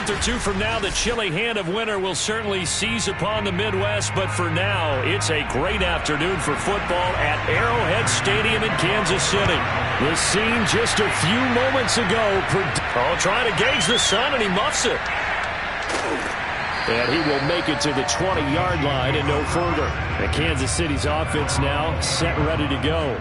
month or two from now, the chilly hand of winter will certainly seize upon the Midwest. But for now, it's a great afternoon for football at Arrowhead Stadium in Kansas City. The scene just a few moments ago. Trying to gauge the sun, and he muffs it. And he will make it to the 20-yard line and no further. And Kansas City's offense now set and ready to go.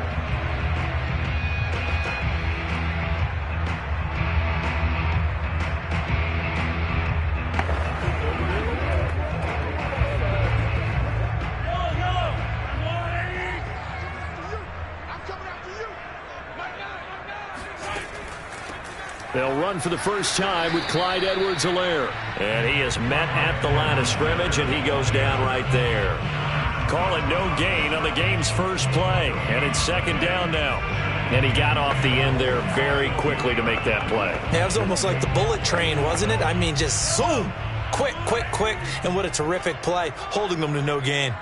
They'll run for the first time with Clyde Edwards-Helaire. And he is met at the line of scrimmage, and he goes down right there. Call it no gain on the game's first play. And it's second down now. And he got off the end there very quickly to make that play. Yeah, it was almost like the bullet train, wasn't it? I mean, just zoom. Quick, quick, quick. And what a terrific play, holding them to no gain.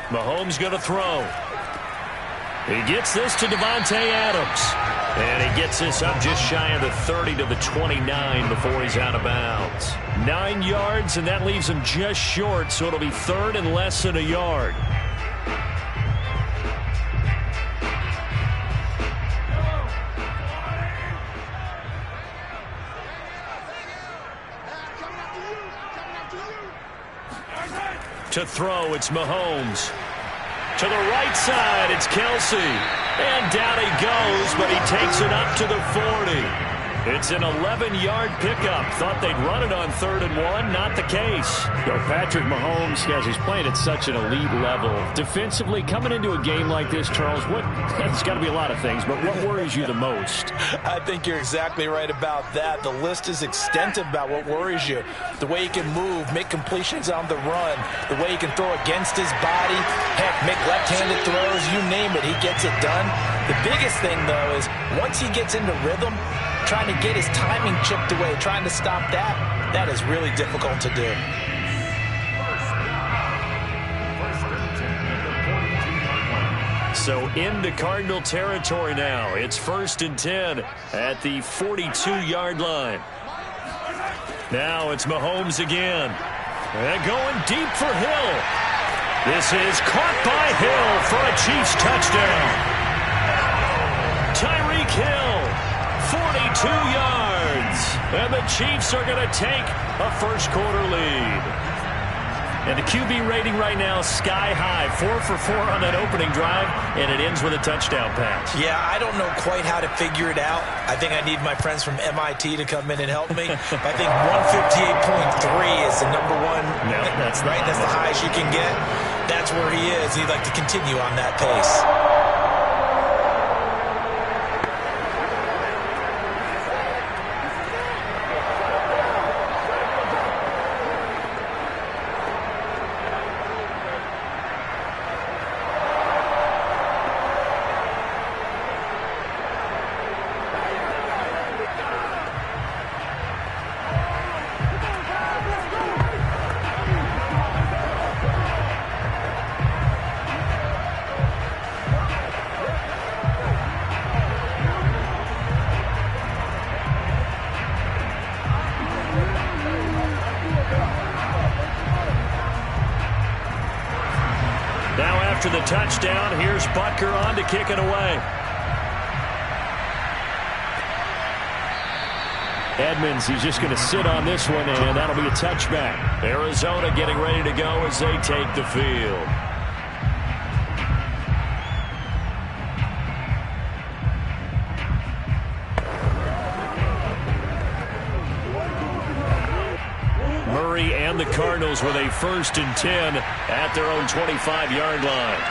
Mahomes going to throw. He gets this to Davante Adams. And he gets this up just shy of the 30 to the 29 before he's out of bounds. 9 yards, and that leaves him just short, so it'll be third and less than a yard. To throw, it's Mahomes. To the right side, it's Kelsey. And down he goes, but he takes it up to the 40. It's an 11-yard pickup. Thought they'd run it on 3rd and 1. Not the case. Patrick Mahomes, guys, he's playing at such an elite level. Defensively, coming into a game like this, Charles, it's got to be a lot of things, but what worries you the most? I think you're exactly right about that. The list is extensive about what worries you. The way he can move, make completions on the run, the way he can throw against his body, heck, make left-handed throws, you name it, he gets it done. The biggest thing, though, is once he gets into rhythm, trying to get his timing chipped away, trying to stop that is really difficult to do. So into Cardinal territory now. It's 1st and 10 at the 42-yard line. Now it's Mahomes again. And going deep for Hill. This is caught by Hill for a Chiefs touchdown. Tyreek Hill, 42 yards. And the Chiefs are going to take a first-quarter lead. And the QB rating right now is sky high. 4 for 4 on that opening drive, and it ends with a touchdown pass. Yeah, I don't know quite how to figure it out. I think I need my friends from MIT to come in and help me. I think 158.3 is the number one. No, that's right. That's the highest you can get. That's where he is. He'd like to continue on that pace. After the touchdown, here's Butker on to kick it away. Edmonds, he's just going to sit on this one, and that'll be a touchback. Arizona getting ready to go as they take the field. Murray and the Cardinals with a 1st and 10 at their own 25-yard line.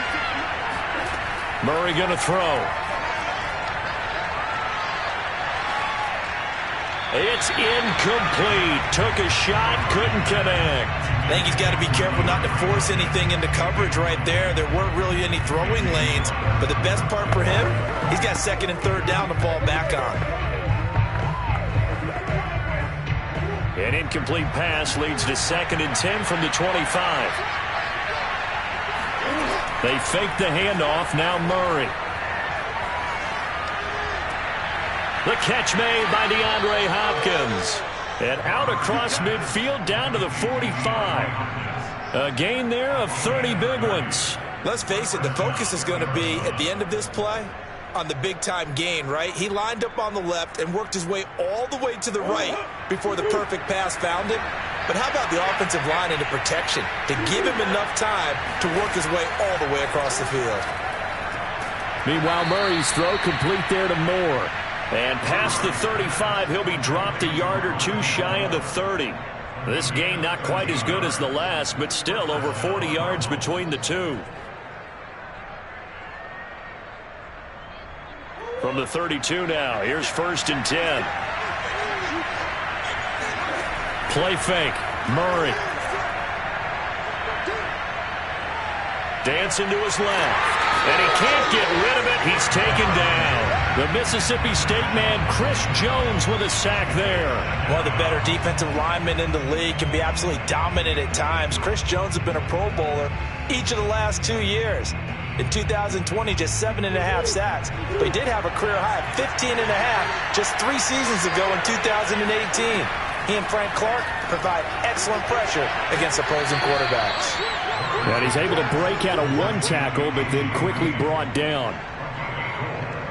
Murray going to throw. It's incomplete. Took a shot, couldn't connect. I think he's got to be careful not to force anything into coverage right there. There weren't really any throwing lanes, but the best part for him, he's got 2nd and 3rd down to fall back on. An incomplete pass leads to 2nd and 10 from the 25. They fake the handoff. Now Murray. The catch made by DeAndre Hopkins. And out across midfield down to the 45. A gain there of 30 big ones. Let's face it, the focus is going to be at the end of this play on the big-time gain, right? He lined up on the left and worked his way all the way to the right before the perfect pass found him. But how about the offensive line into protection to give him enough time to work his way all the way across the field? Meanwhile, Murray's throw complete there to Moore. And past the 35, he'll be dropped a yard or two shy of the 30. This gain not quite as good as the last, but still over 40 yards between the two. From the 32 now, here's 1st and 10. Play fake, Murray. Dancing to his left. And he can't get rid of it. He's taken down. The Mississippi State man, Chris Jones, with a sack there. One of the better defensive linemen in the league, can be absolutely dominant at times. Chris Jones has been a Pro Bowler each of the last 2 years. In 2020, just 7.5 sacks. But he did have a career high of 15.5 just 3 seasons ago in 2018. He and Frank Clark provide excellent pressure against opposing quarterbacks. And he's able to break out of one tackle, but then quickly brought down.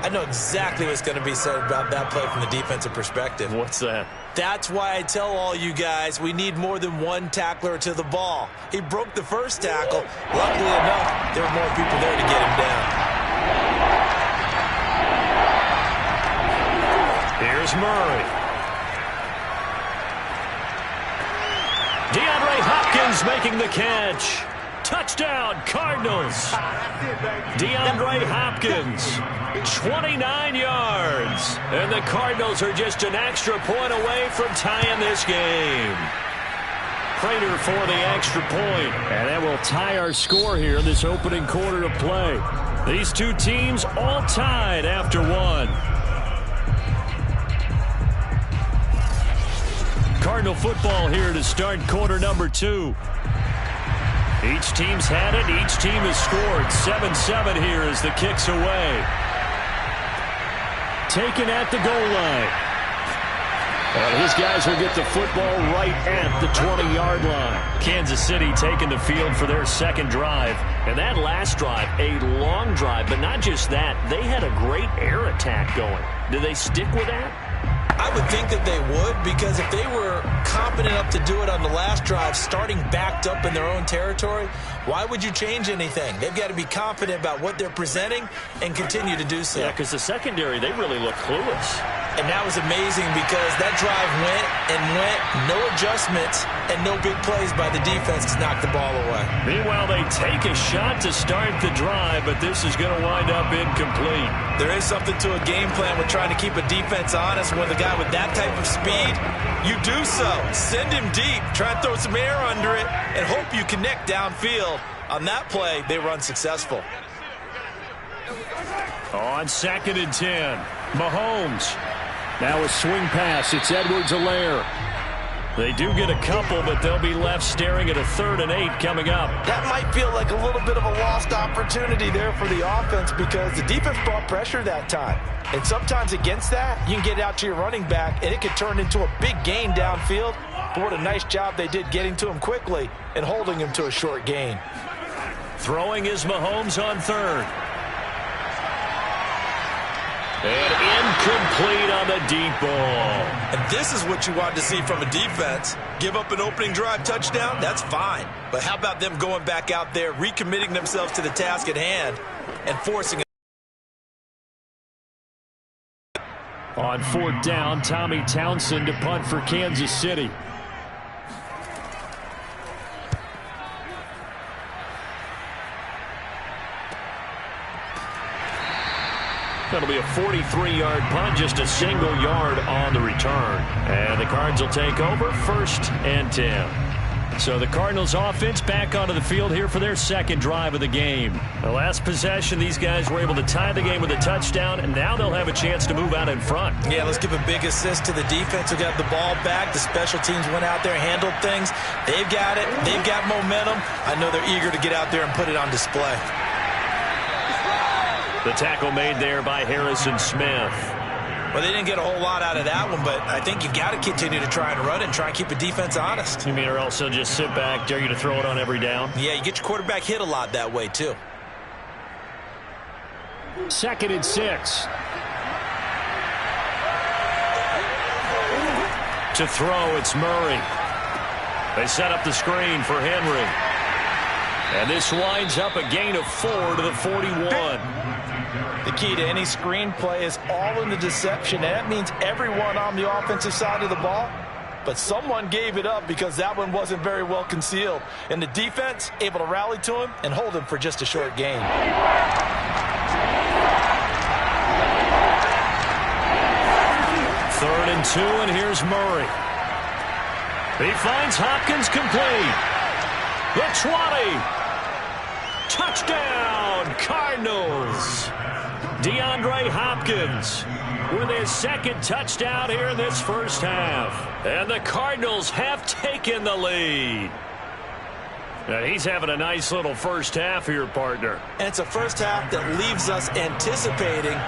I know exactly what's going to be said about that play from the defensive perspective. What's that? That's why I tell all you guys we need more than one tackler to the ball. He broke the first tackle. Luckily enough, there were more people there to get him down. Here's Murray. DeAndre Hopkins making the catch. Touchdown, Cardinals. DeAndre Hopkins, 29 yards. And the Cardinals are just an extra point away from tying this game. Prater for the extra point. And that will tie our score here in this opening quarter of play. These two teams all tied after one. Cardinal football here to start quarter number 2. Each team's had it. Each team has scored. 7-7 here as the kick's away. Taken at the goal line. And his guys will get the football right at the 20-yard line. Kansas City taking the field for their second drive. And that last drive, a long drive. But not just that, they had a great air attack going. Do they stick with that? I would think that they would, because if they were confident enough to do it on the last drive, starting backed up in their own territory, why would you change anything? They've got to be confident about what they're presenting and continue to do so. Yeah, because the secondary, they really look clueless. And that was amazing because that drive went and went, no adjustments, and no big plays by the defense to knock the ball away. Meanwhile, they take a shot to start the drive, but this is going to wind up incomplete. There is something to a game plan with trying to keep a defense honest. With a guy with that type of speed, you do so. Send him deep, try and throw some air under it, and hope you connect downfield. On that play, they were unsuccessful. On 2nd and 10, Mahomes. Now a swing pass. It's Edwards-Helaire. They do get a couple, but they'll be left staring at a 3rd and 8 coming up. That might feel like a little bit of a lost opportunity there for the offense because the defense brought pressure that time. And sometimes against that, you can get out to your running back, and it could turn into a big gain downfield. But what a nice job they did getting to him quickly and holding him to a short gain. Throwing is Mahomes on 3rd. And incomplete on the deep ball. And this is what you want to see from a defense. Give up an opening drive touchdown, that's fine. But how about them going back out there, recommitting themselves to the task at hand, and forcing it? On 4th down, Tommy Townsend to punt for Kansas City. That'll be a 43-yard punt, just a single yard on the return. And the Cards will take over 1st and 10. So the Cardinals offense back onto the field here for their second drive of the game. The last possession, these guys were able to tie the game with a touchdown, and now they'll have a chance to move out in front. Yeah, let's give a big assist to the defense who got the ball back. The special teams went out there and handled things. They've got it. They've got momentum. I know they're eager to get out there and put it on display. The tackle made there by Harrison Smith. Well, they didn't get a whole lot out of that one, but I think you've got to continue to try and run and try and keep the defense honest. You mean, or else they'll just sit back, dare you to throw it on every down? Yeah, you get your quarterback hit a lot that way, too. 2nd and 6. To throw, it's Murray. They set up the screen for Henry. And this winds up a gain of 4 to the 41. The key to any screen play is all in the deception. And that means everyone on the offensive side of the ball. But someone gave it up because that one wasn't very well concealed. And the defense able to rally to him and hold him for just a short gain. 3rd and 2, and here's Murray. He finds Hopkins complete. The 20. Touchdown, Cardinals. DeAndre Hopkins with his 2nd touchdown here in this first half. And the Cardinals have taken the lead. And he's having a nice little first half here, partner. And it's a first half that leaves us anticipating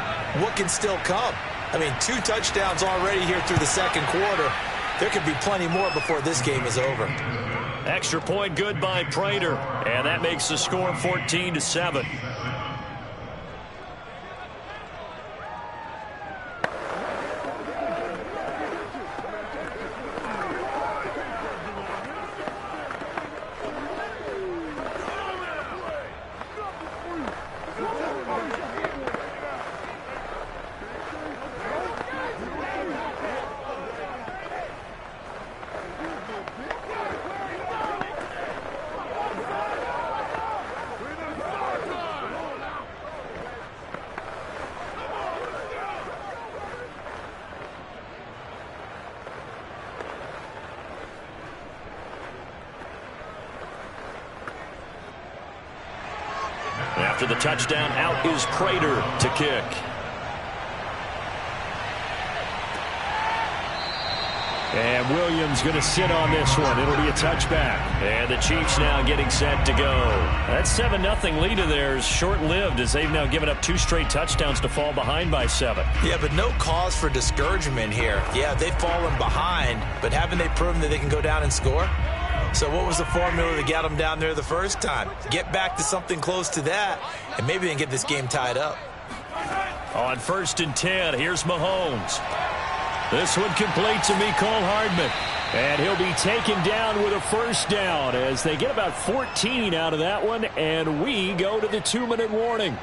what can still come. I mean, 2 touchdowns already here through the 2nd quarter. There could be plenty more before this game is over. Extra point good by Prater. And that makes the score 14-7. After the touchdown, out is Prater to kick. And Williams going to sit on this one. It'll be a touchback. And the Chiefs now getting set to go. That 7-0 lead of theirs short-lived as they've now given up 2 straight touchdowns to fall behind by 7. Yeah, but no cause for discouragement here. Yeah, they've fallen behind, but haven't they proven that they can go down and score? So what was the formula to get them down there the first time? Get back to something close to that, and maybe they can get this game tied up. On 1st and 10, here's Mahomes. This one complete to Mecole Hardman. And he'll be taken down with a first down as they get about 14 out of that one, and we go to the 2-minute warning.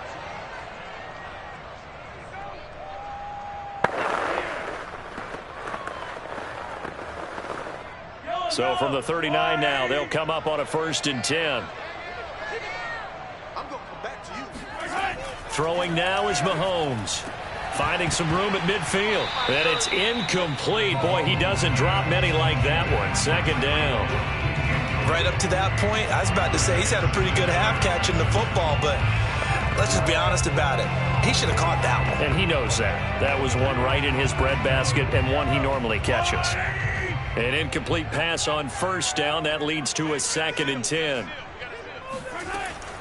So from the 39 now, they'll come up on a 1st and 10. Throwing now is Mahomes. Finding some room at midfield. And it's incomplete. Boy, he doesn't drop many like that one. 2nd down. Right up to that point, I was about to say he's had a pretty good half catching the football, but let's just be honest about it. He should have caught that one. And he knows that. That was one right in his breadbasket and one he normally catches. An incomplete pass on 1st down. That leads to a 2nd and 10.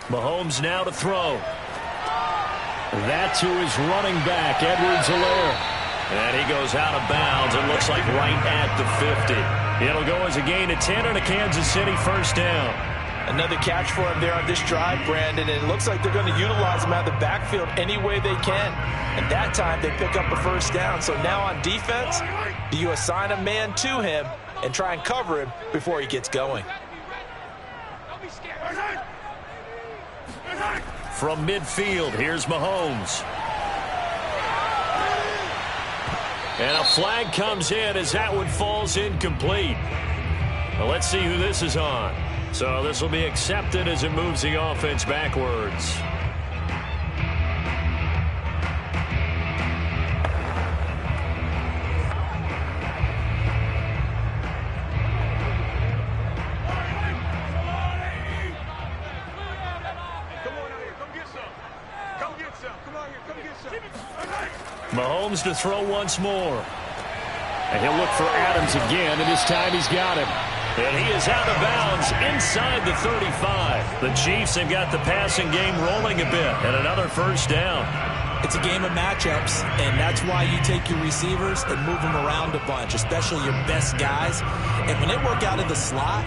Mahomes now to throw. That to his running back, Edwards-Helaire. And he goes out of bounds and looks like right at the 50. It'll go as a gain of 10 on a Kansas City 1st down. Another catch for him there on this drive, Brandon, and it looks like they're going to utilize him out of the backfield any way they can. And that time they pick up a 1st down. So now on defense, you assign a man to him and try and cover him before he gets going. From midfield, here's Mahomes. And a flag comes in as that one falls incomplete. Well, let's see who this is on. So this will be accepted as it moves the offense backwards. Mahomes to throw once more. And he'll look for Adams again, and this time he's got him. And he is out of bounds inside the 35. The Chiefs have got the passing game rolling a bit, and another 1st down. It's a game of matchups, and that's why you take your receivers and move them around a bunch, especially your best guys. And when they work out of the slot,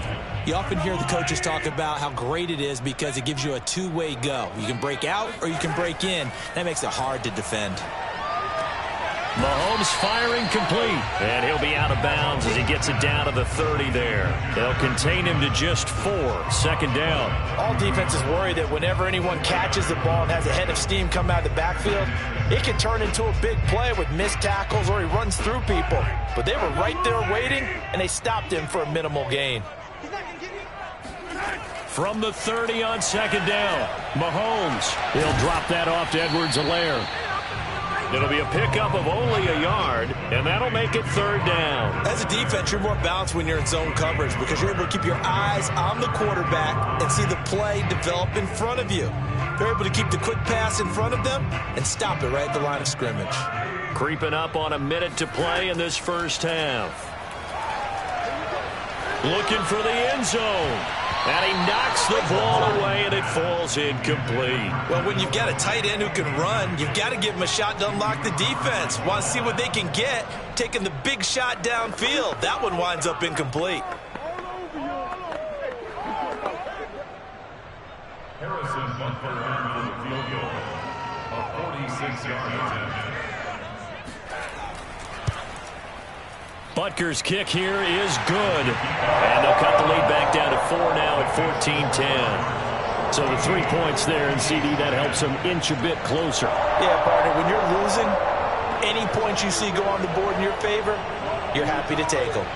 you often hear the coaches talk about how great it is because it gives you a two-way go. You can break out or you can break in. That makes it hard to defend. Mahomes firing complete, and he'll be out of bounds as he gets it down to the 30 there. They'll contain him to just 4, second down. All defenses worry that whenever anyone catches the ball and has a head of steam come out of the backfield, it can turn into a big play with missed tackles or he runs through people. But they were right there waiting, and they stopped him for a minimal gain. From the 30 on second down, Mahomes. He'll drop that off to Edwards-Helaire. It'll be a pickup of only a yard, and that'll make it third down. As a defense, you're more balanced when you're in zone coverage because you're able to keep your eyes on the quarterback and see the play develop in front of you. They're able to keep the quick pass in front of them and stop it right at the line of scrimmage. Creeping up on a minute to play in this first half. Looking for the end zone. And he knocks the ball away, and it falls incomplete. Well, when you've got a tight end who can run, you've got to give him a shot to unlock the defense. Want to see what they can get, taking the big shot downfield. That one winds up incomplete. Harrison Butker ran for the field goal. A 46-yard attempt. Butker's kick here is good. And they'll cut the lead back down to 4 now at 14-10. So the 3 points there, and CD, that helps them inch a bit closer. Yeah, partner, when you're losing, any points you see go on the board in your favor, you're happy to take them.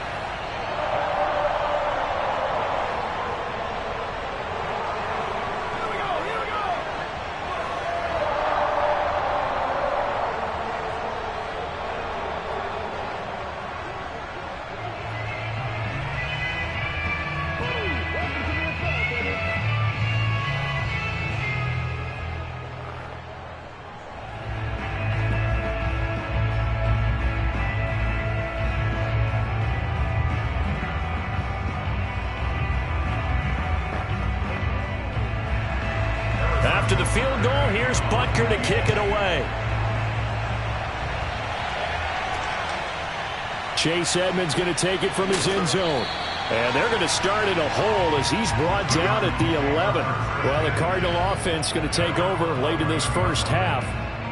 After the field goal, here's Butker to kick it away. Chase Edmonds going to take it from his end zone. And they're going to start in a hole as he's brought down at the 11. Well, the Cardinal offense going to take over late in this first half.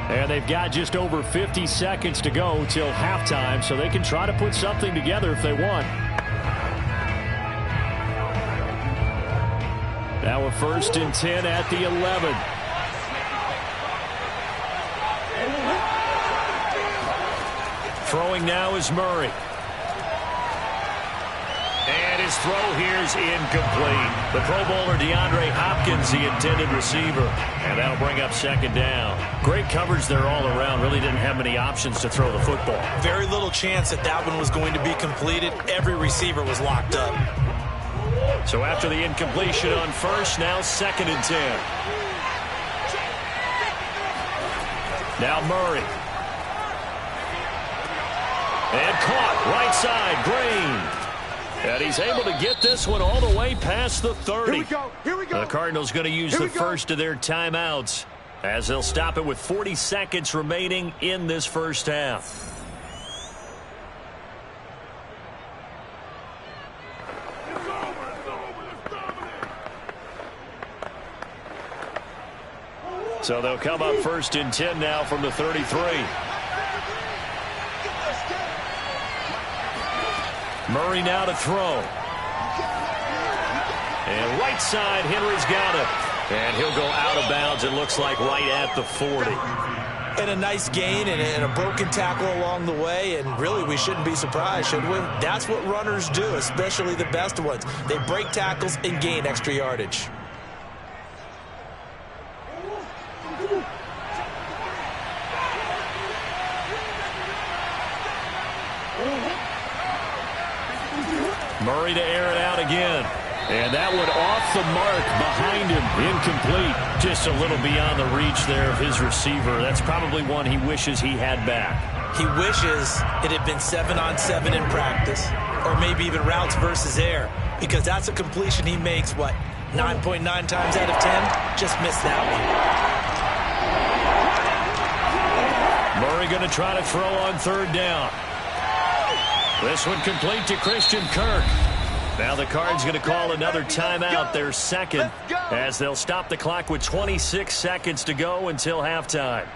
And they've got just over 50 seconds to go till halftime, so they can try to put something together if they want. Now a 1st and 10 at the 11. Throwing now is Murray. And his throw here is incomplete. The Pro Bowler DeAndre Hopkins, the intended receiver. And that'll bring up second down. Great coverage there all around. Really didn't have many options to throw the football. Very little chance that that one was going to be completed. Every receiver was locked up. So after the incompletion on first, now 2nd and 10. Now Murray. And caught right side, Green. And he's able to get this one all the way past the 30. Here we go. Here we go. The Cardinals going to use the first of their timeouts as they'll stop it with 40 seconds remaining in this first half. So they'll come up 1st and 10 now from the 33. Murray now to throw. And right side, Henry's got it. And he'll go out of bounds, it looks like, right at the 40. And a nice gain and a broken tackle along the way. And really, we shouldn't be surprised, should we? That's what runners do, especially the best ones. They break tackles and gain extra yardage. Murray to air it out again. And that one off the mark behind him. Incomplete. Just a little beyond the reach there of his receiver. That's probably one he wishes he had back. He wishes it had been 7-on-7 in practice, or maybe even routes versus air, because that's a completion he makes, what, 9.9 times out of 10? Just missed that one. Murray going to try to throw on third down. This one complete to Christian Kirk. Now the Cards going to call another timeout, their second, as they'll stop the clock with 26 seconds to go until halftime.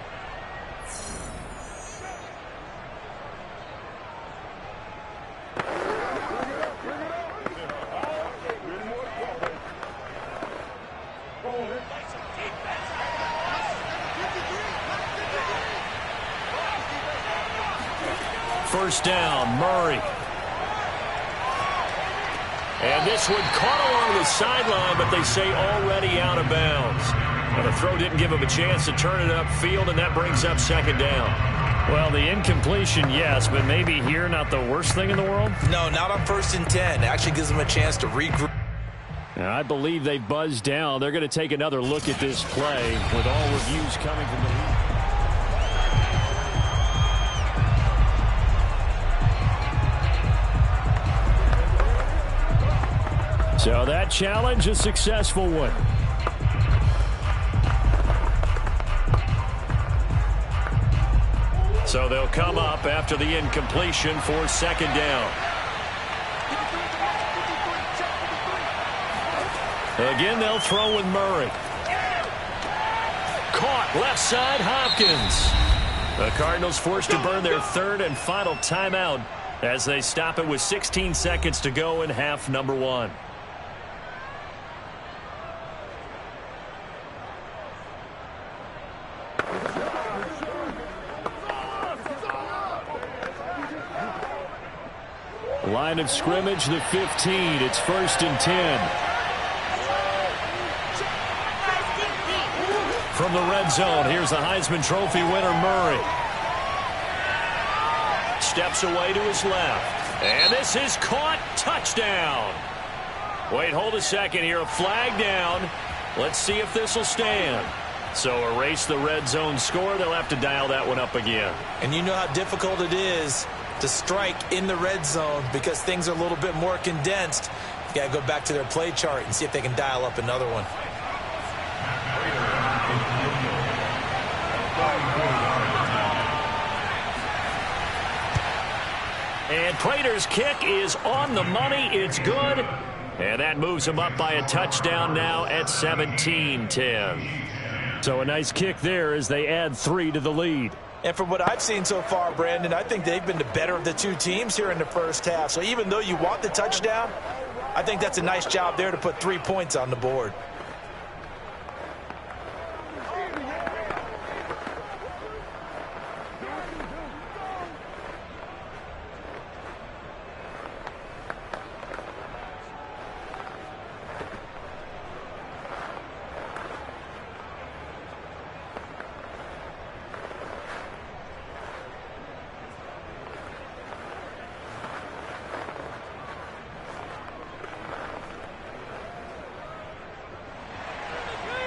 First down, Murray. And this one caught along the sideline, but they say already out of bounds. Now the throw didn't give him a chance to turn it upfield, and that brings up second down. Well, the incompletion, yes, but maybe here not the worst thing in the world? No, not on 1st and 10. It actually gives them a chance to regroup. Now, I believe they buzzed down. They're going to take another look at this play with all reviews coming from the league. So that challenge, a successful one. So they'll come up after the incompletion for second down. Again, they'll throw with Murray. Caught left side, Hopkins. The Cardinals forced to burn their third and final timeout as they stop it with 16 seconds to go in half number one. Line of scrimmage, the 15. It's 1st and 10. From the red zone, here's the Heisman Trophy winner, Murray. Steps away to his left. And this is caught. Touchdown. Wait, hold a second here. A flag down. Let's see if this will stand. So erase the red zone score. They'll have to dial that one up again. And you know how difficult it is to strike in the red zone because things are a little bit more condensed. You got to go back to their play chart and see if they can dial up another one. And Prater's kick is on the money. It's good. And that moves them up by a touchdown now at 17-10. So a nice kick there as they add 3 to the lead. And from what I've seen so far, Brandon, I think they've been the better of the two teams here in the first half. So even though you want the touchdown, I think that's a nice job there to put 3 points on the board.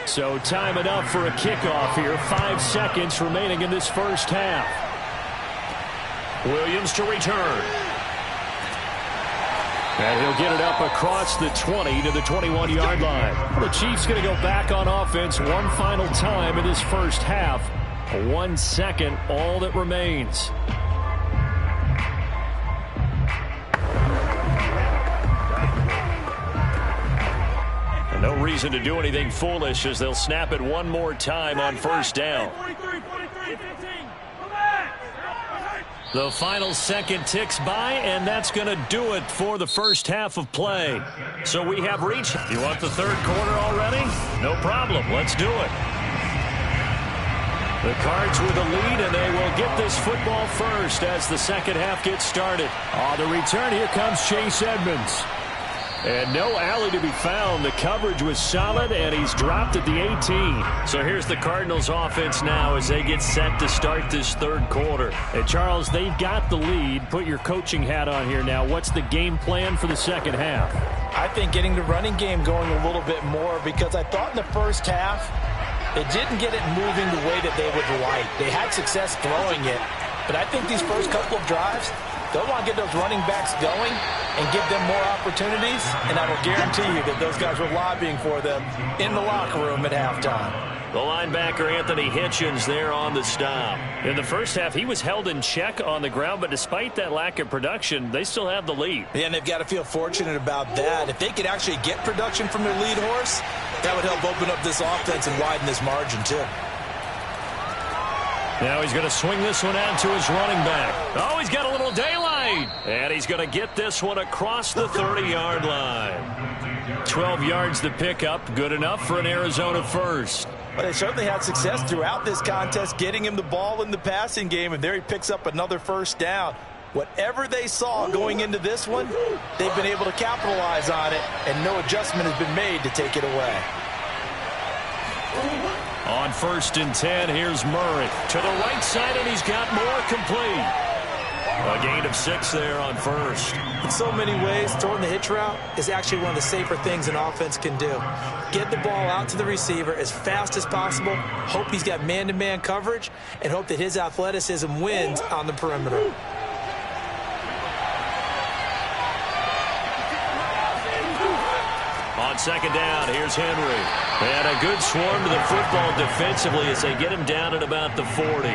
So time enough for a kickoff here. 5 seconds remaining in this first half. Williams to return. And he'll get it up across the 20 to the 21-yard line. The Chiefs going to go back on offense one final time in this first half. 1 second, all that remains. No reason to do anything foolish as they'll snap it one more time on first down. The final second ticks by, and that's going to do it for the first half of play. So we have reached. You want the third quarter already? No problem. Let's do it. The Cards with the lead, and they will get this football first as the second half gets started. On the return, here comes Chase Edmonds. And no alley to be found. The coverage was solid, and he's dropped at the 18. So here's the Cardinals offense now as they get set to start this third quarter. Hey, Charles, they've got the lead. Put your coaching hat on here now. What's the game plan for the second half? I think getting the running game going a little bit more because I thought in the first half they didn't get it moving the way that they would like. They had success throwing it, but I think these first couple of drives, they'll want to get those running backs going and give them more opportunities, and I will guarantee you that those guys were lobbying for them in the locker room at halftime. The linebacker, Anthony Hitchens, there on the stop. In the first half, he was held in check on the ground, but despite that lack of production, they still have the lead. Yeah, and they've got to feel fortunate about that. If they could actually get production from their lead horse, that would help open up this offense and widen this margin, too. Now he's going to swing this one out to his running back. Oh, he's got a little daylight. And he's going to get this one across the 30-yard line. 12 yards to pick up. Good enough for an Arizona first. Well, they certainly had success throughout this contest getting him the ball in the passing game, and there he picks up another first down. Whatever they saw going into this one, they've been able to capitalize on it, and no adjustment has been made to take it away. On 1st and 10, here's Murray. To the right side, and he's got more complete. A gain of 6 there on first. In so many ways, throwing the hitch route is actually one of the safer things an offense can do. Get the ball out to the receiver as fast as possible, hope he's got man-to-man coverage, and hope that his athleticism wins on the perimeter. On 2nd down, here's Henry. And a good swarm to the football defensively as they get him down at about the 40.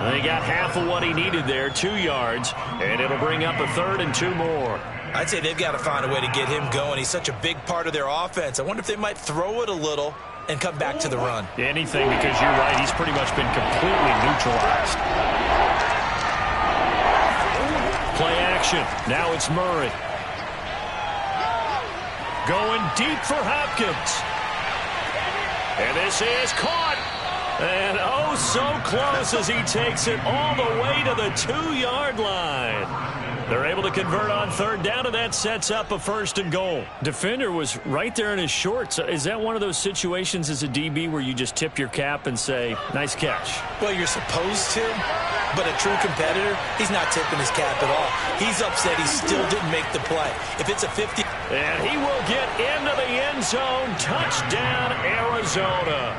They got half of what he needed there, 2 yards, and it'll bring up a 3rd and 2 more. I'd say they've got to find a way to get him going. He's such a big part of their offense. I wonder if they might throw it a little and come back to the run. Anything, because you're right, he's pretty much been completely neutralized. Play action. Now it's Murray. Going deep for Hopkins. And this is caught. And oh, so close as he takes it all the way to the 2-yard line. They're able to convert on 3rd down, and that sets up a 1st and goal. Defender was right there in his shorts. Is that one of those situations as a DB where you just tip your cap and say, nice catch? Well, you're supposed to, but a true competitor, he's not tipping his cap at all. He's upset he still didn't make the play. If it's a 50... And he will get into the end zone. Touchdown, Arizona.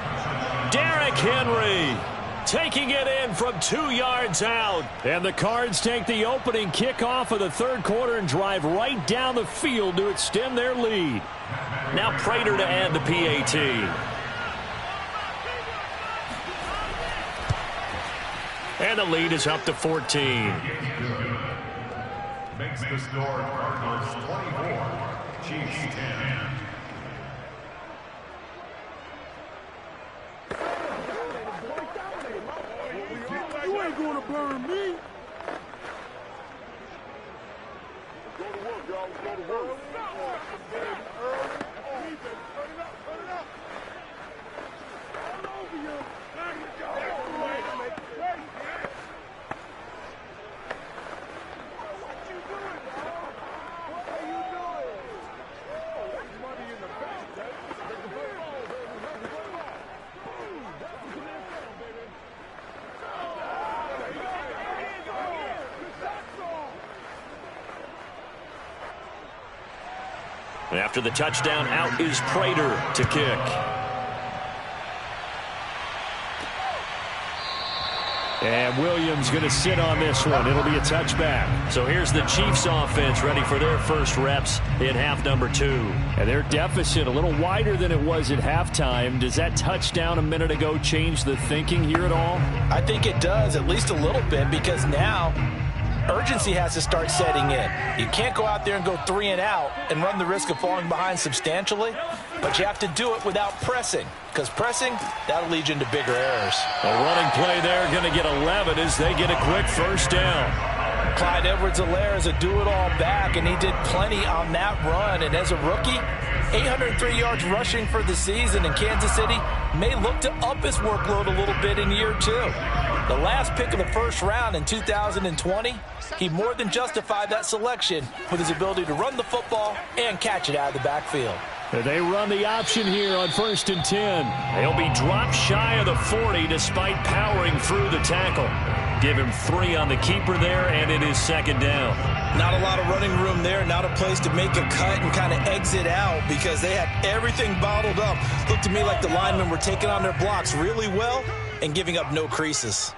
Derrick Henry taking it in from 2 yards out. And the Cards take the opening kickoff of the 3rd quarter and drive right down the field to extend their lead. Now Prater to add the PAT. And the lead is up to 14. Makes the score Cardinals 24, Chiefs 10. You ain't gonna burn me. Go to work, y'all. Go to work. Turn it up. All over you. There you go. What you doing, dog? What are you doing? Oh, that's money in the bank, Jay. Take the football, baby. Take the football. That's what you did, baby. After the touchdown, out is Prater to kick. And Williams going to sit on this one. It'll be a touchback. So here's the Chiefs offense ready for their first reps in half number 2. And their deficit a little wider than it was at halftime. Does that touchdown a minute ago change the thinking here at all? I think it does, at least a little bit, because now urgency has to start setting in. You can't go out there and go 3 and out and run the risk of falling behind substantially, but you have to do it without pressing, because pressing, that'll lead you into bigger errors. A running play there, going to get 11 as they get a quick first down. Clyde Edwards-Helaire is a do-it-all back, and he did plenty on that run. And as a rookie, 803 yards rushing for the season, and Kansas City may look to up his workload a little bit in year 2. The last pick of the first round in 2020, he more than justified that selection with his ability to run the football and catch it out of the backfield. They run the option here on 1st and 10. He'll be dropped shy of the 40 despite powering through the tackle. Give him 3 on the keeper there, and it is 2nd down. Not a lot of running room there, not a place to make a cut and kind of exit out because they had everything bottled up. Looked to me like the linemen were taking on their blocks really well and giving up no creases.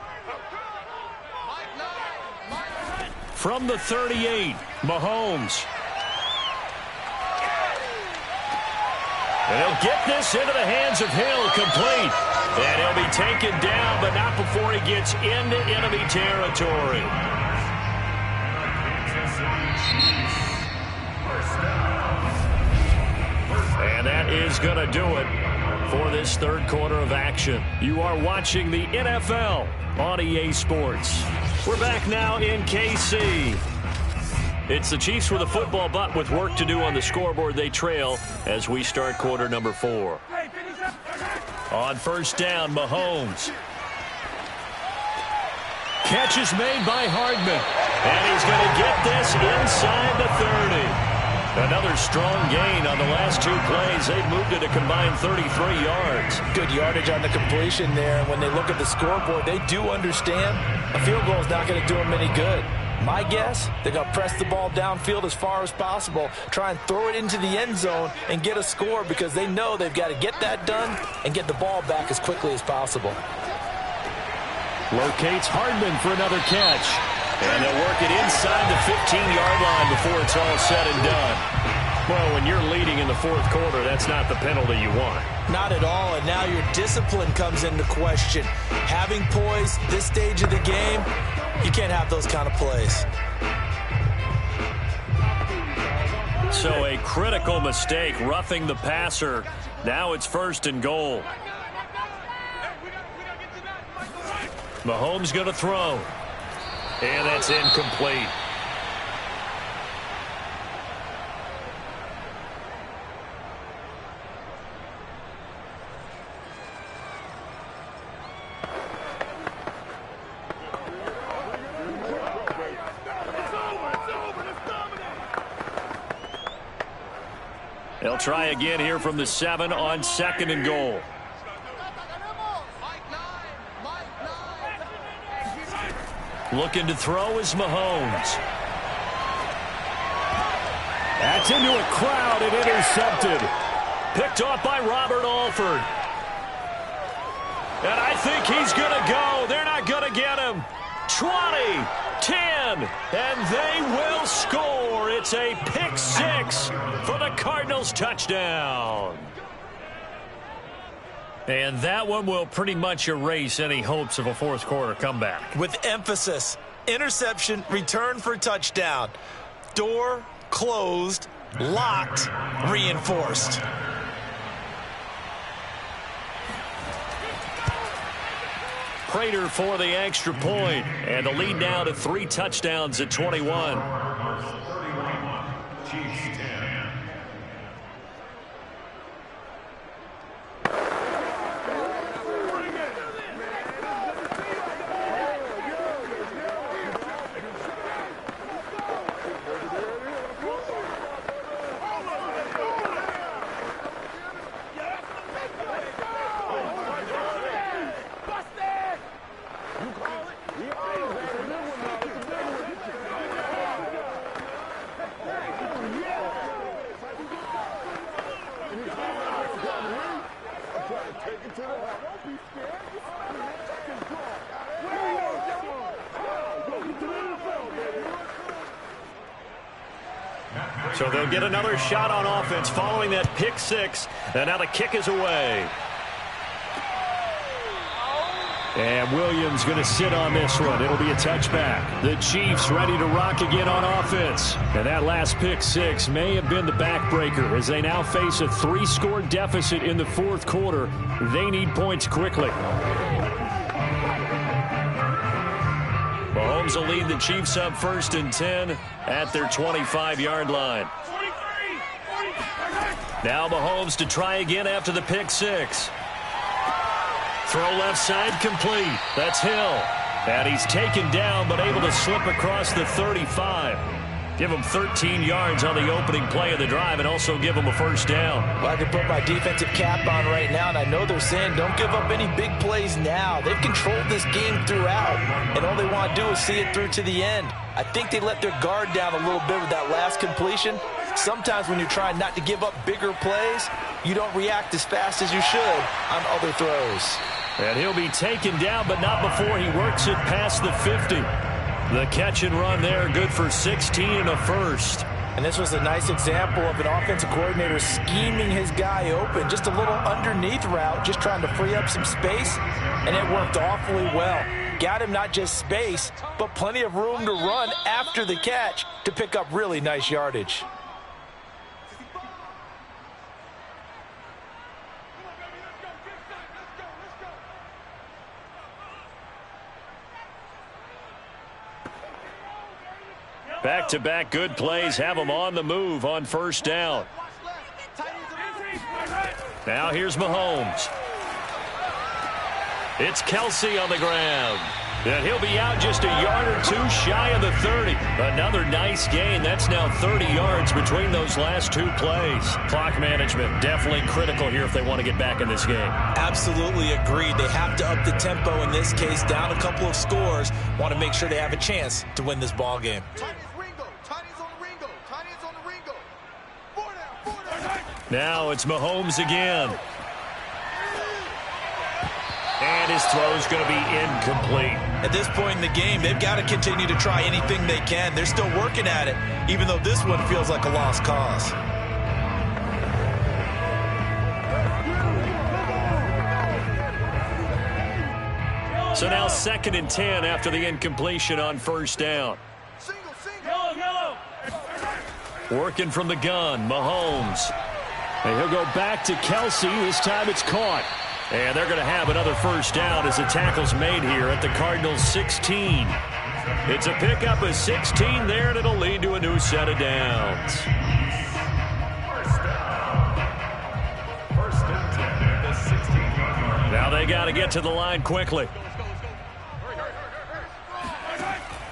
From the 38, Mahomes. And he'll get this into the hands of Hill, complete. And he'll be taken down, but not before he gets into enemy territory. And that is going to do it for this third quarter of action. You are watching the NFL on EA Sports. We're back now in KC. It's the Chiefs with a football, but with work to do on the scoreboard, they trail as we start quarter number 4. On first down, Mahomes. Catch is made by Hardman. And he's going to get this inside the 30. Another strong gain on the last 2 plays. They've moved it a combined 33 yards. Good yardage on the completion there. And when they look at the scoreboard, they do understand a field goal is not going to do them any good. My guess, they're going to press the ball downfield as far as possible, try and throw it into the end zone and get a score because they know they've got to get that done and get the ball back as quickly as possible. Locates Hardman for another catch. And they'll work it inside the 15-yard line before it's all said and done. Well, when you're leading in the fourth quarter, that's not the penalty you want. Not at all, and now your discipline comes into question. Having poise this stage of the game, you can't have those kind of plays. So a critical mistake, roughing the passer. Now it's first and goal. Mahomes going to throw. And that's incomplete. They'll try again here from the 7 on second and goal. Looking to throw is Mahomes. That's into a crowd and intercepted. Picked off by Robert Alford. And I think he's going to go. They're not going to get him. 20, 10, and they will score. It's a pick 6 for the Cardinals touchdown. And that one will pretty much erase any hopes of a fourth quarter comeback. With emphasis, interception, return for touchdown. Door closed, locked, reinforced. Prater for the extra point. And the lead now to 3 touchdowns at 21. Chiefs 10. So they'll get another shot on offense following that pick 6. And now the kick is away. And Williams going to sit on this one. It'll be a touchback. The Chiefs ready to rock again on offense. And that last pick 6 may have been the backbreaker as they now face a 3-score deficit in the fourth quarter. They need points quickly. Mahomes will lead the Chiefs up first and 10 at their 25-yard line. Now Mahomes to try again after the pick 6. Throw left side complete. That's Hill. And he's taken down but able to slip across the 35. Give him 13 yards on the opening play of the drive and also give him a first down. Well, I can put my defensive cap on right now, and I know they're saying don't give up any big plays now. They've controlled this game throughout, and all they want to do is see it through to the end. I think they let their guard down a little bit with that last completion. Sometimes when you're trying not to give up bigger plays, you don't react as fast as you should on other throws. And he'll be taken down, but not before he works it past the 50. The catch and run there, good for 16 and a first. And this was a nice example of an offensive coordinator scheming his guy open, just a little underneath route, just trying to free up some space, and it worked awfully well. Got him not just space, but plenty of room to run after the catch to pick up really nice yardage. Back-to-back good plays have them on the move on first down. Now here's Mahomes. It's Kelsey on the ground. And he'll be out just a yard or two shy of the 30. Another nice gain. That's now 30 yards between those last two plays. Clock management definitely critical here if they want to get back in this game. Absolutely agreed. They have to up the tempo in this case, down a couple of scores. Want to make sure they have a chance to win this ball game. Now it's Mahomes again. And his throw's going to be incomplete. At this point in the game, they've got to continue to try anything they can. They're still working at it, even though this one feels like a lost cause. So now 2nd and 10 after the incompletion on first down. Working from the gun, Mahomes. And he'll go back to Kelsey. This time it's caught. And they're going to have another first down as the tackle's made here at the Cardinals' 16. It's a pickup of 16 there, and it'll lead to a new set of downs. First and 10 at the 16-yard line. Now they got to get to the line quickly.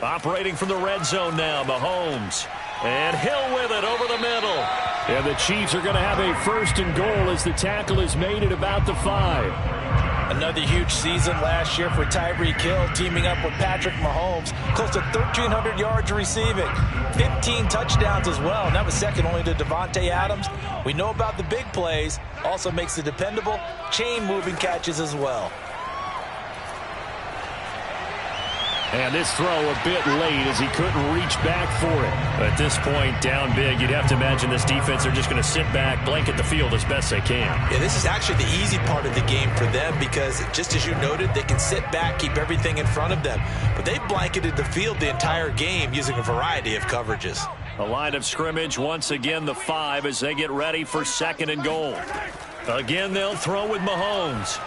Operating from the red zone now, Mahomes. And Hill with it over the middle. And the Chiefs are going to have a 1st and goal as the tackle is made at about the 5. Another huge season last year for Tyreek Hill, teaming up with Patrick Mahomes. Close to 1,300 yards receiving. 15 touchdowns as well, and that was second only to Davante Adams. We know about the big plays. Also makes the dependable chain-moving catches as well. And this throw a bit late as he couldn't reach back for it. At this point, down big, you'd have to imagine this defense are just going to sit back, blanket the field as best they can. Yeah, this is actually the easy part of the game for them because, just as you noted, they can sit back, keep everything in front of them. But they've blanketed the field the entire game using a variety of coverages. A line of scrimmage, once again the 5 as they get ready for 2nd and goal. Again, they'll throw with Mahomes.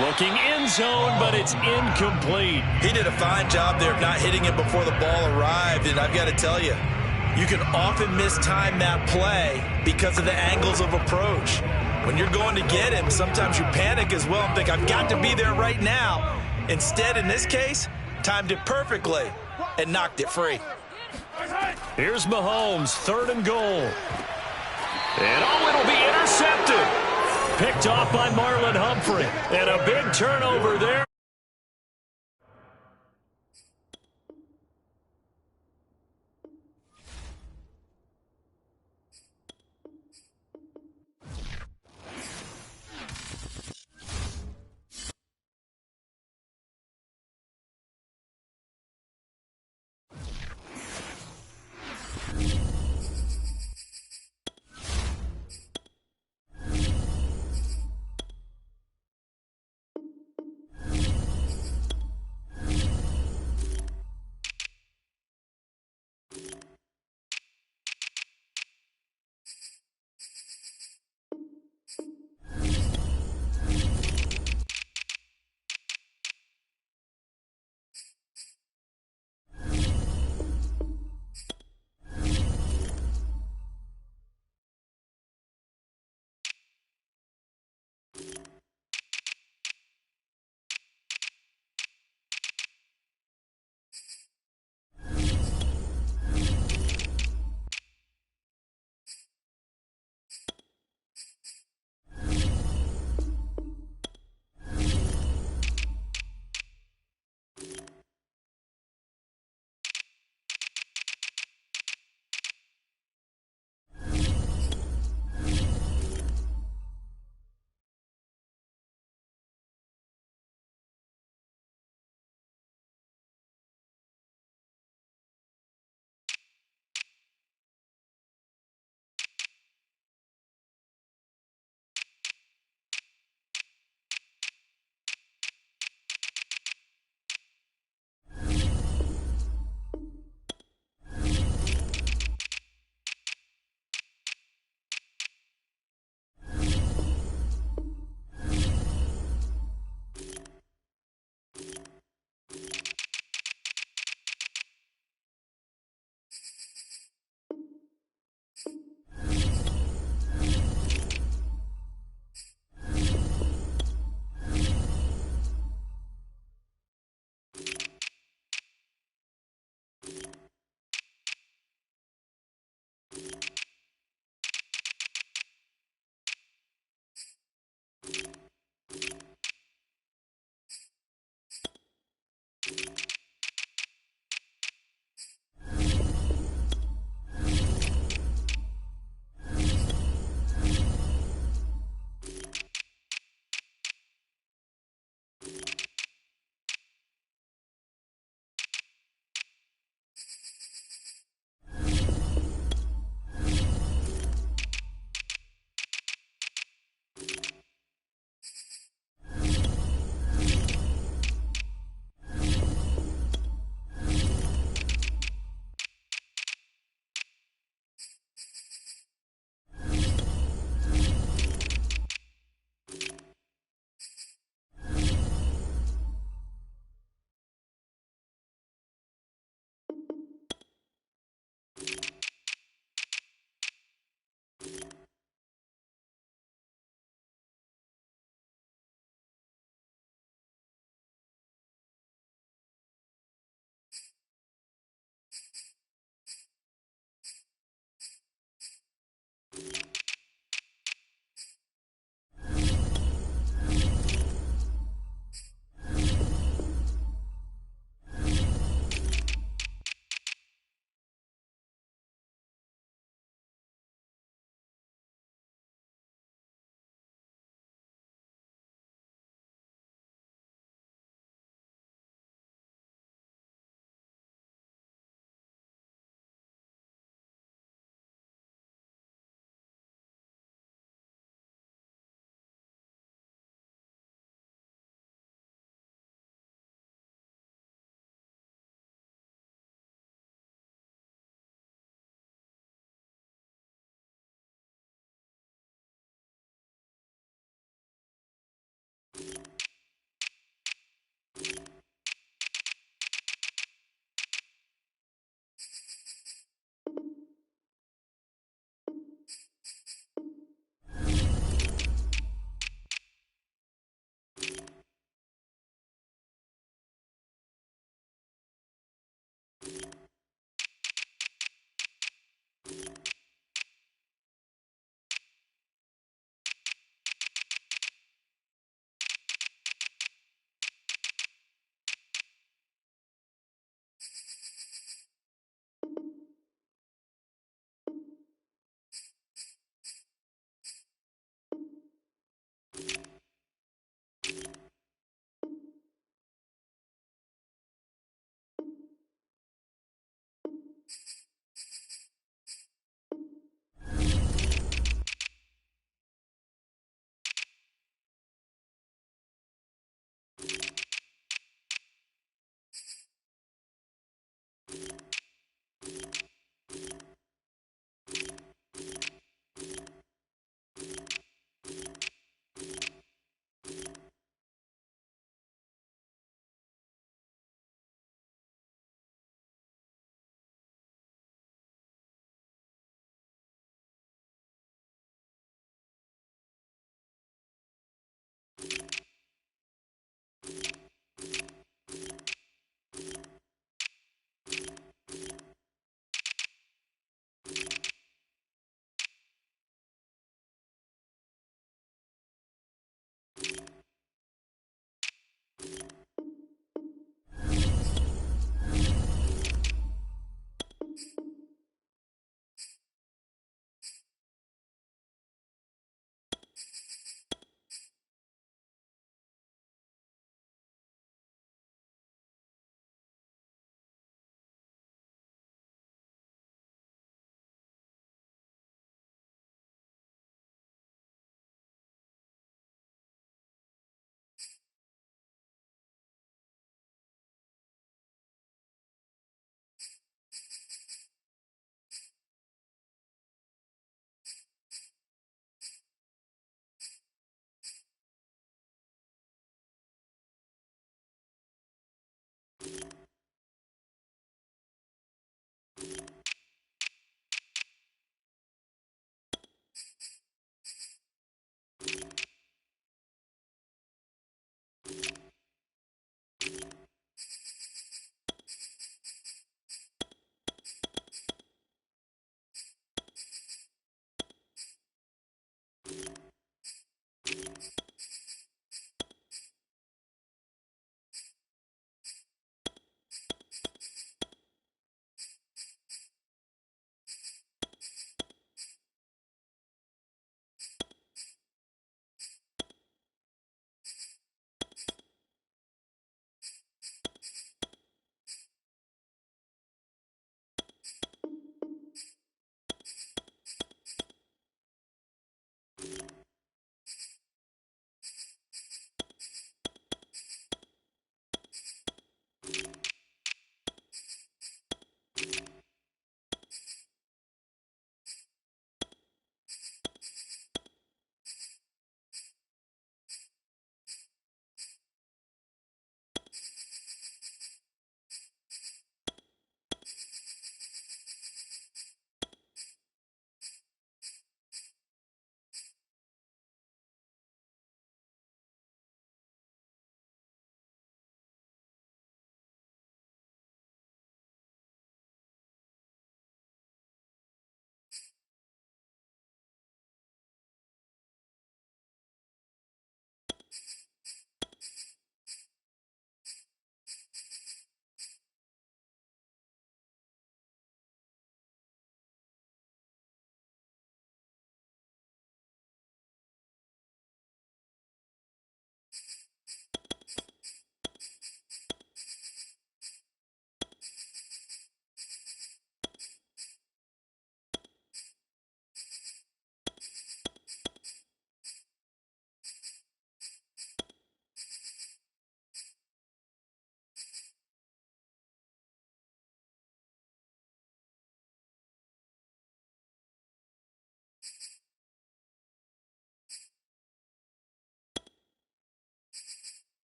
Looking end zone, but it's incomplete. He did a fine job there of not hitting it before the ball arrived, and I've got to tell you, you can often mistime that play because of the angles of approach. When you're going to get him, sometimes you panic as well and think, I've got to be there right now. Instead, in this case, timed it perfectly and knocked it free. Here's Mahomes, 3rd and goal. And it'll be intercepted. Picked off by Marlon Humphrey. And a big turnover there.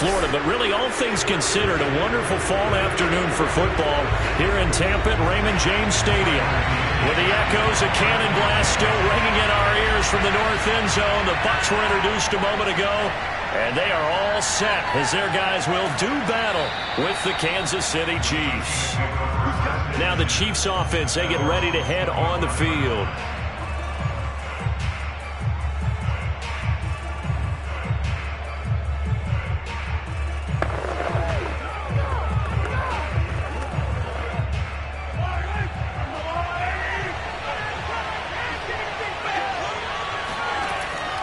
Florida. But really, all things considered, a wonderful fall afternoon for football here in Tampa at Raymond James Stadium. With the echoes of Cannon Blast still ringing in our ears from the north end zone, the Bucs were introduced a moment ago, and they are all set as their guys will do battle with the Kansas City Chiefs. Now the Chiefs offense, they get ready to head on the field.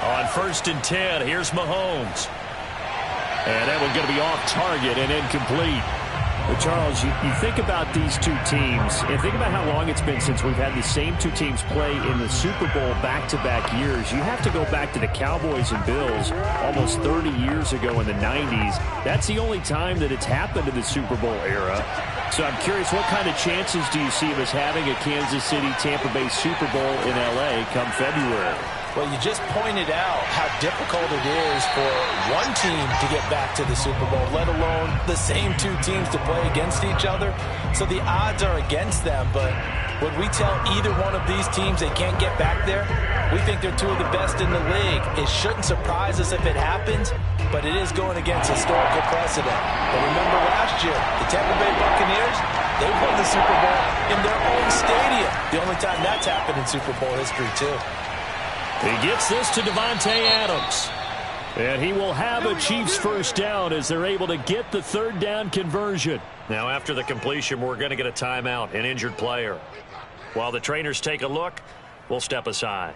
On 1st and 10, here's Mahomes. And that one's going to be off target and incomplete. Well, Charles, you think about these two teams, and think about how long it's been since we've had the same two teams play in the Super Bowl back-to-back years. You have to go back to the Cowboys and Bills almost 30 years ago in the 90s. That's the only time that it's happened in the Super Bowl era. So I'm curious, what kind of chances do you see of us having a Kansas City-Tampa Bay Super Bowl in L.A. come February? Well, you just pointed out how difficult it is for one team to get back to the Super Bowl, let alone the same two teams to play against each other. So the odds are against them, but would we tell either one of these teams they can't get back there? We think they're two of the best in the league. It shouldn't surprise us if it happens, but it is going against historical precedent. But remember last year, the Tampa Bay Buccaneers, they won the Super Bowl in their own stadium. The only time that's happened in Super Bowl history, too. He gets this to Davante Adams. And he will have a Chiefs first down as they're able to get the 3rd down conversion. Now after the completion, we're going to get a timeout, an injured player. While the trainers take a look, we'll step aside.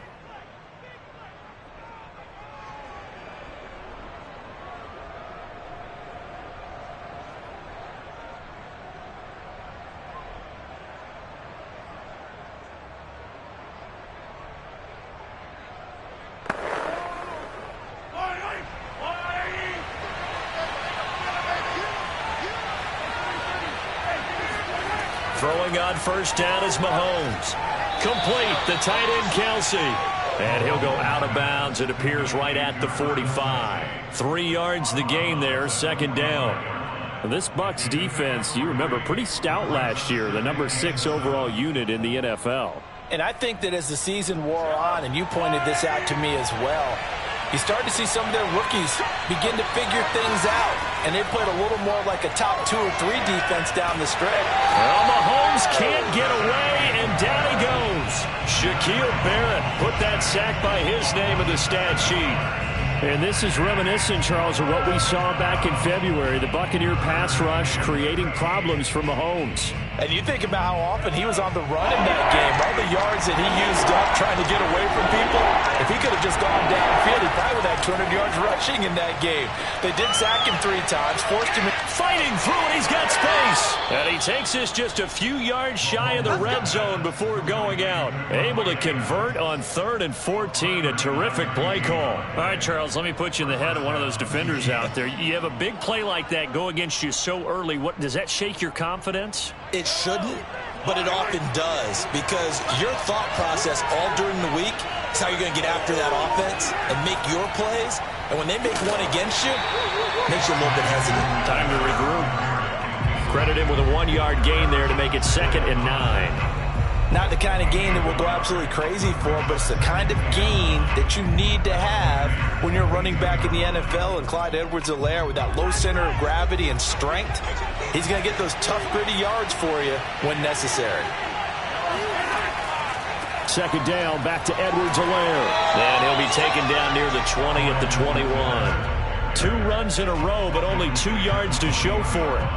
Throwing on 1st down is Mahomes. Complete, the tight end Kelsey. And he'll go out of bounds. It appears right at the 45. 3 yards the gain there, 2nd down. And this Bucs defense, you remember, pretty stout last year, the number 6 overall unit in the NFL. And I think that as the season wore on, and you pointed this out to me as well, you start to see some of their rookies begin to figure things out. And they played a little more like a top 2 or 3 defense down the stretch. Well, Mahomes can't get away, and down he goes. Shaquille Barrett put that sack by his name in the stat sheet. And this is reminiscent, Charles, of what we saw back in February. The Buccaneer pass rush creating problems for Mahomes. And you think about how often he was on the run in that game. All the yards that he used up trying to get away from people. If he could have just gone downfield, he probably would have 200 yards rushing in that game. They did sack him 3 times, forced him fighting through, and he's got space. And he takes this just a few yards shy of the red zone before going out. Able to convert on 3rd and 14. A terrific play call. All right, Charles, let me put you in the head of one of those defenders out there. You have a big play like that go against you so early. What does that shake your confidence? It shouldn't, but it often does, because your thought process all during the week is how you're going to get after that offense and make your plays. And when they make one against you, it makes you a little bit hesitant. Time to regroup. Credit him with a 1-yard gain there to make it 2nd and 9. Not the kind of gain that we'll go absolutely crazy for, but it's the kind of gain that you need to have when you're running back in the NFL. And Clyde Edwards-Helaire, with that low center of gravity and strength, he's going to get those tough, gritty yards for you when necessary. 2nd down, back to Edwards-Helaire. And he'll be taken down near the 20 at the 21. 2 runs in a row, but only 2 yards to show for it.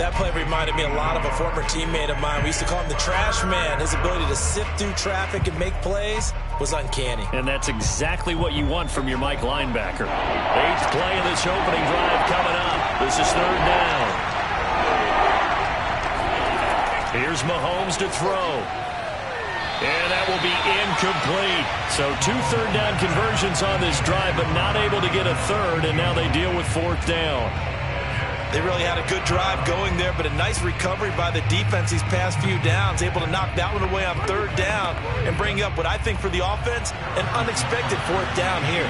That play reminded me a lot of a former teammate of mine. We used to call him the trash man. His ability to sift through traffic and make plays was uncanny. And that's exactly what you want from your Mike linebacker. 8th play of this opening drive coming up. This is 3rd down. Here's Mahomes to throw. And that will be incomplete. So 2 3rd down conversions on this drive, but not able to get a 3rd, and now they deal with 4th down. They really had a good drive going there, but a nice recovery by the defense these past few downs, able to knock that one away on 3rd down and bring up what I think for the offense, an unexpected 4th down here.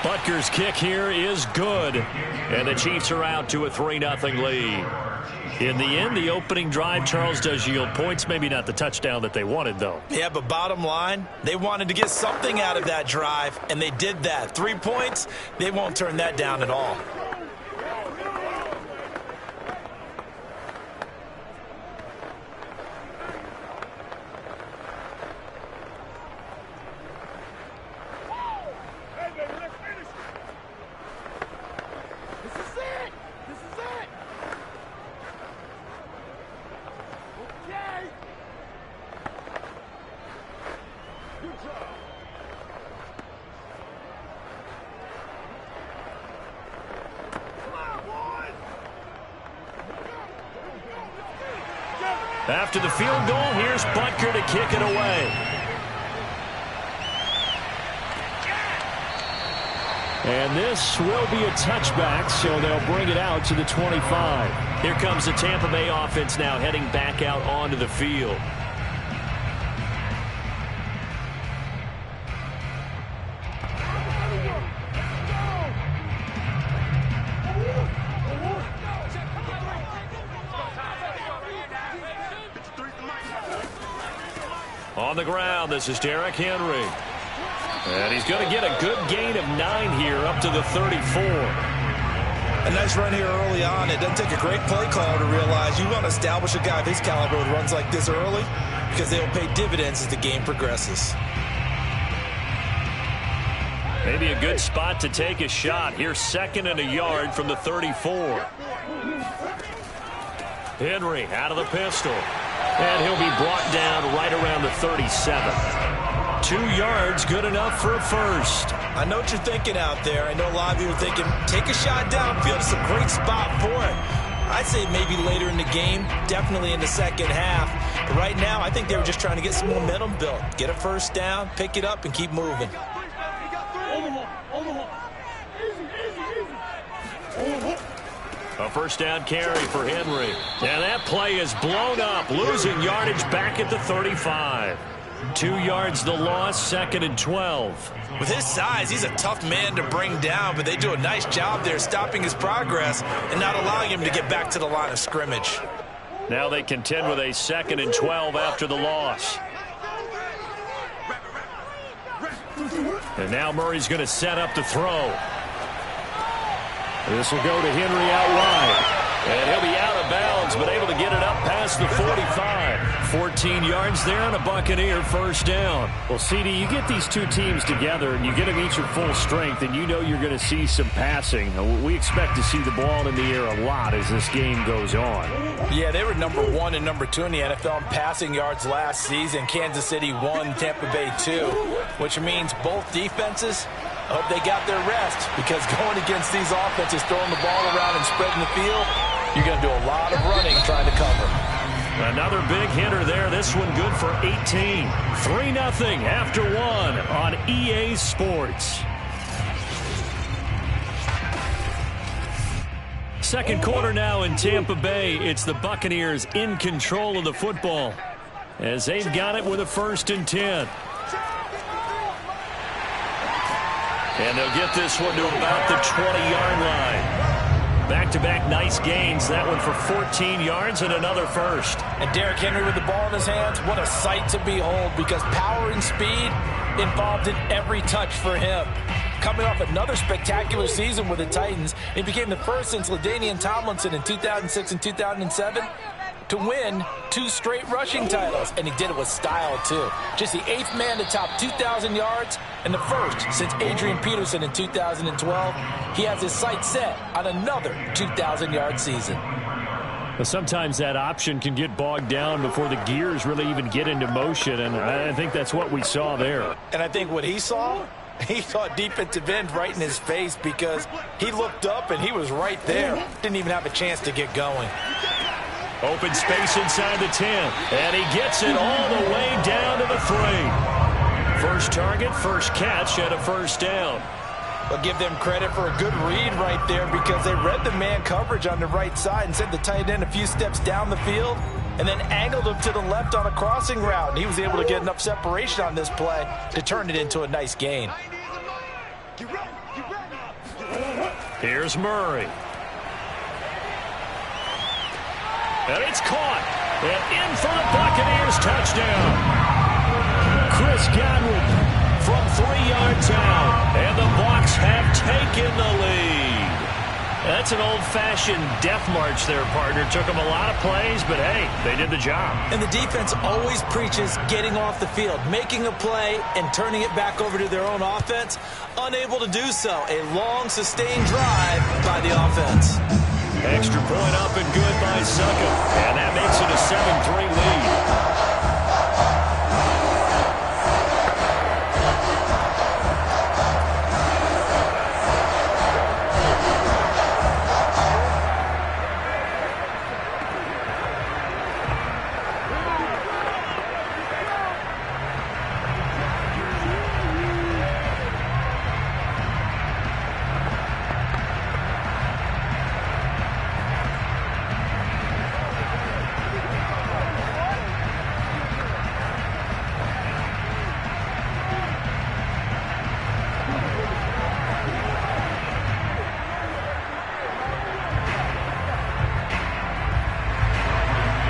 Butker's kick here is good. And the Chiefs are out to a 3-0 lead. In the end, the opening drive, Charles, does yield points. Maybe not the touchdown that they wanted, though. Yeah, but bottom line, they wanted to get something out of that drive, and they did that. 3 points, they won't turn that down at all. After the field goal, here's Butker to kick it away. And this will be a touchback, so they'll bring it out to the 25. Here comes the Tampa Bay offense now heading back out onto the field. On the ground, this is Derrick Henry. And he's going to get a good gain of 9 here up to the 34. A nice run here early on. It doesn't take a great play caller to realize you want to establish a guy of his caliber with runs like this early because they will pay dividends as the game progresses. Maybe a good spot to take a shot. Here's 2nd and a yard from the 34. Henry out of the pistol. And he'll be brought down right around the 37. 2 yards, good enough for a first. I know what you're thinking out there. I know a lot of you are thinking, take a shot downfield. It's a great spot for it. I'd say maybe later in the game, definitely in the second half. But right now, I think they were just trying to get some momentum built. Get a first down, pick it up, and keep moving. A first down carry for Henry. And that play is blown up, losing yardage back at the 35. 2 yards the loss, 2nd and 12. With his size, he's a tough man to bring down, but they do a nice job there stopping his progress and not allowing him to get back to the line of scrimmage. Now they contend with a 2nd and 12 after the loss. And now Murray's going to set up the throw. This will go to Henry out wide. And he'll be out of bounds, but able to get it up past the 45. 14 yards there and a Buccaneer first down. Well, CD, you get these two teams together and you get them each at full strength, and you know you're going to see some passing. We expect to see the ball in the air a lot as this game goes on. Yeah, they were number 1 and number 2 in the NFL in passing yards last season. Kansas City 1, Tampa Bay 2, which means both defenses, I hope they got their rest, because going against these offenses, throwing the ball around and spreading the field, you're going to do a lot of running trying to cover. Another big hitter there. This one good for 18. 3-0 after 1 on EA Sports. Second quarter now in Tampa Bay. It's the Buccaneers in control of the football as they've got it with a 1st and 10. And they'll get this one to about the 20-yard line. Back-to-back nice gains. That one for 14 yards and another first. And Derrick Henry with the ball in his hands, what a sight to behold, because power and speed involved in every touch for him. Coming off another spectacular season with the Titans, he became the first since LaDainian Tomlinson in 2006 and 2007 to win 2 straight rushing titles, and he did it with style too. Just the 8th man to top 2,000 yards and the first since Adrian Peterson in 2012. He has his sights set on another 2,000-yard season. Well, sometimes that option can get bogged down before the gears really even get into motion, and I think that's what we saw there. And I think what he saw defensive end right in his face, because he looked up and he was right there. Didn't even have a chance to get going. Open space inside the 10. And he gets it all the way down to the 3. First target, first catch, and a first down. I'll give them credit for a good read right there, because they read the man coverage on the right side and sent the tight end a few steps down the field and then angled him to the left on a crossing route. And he was able to get enough separation on this play to turn it into a nice gain. Get ready, get ready. Here's Murray. And it's caught. And in for the Buccaneers touchdown. Chris Godwin from 3 yards out. And the Bucs have taken the lead. That's an old-fashioned death march there, partner. Took them a lot of plays, but hey, they did the job. And the defense always preaches getting off the field, making a play, and turning it back over to their own offense. Unable to do so. A long, sustained drive by the offense. Extra point up and good by Succop. And that makes it a 7-3 lead.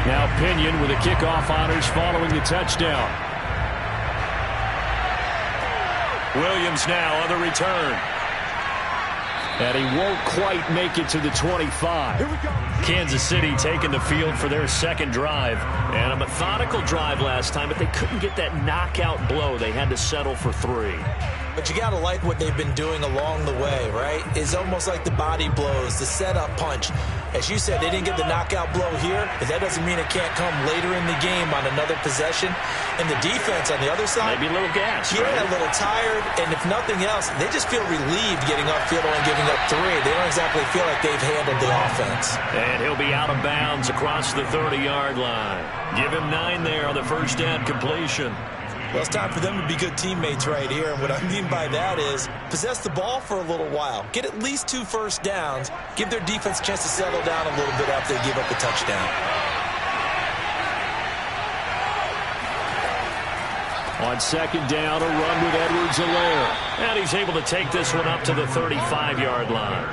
Now Pinion with the kickoff honors following the touchdown. Williams now on the return. And he won't quite make it to the 25. Kansas City taking the field for their second drive. And a methodical drive last time, but they couldn't get that knockout blow. They had to settle for 3. But you got to like what they've been doing along the way, right? It's almost like the body blows, the setup punch. As you said, they didn't get the knockout blow here, but that doesn't mean it can't come later in the game on another possession. And the defense on the other side, maybe a little gas. Yeah, right? A little tired. And if nothing else, they just feel relieved getting upfield and giving up 3. They don't exactly feel like they've handled the offense. And he'll be out of bounds across the 30-yard line. Give him 9 there on the first down completion. Well, it's time for them to be good teammates right here. And what I mean by that is possess the ball for a little while. Get at least 2 first downs. Give their defense a chance to settle down a little bit after they give up a touchdown. On second down, a run with Edwards-Helaire. And he's able to take this one up to the 35-yard line.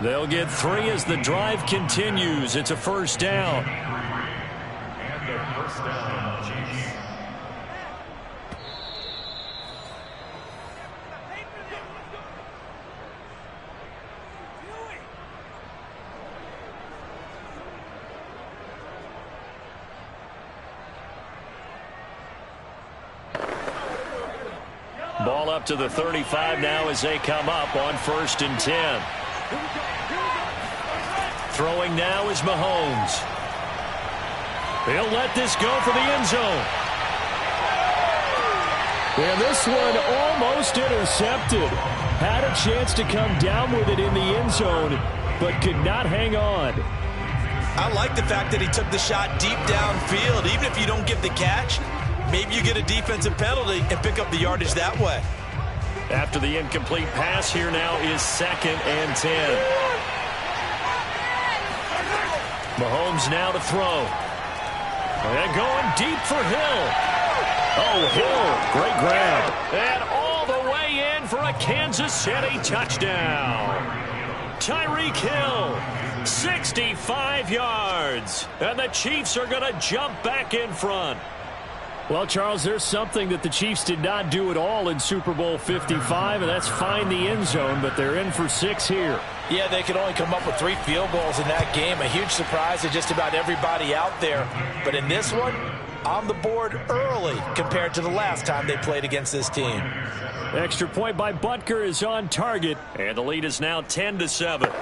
They'll get 3 as the drive continues. It's a first down. And a first down, Chiefs. Ball up to the 35 now as they come up on 1st and 10. Throwing now is Mahomes. He'll let this go for the end zone. And this one almost intercepted. Had a chance to come down with it in the end zone, but could not hang on. I like the fact that he took the shot deep downfield. Even if you don't get the catch, maybe you get a defensive penalty and pick up the yardage that way. After the incomplete pass, here now is 2nd and 10. Mahomes now to throw. And going deep for Hill. Oh, Hill, great grab. And all the way in for a Kansas City touchdown. Tyreek Hill, 65 yards. And the Chiefs are going to jump back in front. Well, Charles, there's something that the Chiefs did not do at all in Super Bowl 55, and that's find the end zone, but they're in for 6 here. Yeah, they could only come up with 3 field goals in that game. A huge surprise to just about everybody out there. But in this one, on the board early compared to the last time they played against this team. Extra point by Butker is on target, and the lead is now 10-7.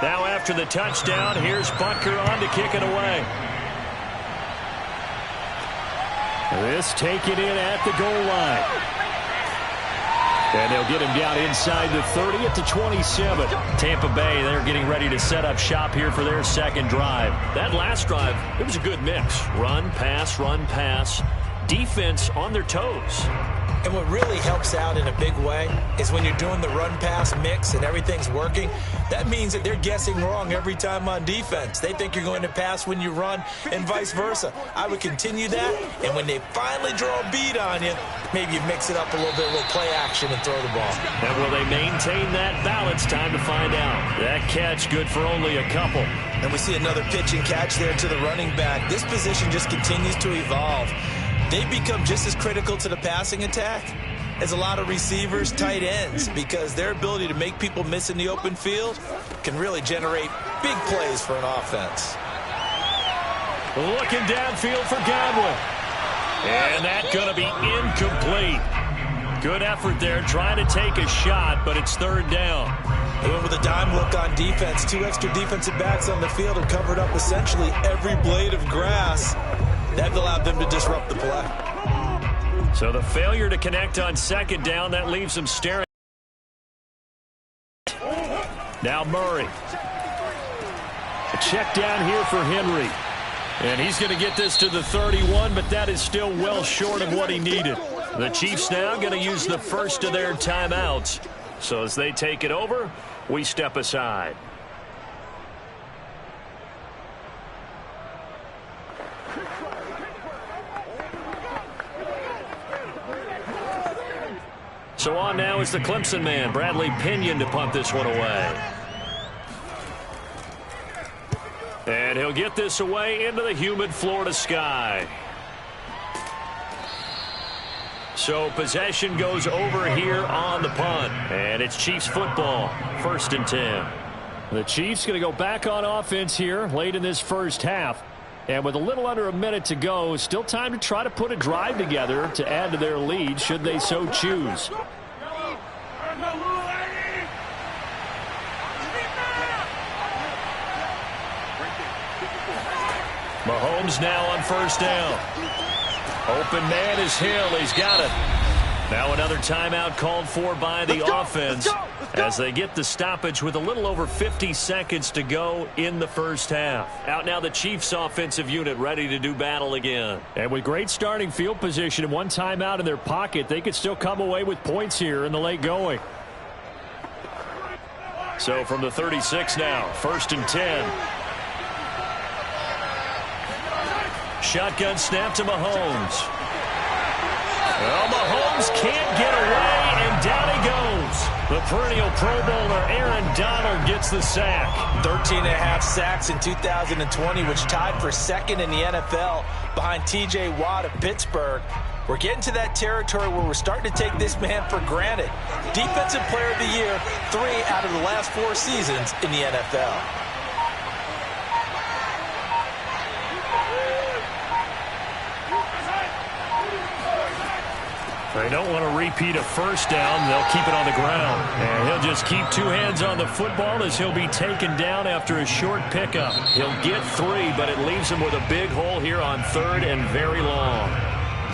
Now after the touchdown, here's Butker on to kick it away. This taken in at the goal line. And they'll get him down inside the 30 at the 27. Tampa Bay, they're getting ready to set up shop here for their second drive. That last drive, it was a good mix. Run, pass, defense on their toes. And what really helps out in a big way is when you're doing the run-pass mix and everything's working, that means that they're guessing wrong every time on defense. They think you're going to pass when you run and vice versa. I would continue that, and when they finally draw a beat on you, maybe you mix it up a little bit, a little play action and throw the ball. And will they maintain that balance? Time to find out. That catch good for only a couple. And we see another pitch and catch there to the running back. This position just continues to evolve. They become just as critical to the passing attack as a lot of receivers, tight ends, because their ability to make people miss in the open field can really generate big plays for an offense. Looking downfield for Godwin. And that's going to be incomplete. Good effort there, trying to take a shot, but it's third down. They went with a dime look on defense. 2 extra defensive backs on the field and covered up essentially every blade of grass. That allowed them to disrupt the play. So the failure to connect on second down, that leaves them staring. Now Murray. A check down here for Henry. And he's going to get this to the 31, but that is still well short of what he needed. The Chiefs now going to use the first of their timeouts. So as they take it over, we step aside. So on now is the Clemson man, Bradley Pinion, to punt this one away. And he'll get this away into the humid Florida sky. So possession goes over here on the punt. And it's Chiefs football, 1st and 10. The Chiefs going to go back on offense here late in this first half. And with a little under a minute to go, still time to try to put a drive together to add to their lead should they so choose. Mahomes now on first down. Open man is Hill. He's got it. Now another timeout called for by the offense as they get the stoppage with a little over 50 seconds to go in the first half. Out now the Chiefs offensive unit ready to do battle again. And with great starting field position and one timeout in their pocket, they could still come away with points here in the late going. So from the 36 now, 1st and 10. Shotgun snap to Mahomes. Well, Mahomes can't get away, and down he goes. The perennial Pro Bowler Aaron Donald gets the sack. 13.5 sacks in 2020, which tied for 2nd in the NFL behind T.J. Watt of Pittsburgh. We're getting to that territory where we're starting to take this man for granted. Defensive Player of the Year, 3 out of the last 4 seasons in the NFL. They don't want to repeat a first down. They'll keep it on the ground. And he'll just keep 2 hands on the football as he'll be taken down after a short pickup. He'll get 3, but it leaves him with a big hole here on 3rd and very long.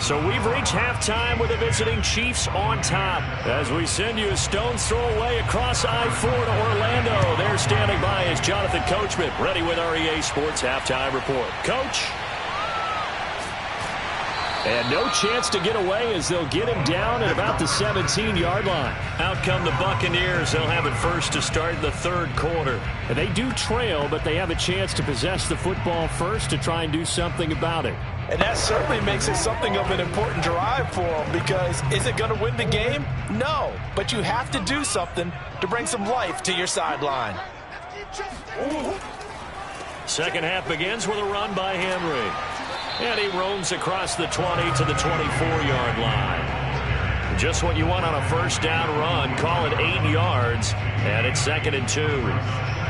So we've reached halftime with the visiting Chiefs on top. As we send you a stone's throw away across I-4 to Orlando. There standing by is Jonathan Coachman, ready with our EA Sports Halftime Report. Coach? And no chance to get away as they'll get him down at about the 17-yard line. Out come the Buccaneers. They'll have it first to start the 3rd quarter. And they do trail, but they have a chance to possess the football first to try and do something about it. And that certainly makes it something of an important drive for them, because is it going to win the game? No, but you have to do something to bring some life to your sideline. Second half begins with a run by Henry. And he roams across the 20 to the 24-yard line. Just what you want on a first down run. Call it 8 yards, and it's 2nd and 2.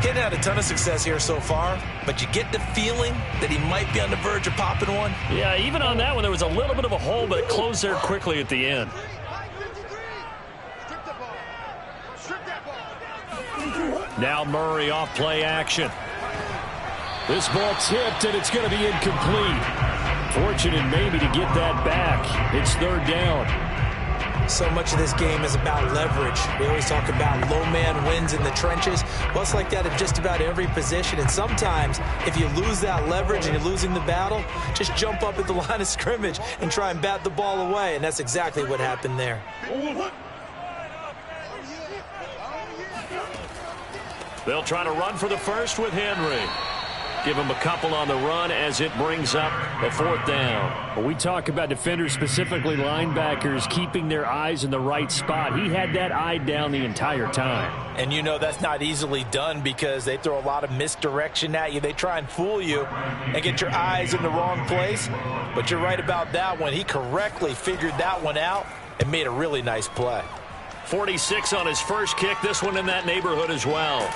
He's had a ton of success here so far, but you get the feeling that he might be on the verge of popping one. Yeah, even on that one, there was a little bit of a hole, but it closed there quickly at the end. Now Murray off play action. This ball tipped, and it's going to be incomplete. Fortunate maybe to get that back. It's third down. So much of this game is about leverage. We always talk about low man wins in the trenches. Well, it's like that in just about every position. And sometimes, if you lose that leverage and you're losing the battle, just jump up at the line of scrimmage and try and bat the ball away. And that's exactly what happened there. They'll try to run for the first with Henry. Give him a couple on the run as it brings up a fourth down. When we talk about defenders, specifically linebackers, keeping their eyes in the right spot. He had that eye down the entire time. And you know that's not easily done because they throw a lot of misdirection at you. They try and fool you and get your eyes in the wrong place. But you're right about that one. He correctly figured that one out and made a really nice play. 46 on his first kick. This one in that neighborhood as well.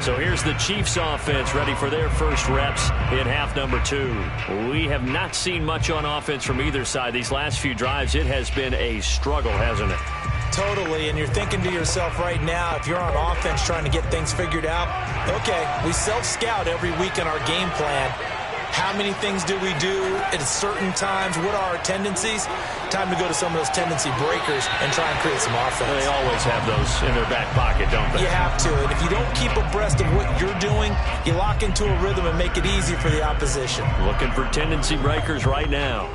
So here's the Chiefs offense ready for their first reps in half number 2. We have not seen much on offense from either side. These last few drives, it has been a struggle, hasn't it? Totally, and you're thinking to yourself right now, if you're on offense trying to get things figured out, okay, we self-scout every week in our game plan. How many things do we do at certain times? What are our tendencies? Time to go to some of those tendency breakers and try and create some offense. They always have those in their back pocket, don't they? You have to. And if you don't keep abreast of what you're doing, you lock into a rhythm and make it easy for the opposition. Looking for tendency breakers right now.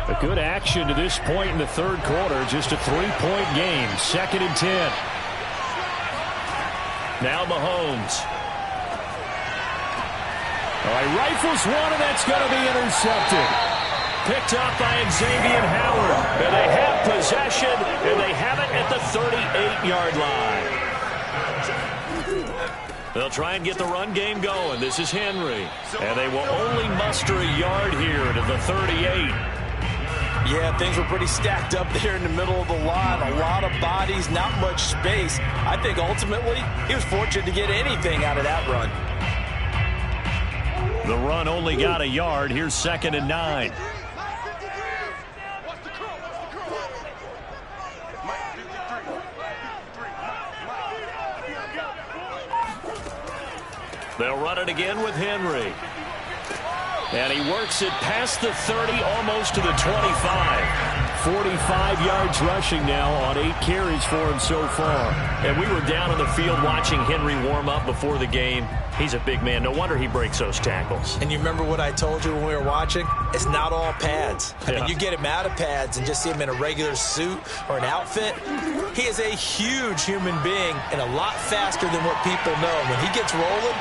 A good action to this point in the third quarter. Just a 3-point game. 2nd and 10. Now Mahomes. All right, rifles one, and that's going to be intercepted. Picked up by Xavier Howard. And they have possession, and they have it at the 38-yard line. They'll try and get the run game going. This is Henry. And they will only muster a yard here to the 38. Yeah, things were pretty stacked up there in the middle of the line. A lot of bodies, not much space. I think ultimately he was fortunate to get anything out of that run. The run only got a yard. Here's 2nd and 9. They'll run it again with Henry. And he works it past the 30, almost to the 25. 45 yards rushing now on 8 carries for him so far. And we were down on the field watching Henry warm up before the game. He's a big man. No wonder he breaks those tackles. And you remember what I told you when we were watching? It's not all pads. I mean, you get him out of pads and just see him in a regular suit or an outfit. He is a huge human being and a lot faster than what people know. When he gets rolling,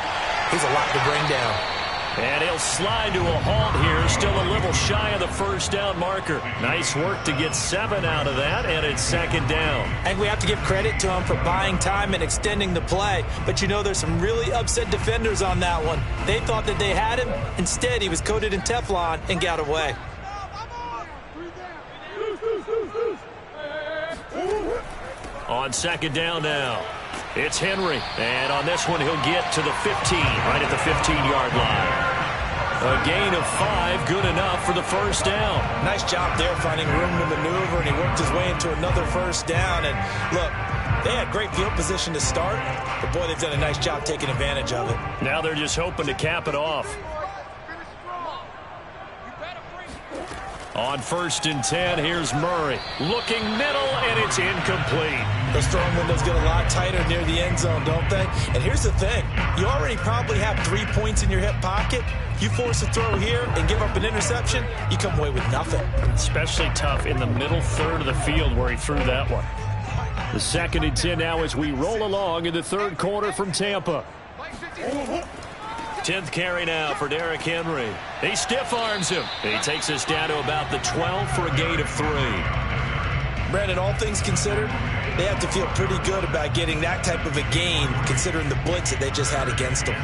he's a lot to bring down. And he'll slide to a halt here, still a little shy of the first down marker. Nice work to get 7 out of that, and it's 2nd down. And we have to give credit to him for buying time and extending the play. But you know, there's some really upset defenders on that one. They thought that they had him. Instead, he was coated in Teflon and got away. On 2nd down now, it's Henry. And on this one, he'll get to the 15, right at the 15-yard line. A gain of 5, good enough for the first down. Nice job there finding room to maneuver, and he worked his way into another first down. And look, they had great field position to start, but boy, they've done a nice job taking advantage of it. Now they're just hoping to cap it off. On 1st and 10, here's Murray. Looking middle, and it's incomplete. Those throwing windows get a lot tighter near the end zone, don't they? And here's the thing. You already probably have 3 points in your hip pocket. You force a throw here and give up an interception, you come away with nothing. Especially tough in the middle third of the field where he threw that one. The 2nd and 10 now as we roll along in the third quarter from Tampa. 10th carry now for Derrick Henry. He stiff arms him. He takes us down to about the 12 for a gain of 3. Brandon, all things considered, they have to feel pretty good about getting that type of a gain considering the blitz that they just had against them.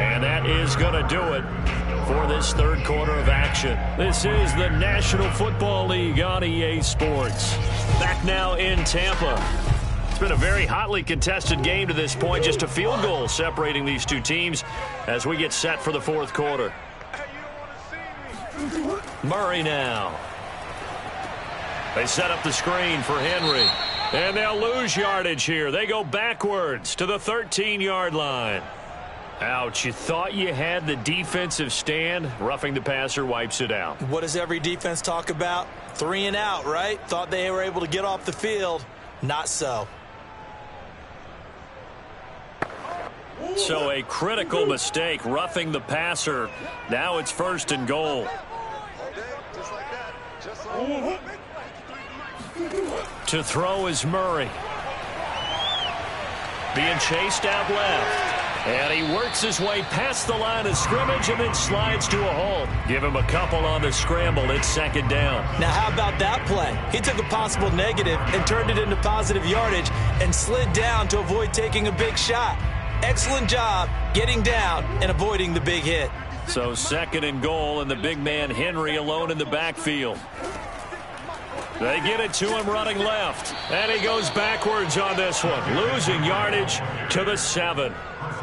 And that is going to do it for this third quarter of action. This is the National Football League on EA Sports. Back now in Tampa. It's been a very hotly contested game to this point. Just a field goal separating these two teams as we get set for the fourth quarter. Murray now. They set up the screen for Henry. And they'll lose yardage here. They go backwards to the 13-yard line. Ouch, you thought you had the defensive stand. Roughing the passer wipes it out. What does every defense talk about? 3 and out, right? Thought they were able to get off the field. Not so. So a critical mistake, roughing the passer. Now it's 1st and goal. To throw is Murray. Being chased out left. And he works his way past the line of scrimmage and then slides to a halt. Give him a couple on the scramble. It's 2nd down. Now, how about that play? He took a possible negative and turned it into positive yardage and slid down to avoid taking a big shot. Excellent job getting down and avoiding the big hit. So 2nd and goal, and the big man Henry alone in the backfield. They get it to him running left. And he goes backwards on this one, losing yardage to the 7.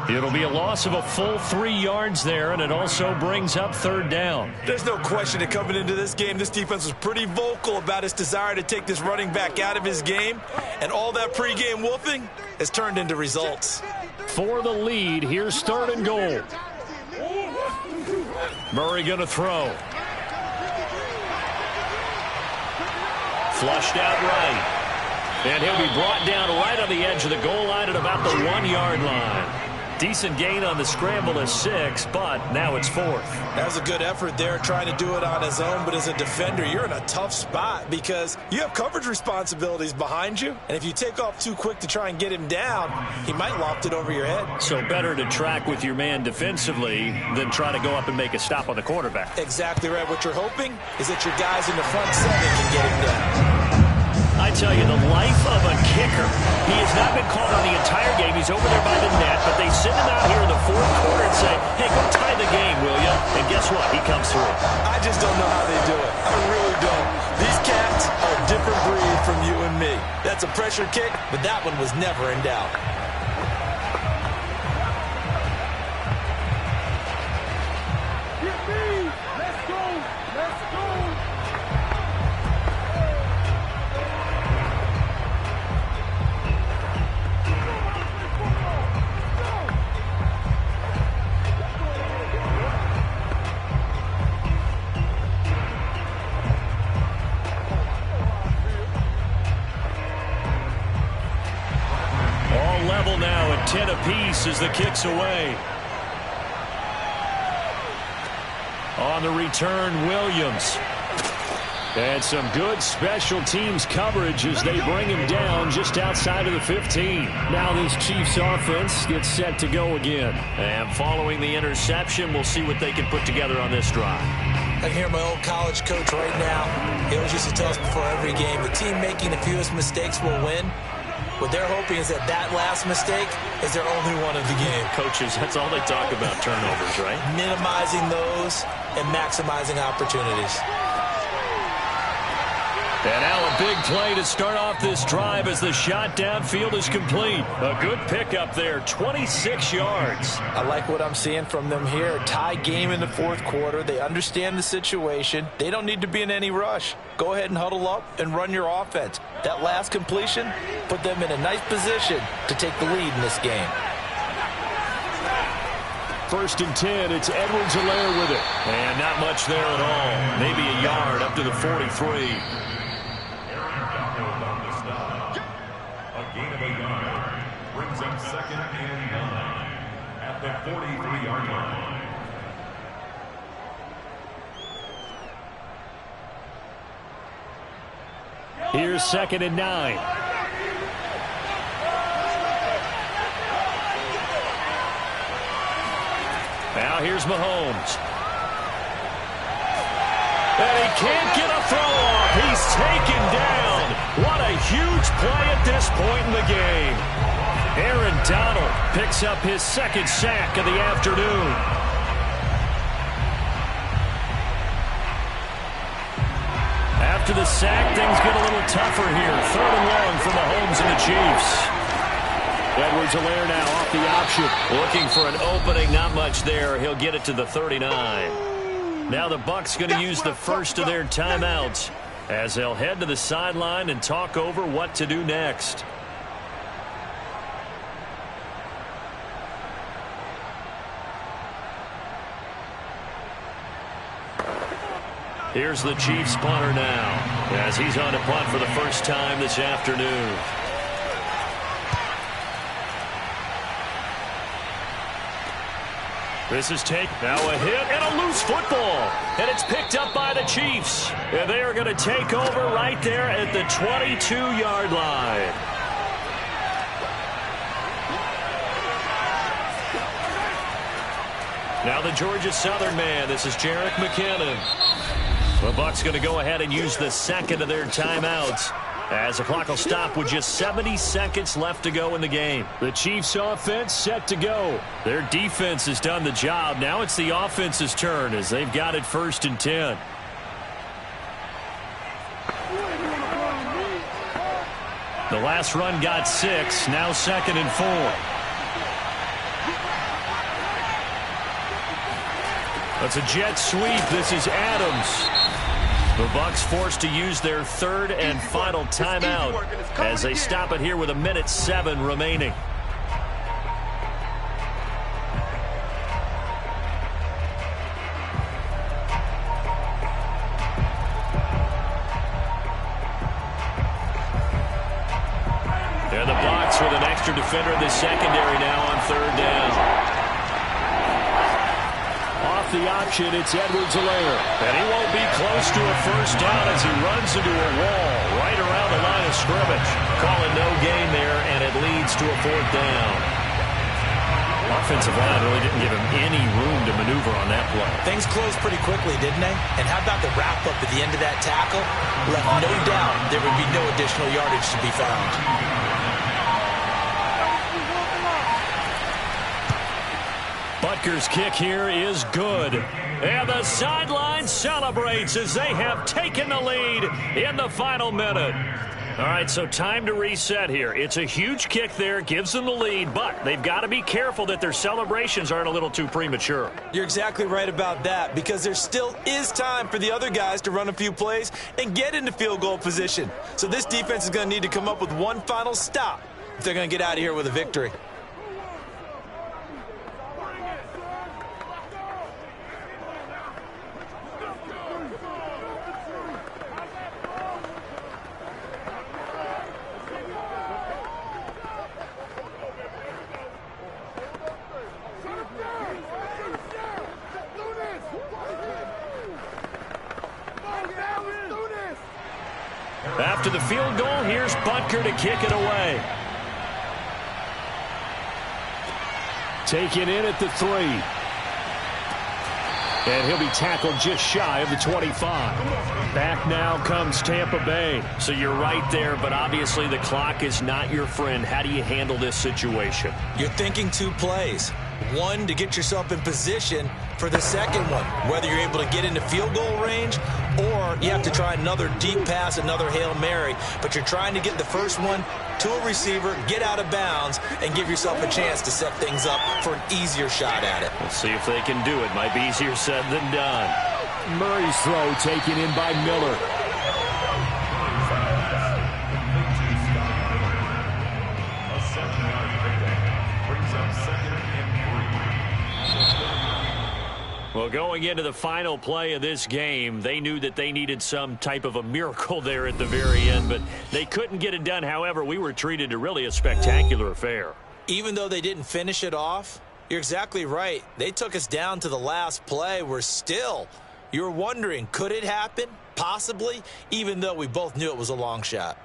It'll be a loss of a full 3 yards there, and it also brings up 3rd down. There's no question that coming into this game, this defense was pretty vocal about its desire to take this running back out of his game. And all that pregame wolfing has turned into results. For the lead, here's 3rd and goal. Murray going to throw. Flushed out right. And he'll be brought down right on the edge of the goal line at about the 1-yard line. Decent gain on the scramble is 6, but now it's 4th. That was a good effort there, trying to do it on his own. But as a defender, you're in a tough spot because you have coverage responsibilities behind you. And if you take off too quick to try and get him down, he might loft it over your head. So better to track with your man defensively than try to go up and make a stop on the quarterback. Exactly right. What you're hoping is that your guys in the front 7 can get him down. I tell you, the life of a kicker. He has not been called on the entire game. He's over there by the net, but they send him out here in the 4th quarter and say, hey, go tie the game, will you? And guess what? He comes through. I just don't know how they do it. I really don't. These cats are a different breed from you and me. That's a pressure kick, but that one was never in doubt. Get me! Let's go! Let's go! Level now at 10 apiece as the kick's away. On the return, Williams. And some good special teams coverage as they bring him down just outside of the 15. Now this Chiefs offense gets set to go again. And following the interception, we'll see what they can put together on this drive. I hear my old college coach right now. He always used to tell us before every game, the team making the fewest mistakes will win. What they're hoping is that last mistake is their only one of the game. Coaches, that's all they talk about, turnovers, right? Minimizing those and maximizing opportunities. And now a big play to start off this drive as the shot downfield is complete. A good pickup there, 26 yards. I like what I'm seeing from them here. Tie game in the 4th quarter. They understand the situation. They don't need to be in any rush. Go ahead and huddle up and run your offense. That last completion put them in a nice position to take the lead in this game. 1st and 10, it's Edwards-Helaire with it. And not much there at all. Maybe a yard up to the 43. Gain of a yard brings up 2nd and 9 at the 43-yard line. Here's 2nd and 9. Now here's Mahomes. And he can't get a throw off. He's taken down. What a huge play at this point in the game. Aaron Donald picks up his 2nd sack of the afternoon. after the sack, things get a little tougher here. 3rd and long for Mahomes and the Chiefs. Edwards-Helaire now off the option. Looking for an opening, not much there. He'll get it to the 39. Now the Bucs going to use the first of their timeouts as they'll head to the sideline and talk over what to do next. Here's the Chiefs punter now as he's on to punt for the first time this afternoon. This is now a hit and a loose football. And it's picked up by the Chiefs. And they are going to take over right there at the 22-yard line. Now the Georgia Southern man. This is Jerick McKinnon. The Bucs going to go ahead and use the second of their timeouts as the clock will stop with just 70 seconds left to go in the game. The Chiefs offense set to go. Their defense has done the job. Now it's the offense's turn as they've got it 1st and 10. The last run got 6. Now 2nd and 4. That's a jet sweep. This is Adams. The Bucs forced to use their 3rd and final timeout as they stop it here with 1:07 remaining. And the Bucs with an extra defender in the secondary now on 3rd down. The option, it's Edwards-Helaire. And he won't be close to a first down as he runs into a wall right around the line of scrimmage. Calling no gain there, and it leads to a 4th down. Offensive line really didn't give him any room to maneuver on that play. Things closed pretty quickly, didn't they? And how about the wrap-up at the end of that tackle? Left no doubt there would be no additional yardage to be found. Butker's kick here is good. And the sideline celebrates as they have taken the lead in the final minute. All right, so time to reset here. It's a huge kick there, gives them the lead, but they've got to be careful that their celebrations aren't a little too premature. You're exactly right about that because there still is time for the other guys to run a few plays and get into field goal position. So this defense is going to need to come up with one final stop if they're going to get out of here with a victory. After the field goal, here's Butker to kick it away. Taken in at the 3. And he'll be tackled just shy of the 25. Back now comes Tampa Bay. So you're right there, but obviously the clock is not your friend. How do you handle this situation? You're thinking 2 plays. One, to get yourself in position for the second one, whether you're able to get into field goal range or you have to try another deep pass, another Hail Mary, but you're trying to get the first one to a receiver, get out of bounds, and give yourself a chance to set things up for an easier shot at it. We'll see if they can do it. Might be easier said than done. Murray's throw taken in by Miller. Well, going into the final play of this game, they knew that they needed some type of a miracle there at the very end, but they couldn't get it done. However, we were treated to really a spectacular affair. Even though they didn't finish it off, you're exactly right. They took us down to the last play. We're still, you're wondering, could it happen? Possibly, even though we both knew it was a long shot.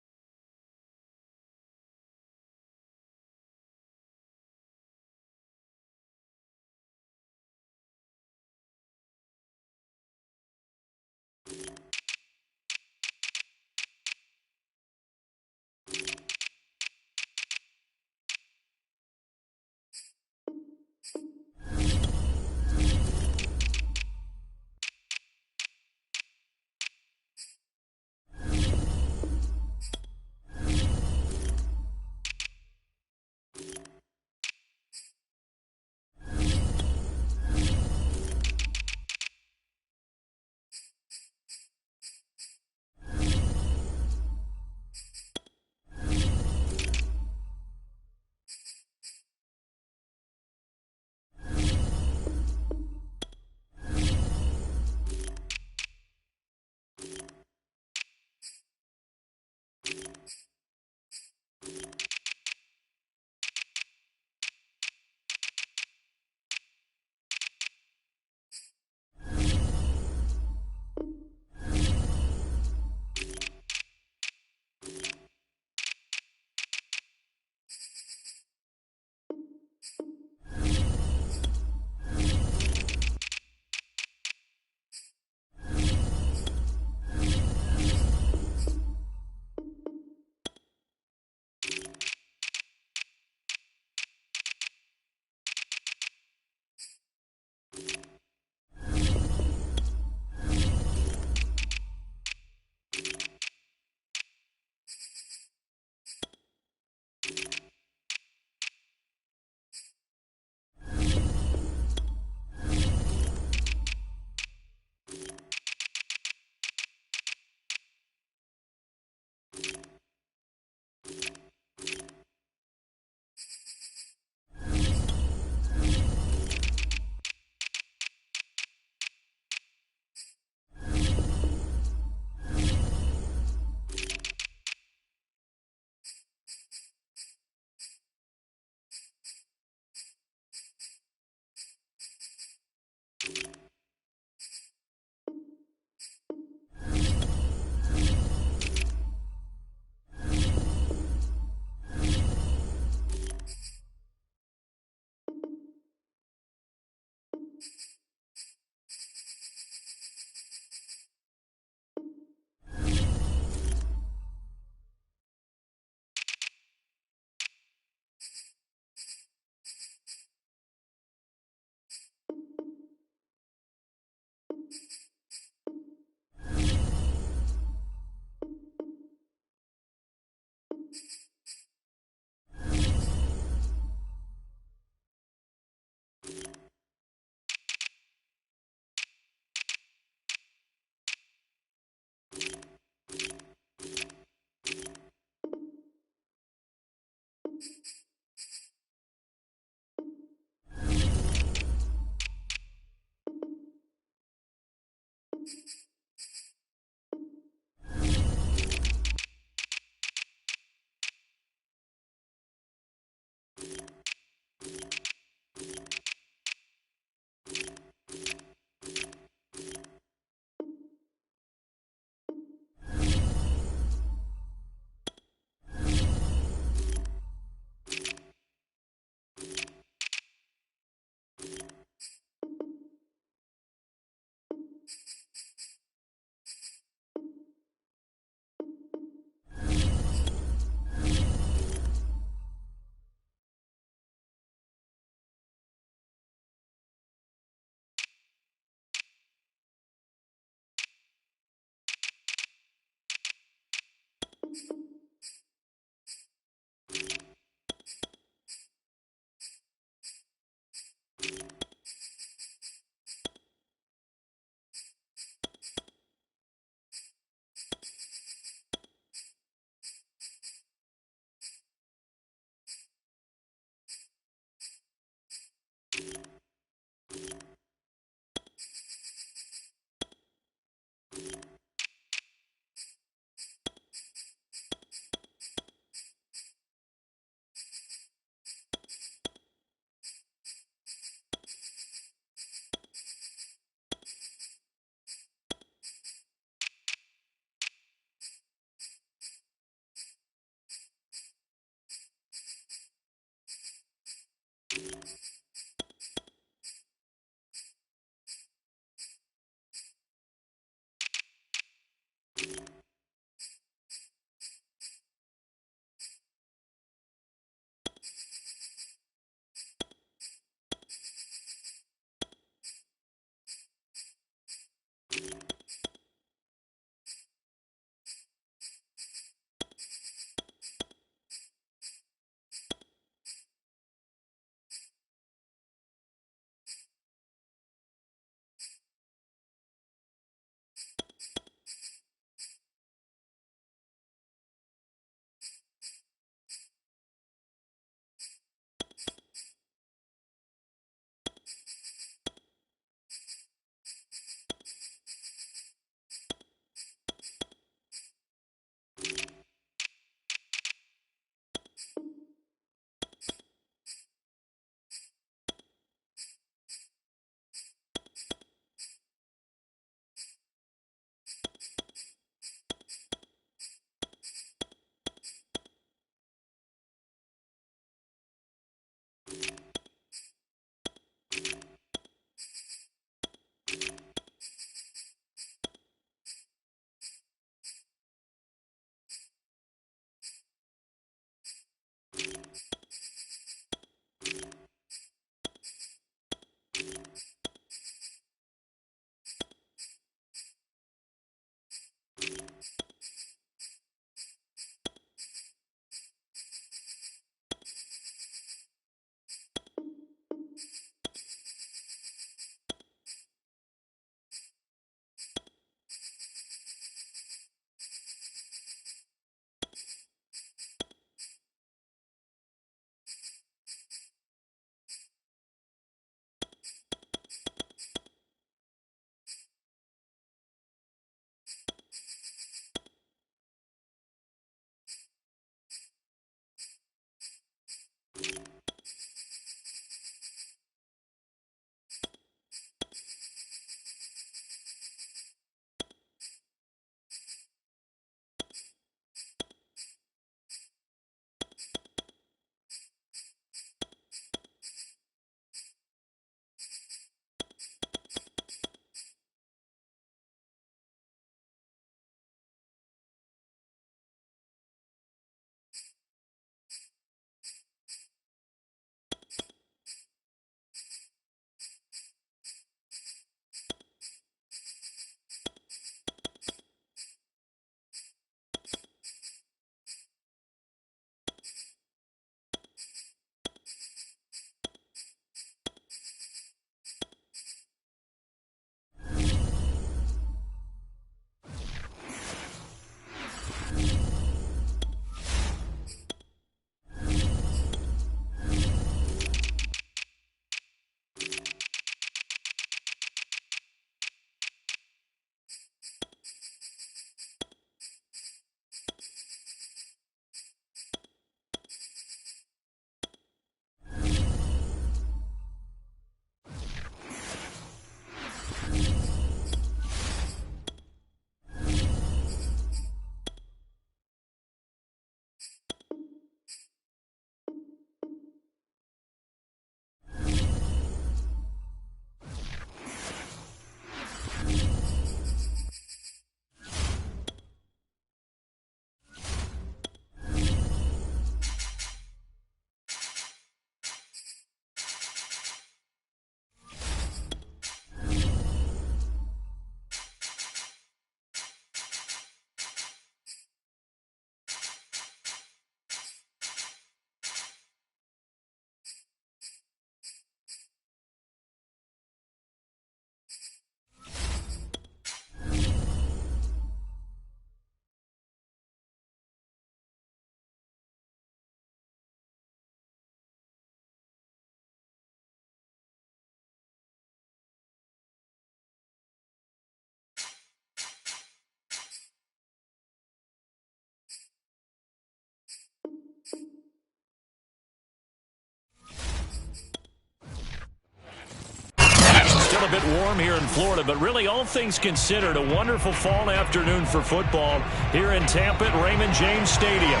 a bit warm here in Florida, but really all things considered, a wonderful fall afternoon for football here in Tampa at Raymond James Stadium.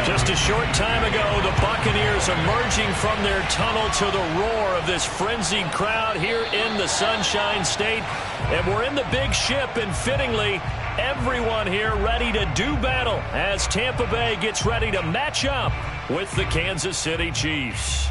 Just a short time ago, the Buccaneers emerging from their tunnel to the roar of this frenzied crowd here in the Sunshine State. And we're in the big ship, and fittingly, everyone here ready to do battle as Tampa Bay gets ready to match up with the Kansas City Chiefs.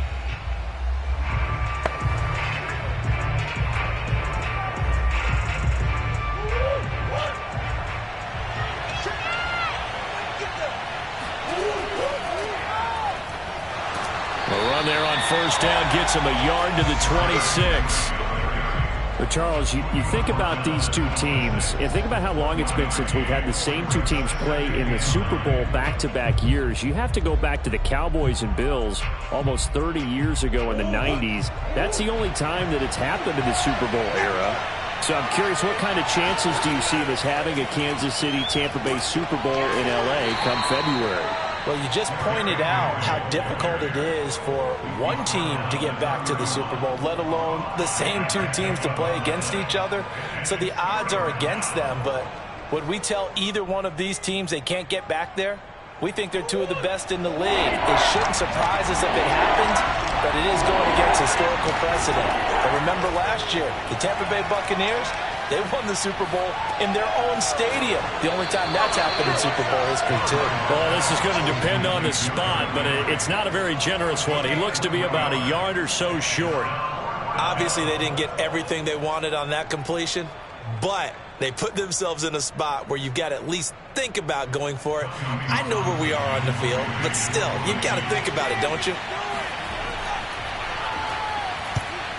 The run there on first down gets him a yard to the 26. But Charles, you think about these two teams, and think about how long it's been since we've had the same two teams play in the Super Bowl back-to-back years. You have to go back to the Cowboys and Bills almost 30 years ago in the 90s. That's the only time that it's happened in the Super Bowl era. So I'm curious, what kind of chances do you see of us having a Kansas City-Tampa Bay Super Bowl in L.A. come February? Well, you just pointed out how difficult it is for one team to get back to the Super Bowl, let alone the same two teams to play against each other. So the odds are against them, but would we tell either one of these teams they can't get back there? We think they're two of the best in the league. It shouldn't surprise us if it happens, but it is going against historical precedent. But remember last year, the Tampa Bay Buccaneers, they won the Super Bowl in their own stadium. The only time that's happened in Super Bowl history, too. Well, this is going to depend on the spot, but it's not a very generous one. He looks to be about a yard or so short. Obviously, they didn't get everything they wanted on that completion, but they put themselves in a spot where you've got to at least think about going for it. I know where we are on the field, but still, you've got to think about it, don't you?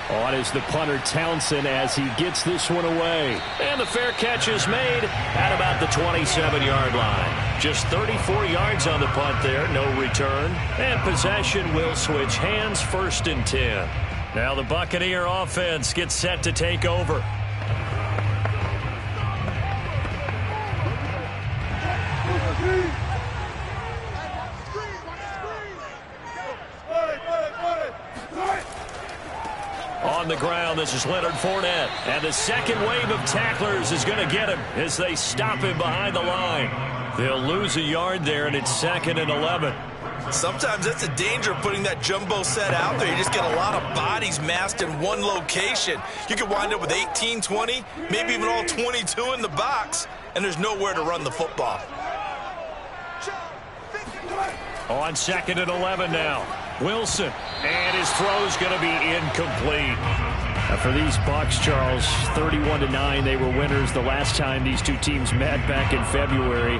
On is the punter Townsend as he gets this one away. And the fair catch is made at about the 27-yard line. Just 34 yards on the punt there, no return. And possession will switch hands, 1st and 10. Now the Buccaneer offense gets set to take over. On the ground, this is Leonard Fournette. And the second wave of tacklers is going to get him as they stop him behind the line. They'll lose a yard there, and it's 2nd and 11. Sometimes that's the danger of putting that jumbo set out there. You just get a lot of bodies massed in one location. You could wind up with 18, 20, maybe even all 22 in the box, and there's nowhere to run the football. On 2nd and 11 now. Wilson, and his throw's going to be incomplete. For these Bucs, Charles, 31-9, they were winners the last time these two teams met back in February.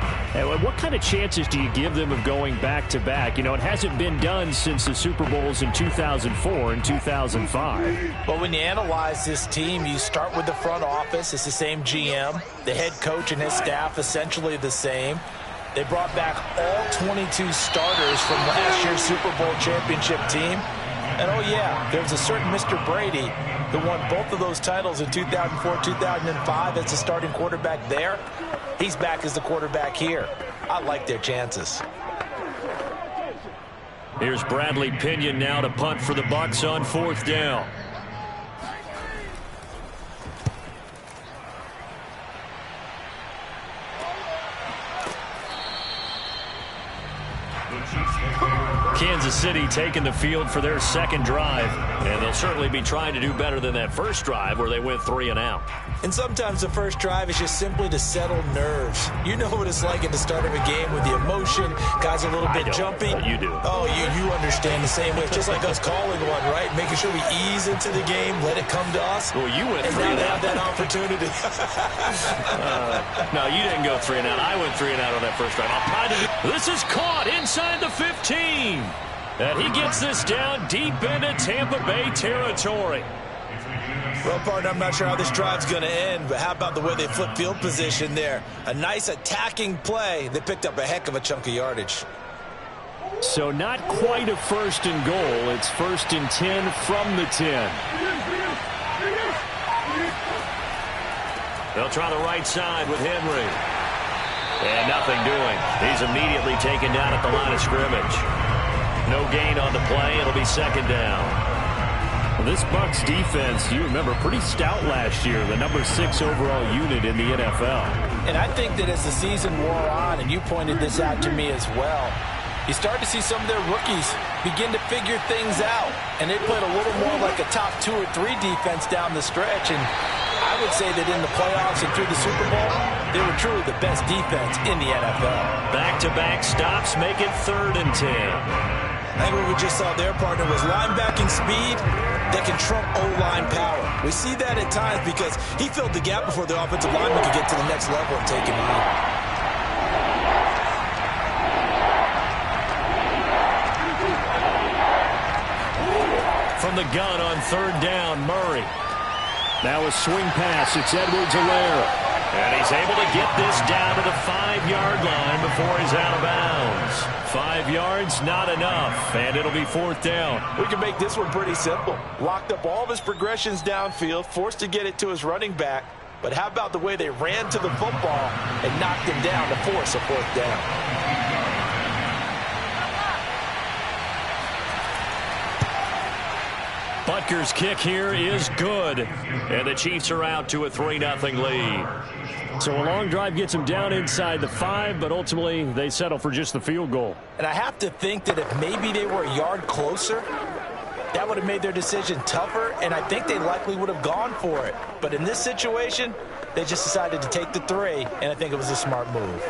What kind of chances do you give them of going back-to-back? You know, it hasn't been done since the Super Bowls in 2004 and 2005. Well, when you analyze this team, you start with the front office. It's the same GM. The head coach and his staff essentially the same. They brought back all 22 starters from last year's Super Bowl championship team. And, oh, yeah, there's a certain Mr. Brady who won both of those titles in 2004, 2005 as the starting quarterback there. He's back as the quarterback here. I like their chances. Here's Bradley Pinion now to punt for the Bucs on 4th down. Kansas City taking the field for their second drive, and they'll certainly be trying to do better than that first drive where they went 3 and out. And sometimes the first drive is just simply to settle nerves. You know what it's like at the start of a game with the emotion. Guys are a little bit jumpy. You do. Oh, you understand the same way. It's just like us calling one, right? Making sure we ease into the game, let it come to us. Well, you went 3 and and out. Have that opportunity. No, you didn't go 3 and out. I went 3 and out on that first drive. This is caught inside the 15. And he gets this down deep into Tampa Bay territory. Well, partner, I'm not sure how this drive's going to end, but how about the way they flip field position there? A nice attacking play. They picked up a heck of a chunk of yardage. So not quite a 1st and goal. It's 1st and 10 from the 10. They'll try the right side with Henry. And nothing doing. He's immediately taken down at the line of scrimmage. No gain on the play. It'll be 2nd down. Well, this Bucs defense, you remember, pretty stout last year, the number 6 overall unit in the NFL. And I think that as the season wore on, and you pointed this out to me as well, you start to see some of their rookies begin to figure things out. And they played a little more like a top 2 or 3 defense down the stretch. And I would say that in the playoffs and through the Super Bowl, they were truly the best defense in the NFL. Back-to-back stops make it 3rd and 10. I think what we just saw there, partner, was linebacking speed that can trump O-line power. We see that at times because he filled the gap before the offensive lineman could get to the next level and take him out. From the gun on 3rd down, Murray. Now a swing pass. It's Edwards-Helaire. And he's able to get this down to the 5-yard line before he's out of bounds. 5 yards, not enough, and it'll be 4th down. We can make this one pretty simple. Locked up all of his progressions downfield, forced to get it to his running back. But how about the way they ran to the football and knocked him down to force a 4th down? Butker's kick here is good. And the Chiefs are out to a 3-0 lead. So a long drive gets them down inside the 5, but ultimately they settle for just the field goal. And I have to think that if maybe they were a yard closer, that would have made their decision tougher, and I think they likely would have gone for it. But in this situation, they just decided to take the 3, and I think it was a smart move.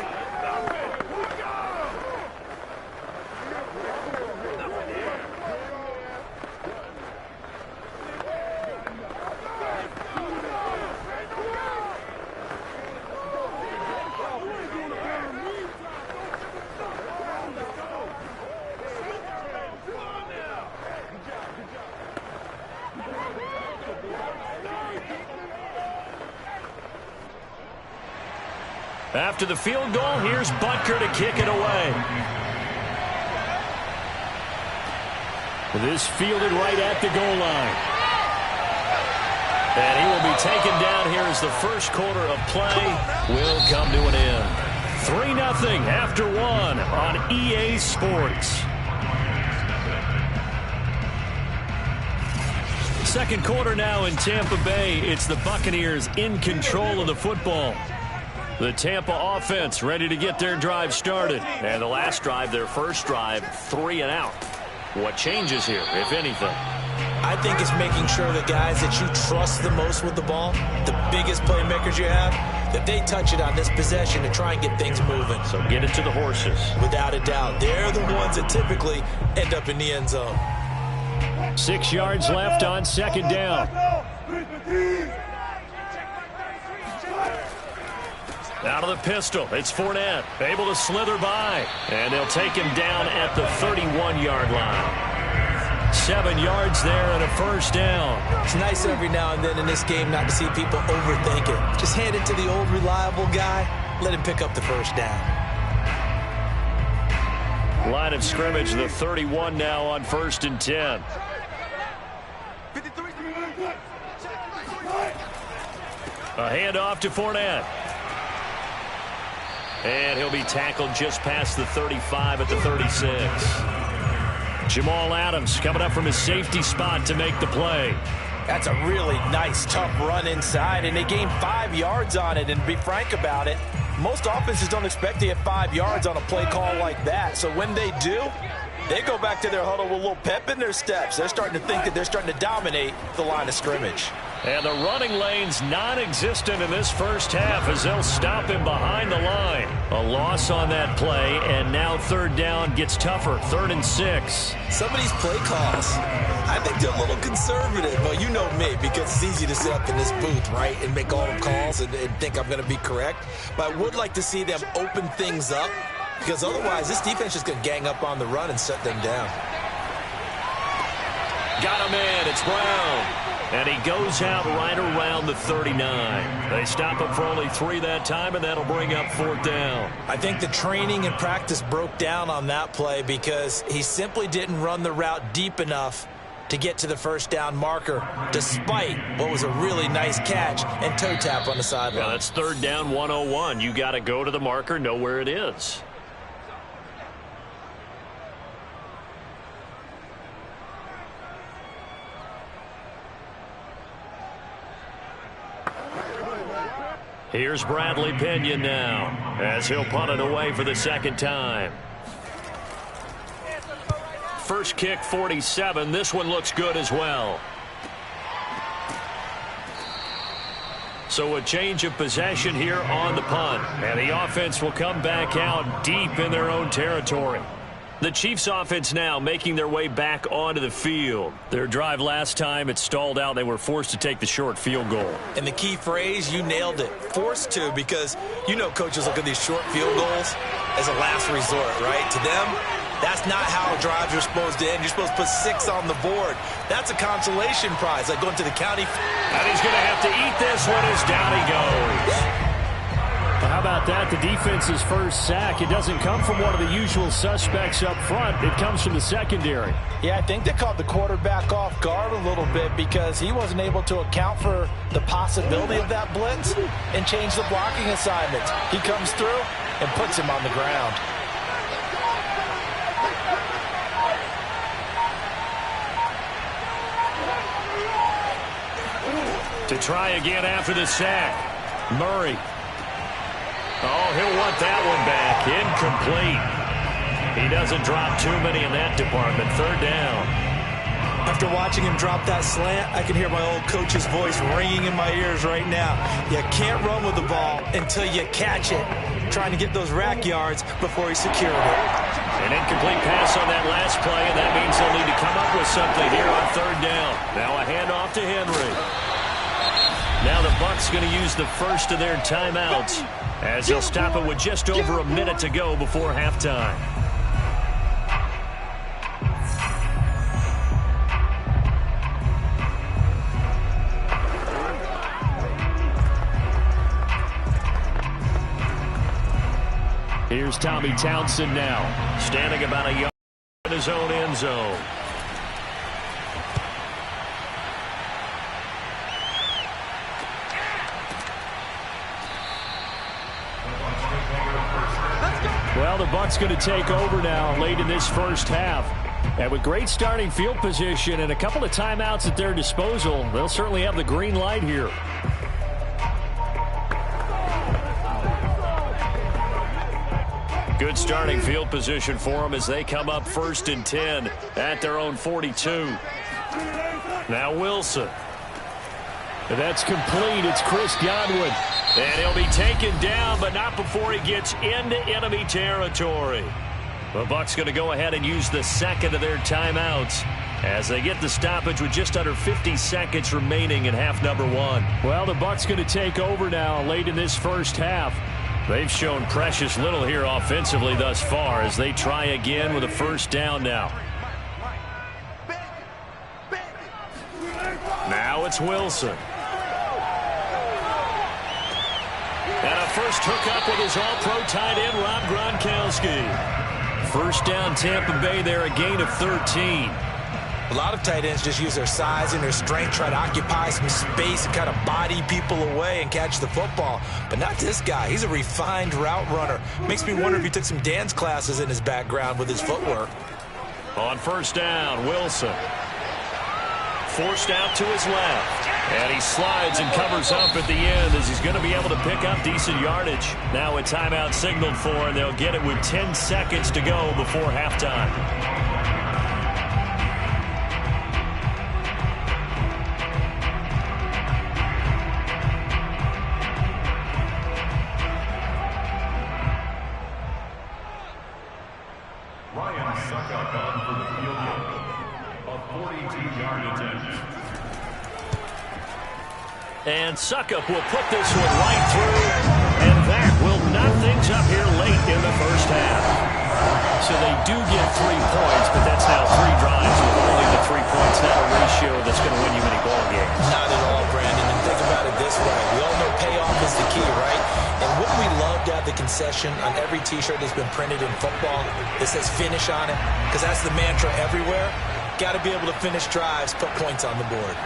After the field goal, here's Butker to kick it away. This fielded right at the goal line. And he will be taken down here as the first quarter of play will come to an end. 3-0 after 1 on EA Sports. Second quarter now in Tampa Bay. It's the Buccaneers in control of the football. The Tampa offense ready to get their drive started. And the last drive, their first drive, 3 and out. What changes here, if anything? I think it's making sure the guys that you trust the most with the ball, the biggest playmakers you have, that they touch it on this possession to try and get things moving. So get it to the horses. Without a doubt. They're the ones that typically end up in the end zone. 6 yards left on 2nd down. Out of the pistol, it's Fournette, able to slither by, and they'll take him down at the 31-yard line. 7 yards there and a first down. It's nice every now and then in this game not to see people overthink it. Just hand it to the old reliable guy, let him pick up the first down. Line of scrimmage, the 31 now on 1st and 10. A handoff to Fournette. And he'll be tackled just past the 35 at the 36. Jamal Adams coming up from his safety spot to make the play. That's a really nice, tough run inside, and they gained 5 yards on it. And to be frank about it, most offenses don't expect to get 5 yards on a play call like that. So when they do, they go back to their huddle with a little pep in their steps. They're starting to think that they're starting to dominate the line of scrimmage. And the running lane's non-existent in this first half as they'll stop him behind the line. A loss on that play, and now 3rd down gets tougher. 3rd and 6. Some of these play calls, I think they're a little conservative. Well, you know me, because it's easy to sit up in this booth, right, and make all the calls and think I'm going to be correct. But I would like to see them open things up, because otherwise this defense is going to gang up on the run and shut them down. Got him in. It's Brown. And he goes out right around the 39. They stop him for only 3 that time, and that'll bring up 4th down. I think the training and practice broke down on that play because he simply didn't run the route deep enough to get to the first down marker, despite what was a really nice catch and toe tap on the sideline. Yeah, that's 3rd down 101. You got to go to the marker, know where it is. Here's Bradley Pinion now as he'll punt it away for the second time. First kick, 47. This one looks good as well. So a change of possession here on the punt. And the offense will come back out deep in their own territory. The Chiefs offense now making their way back onto the field. Their drive last time, it stalled out. They were forced to take the short field goal. And the key phrase, you nailed it. Forced to, because you know coaches look at these short field goals as a last resort, right? To them, that's not how drives are supposed to end. You're supposed to put 6 on the board. That's a consolation prize, like going to the county. And he's going to have to eat this one as down he goes. Well, how about that? The defense's first sack. It doesn't come from one of the usual suspects up front. It comes from the secondary. Yeah, I think they caught the quarterback off guard a little bit because he wasn't able to account for the possibility of that blitz and change the blocking assignments. He comes through and puts him on the ground. To try again after the sack. Murray. Oh, he'll want that one back. Incomplete. He doesn't drop too many in that department. Third down. After watching him drop that slant, I can hear my old coach's voice ringing in my ears right now. You can't run with the ball until you catch it. Trying to get those rack yards before he secured it. An incomplete pass on that last play, and that means they'll need to come up with something here on third down. Now a handoff to Henry. Now the Bucs going to use the first of their timeouts as they'll stop it with just over a minute to go before halftime. Here's Tommy Townsend now, standing about a yard in his own end zone. Well, the Bucs going to take over now late in this first half. And with great starting field position and a couple of timeouts at their disposal, they'll certainly have the green light here. Good starting field position for them as they come up 1st and 10 at their own 42. Now Wilson. And that's complete. It's Chris Godwin. And he'll be taken down, but not before he gets into enemy territory. The Bucs going to go ahead and use the second of their timeouts as they get the stoppage with just under 50 seconds remaining in half number 1. Well, the Bucs going to take over now late in this first half. They've shown precious little here offensively thus far as they try again with a first down now. Now it's Wilson. And a first hookup with his all-pro tight end, Rob Gronkowski. First down, Tampa Bay there, a gain of 13. A lot of tight ends just use their size and their strength, try to occupy some space and kind of body people away and catch the football. But not this guy. He's a refined route runner. Makes me wonder if he took some dance classes in his background with his footwork. On first down, Wilson. Forced out to his left. And he slides and covers up at the end as he's going to be able to pick up decent yardage. Now a timeout signaled for, and they'll get it with 10 seconds to go before halftime. Ryan Suckup on for the field goal. A 42-yard attempt. And Suckup will put this one right through, and that will knock things up here late in the first half. So they do get 3 points, but that's now 3 drives with only the 3 points. Not a ratio that's going to win you many ball games. Not at all, Brandon. And think about it this way. We all know payoff is the key, right? And wouldn't we love to have the concession on every T-shirt that's been printed in football that says finish on it? Because that's the mantra everywhere. Got to be able to finish drives, put points on the board.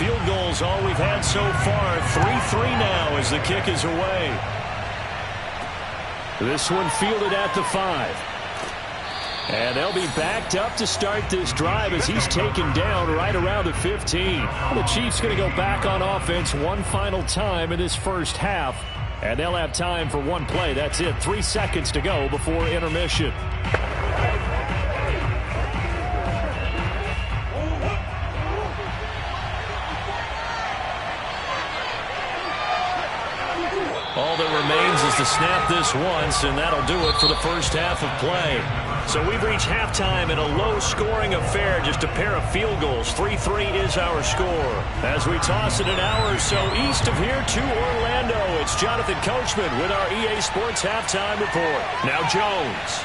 field goal's all we've had so far. 3-3 now as the kick is away. This one fielded at the 5. And they'll be backed up to start this drive as he's taken down right around the 15. The Chiefs going to go back on offense one final time in this first half. And they'll have time for one play. That's it. 3 seconds to go before intermission. All that remains is to snap this once, and that'll do it for the first half of play. So we've reached halftime in a low-scoring affair, just a pair of field goals. 3-3 is our score. As we toss it an hour or so east of here to Orlando, it's Jonathan Coachman with our EA Sports Halftime Report. Now Jones.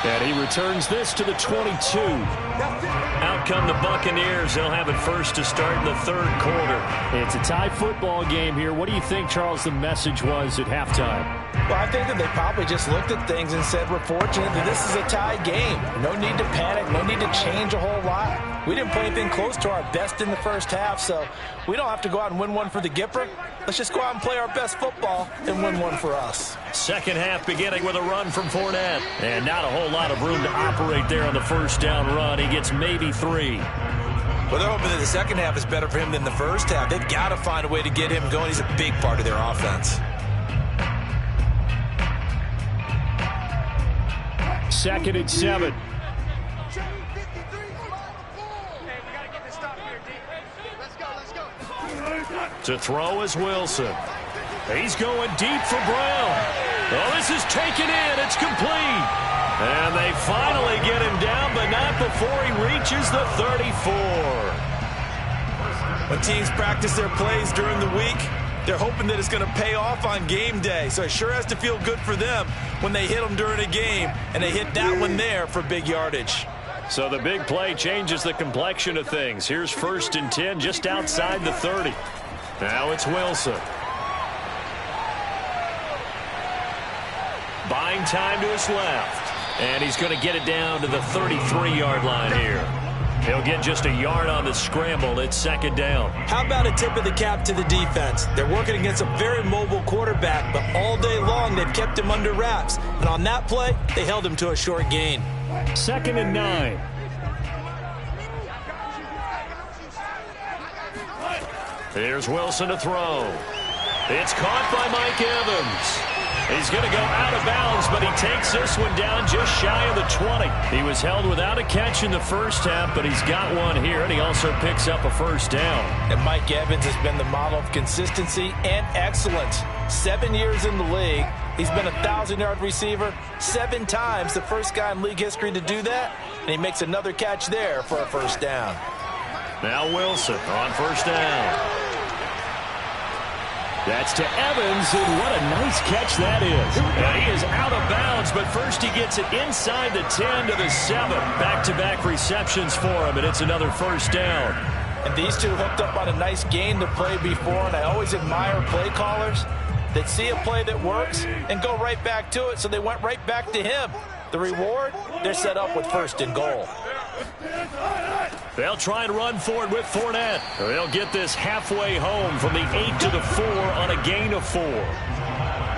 And he returns this to the 22. Out come the Buccaneers. They'll have it first to start in the third quarter. It's a tie football game here. What do you think, Charles, the message was at halftime? Well, I think that they probably just looked at things and said, we're fortunate that this is a tie game. No need to panic. No need to change a whole lot. We didn't play anything close to our best in the first half, so we don't have to go out and win one for the Gipper. Let's just go out and play our best football and win one for us. Second half beginning with a run from Fournette. And not a whole lot of room to operate there on the first down run. He gets maybe 3. Well, they're hoping that the second half is better for him than the first half. They've got to find a way to get him going. He's a big part of their offense. Second and 7. To throw is Wilson. He's going deep for Brown. Oh, this is taken in. It's complete. And they finally get him down, but not before he reaches the 34. When teams practice their plays during the week, they're hoping that it's going to pay off on game day. So it sure has to feel good for them when they hit them during a game, and they hit that one there for big yardage. So the big play changes the complexion of things. Here's 1st and 10 just outside the 30. Now it's Wilson. Buying time to his left. And he's going to get it down to the 33-yard line here. He'll get just a yard on the scramble. It's second down. How about a tip of the cap to the defense? They're working against a very mobile quarterback, but all day long they've kept him under wraps. And on that play, they held him to a short gain. 2nd and 9. Here's Wilson to throw. It's caught by Mike Evans. He's going to go out of bounds, but he takes this one down just shy of the 20. He was held without a catch in the first half, but he's got one here, and he also picks up a first down. And Mike Evans has been the model of consistency and excellence. 7 years in the league. He's been a 1,000-yard receiver 7 times, the first guy in league history to do that, and he makes another catch there for a first down. Now Wilson on first down. That's to Evans, and what a nice catch that is. He is out of bounds, but first he gets it inside the 10 to the 7. Back-to-back receptions for him, and it's another first down. And these two hooked up on a nice gain to play before, and I always admire play callers that see a play that works and go right back to it, so they went right back to him. The reward, they're set up with 1st and goal. They'll try and run forward with Fournette. They'll get this halfway home from the 8 to the 4 on a gain of 4.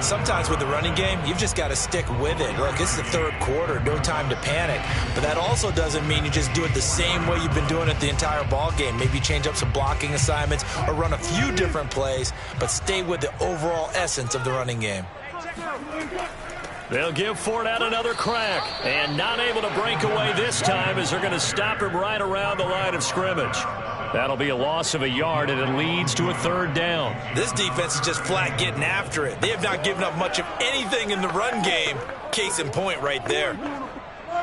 Sometimes with the running game, you've just got to stick with it. Look, this is the third quarter, no time to panic. But that also doesn't mean you just do it the same way you've been doing it the entire ball game. Maybe change up some blocking assignments or run a few different plays, but stay with the overall essence of the running game. They'll give Fournette another crack, and not able to break away this time as they're going to stop him right around the line of scrimmage. That'll be a loss of a yard, and it leads to a third down. This defense is just flat getting after it. They have not given up much of anything in the run game. Case in point right there.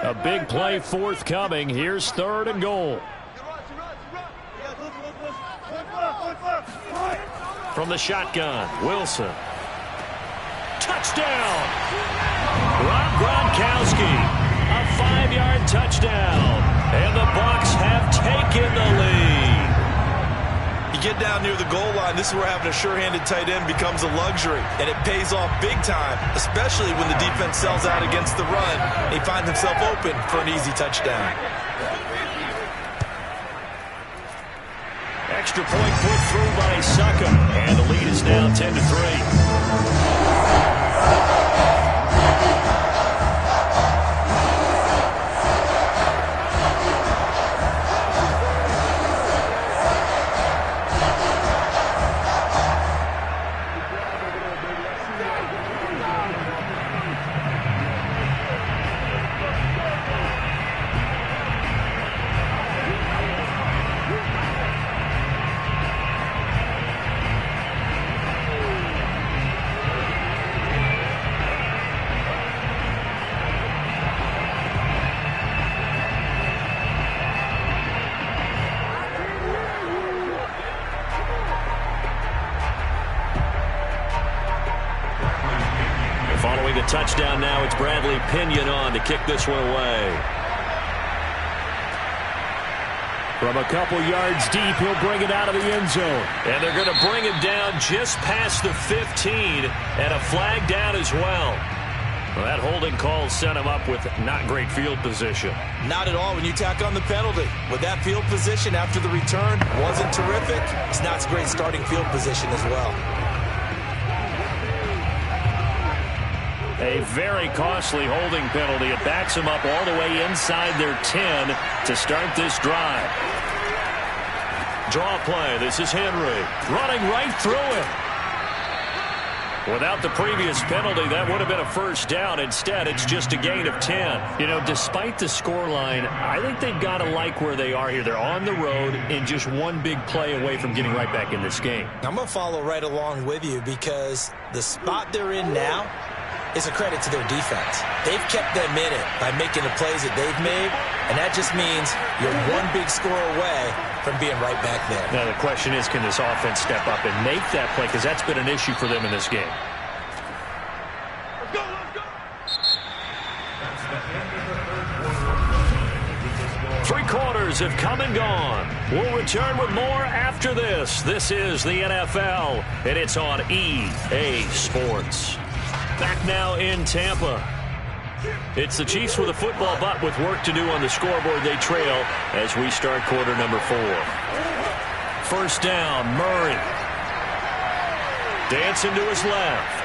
A big play forthcoming. Here's 3rd and goal. From the shotgun, Wilson. Touchdown! Rob Gronkowski, a 5-yard touchdown, and the Bucs have taken the lead. You get down near the goal line, this is where having a sure-handed tight end becomes a luxury, and it pays off big time, especially when the defense sells out against the run. He finds himself open for an easy touchdown. extra point put through by Succop. And the lead is now 10-3. Following a touchdown now, it's Bradley Pinion on to kick this one away. From a couple yards deep, he'll bring it out of the end zone. And they're going to bring him down just past the 15, and a flag down as well. Well, that holding call set him up with not great field position. Not at all when you tack on the penalty. With that field position after the return wasn't terrific. It's not a great starting field position as well. A very costly holding penalty. It backs them up all the way inside their 10 to start this drive. Draw play. This is Henry running right through it. Without the previous penalty, that would have been a first down. Instead, it's just a gain of 10. You know, despite the scoreline, I think they've got to like where they are here. They're on the road and just one big play away from getting right back in this game. I'm going to follow right along with you because the spot they're in now is a credit to their defense. They've kept them in it by making the plays that they've made, and that just means you're one big score away from being right back there. Now, the question is, can this offense step up and make that play? Because that's been an issue for them in this game. Let's go, let's go. Three quarters have come and gone. We'll return with more after this. This is the NFL, and it's on EA Sports. Back now in Tampa. It's the Chiefs with a football, but with work to do on the scoreboard. They trail as we start quarter number 4. First down, Murray. Dancing to his left.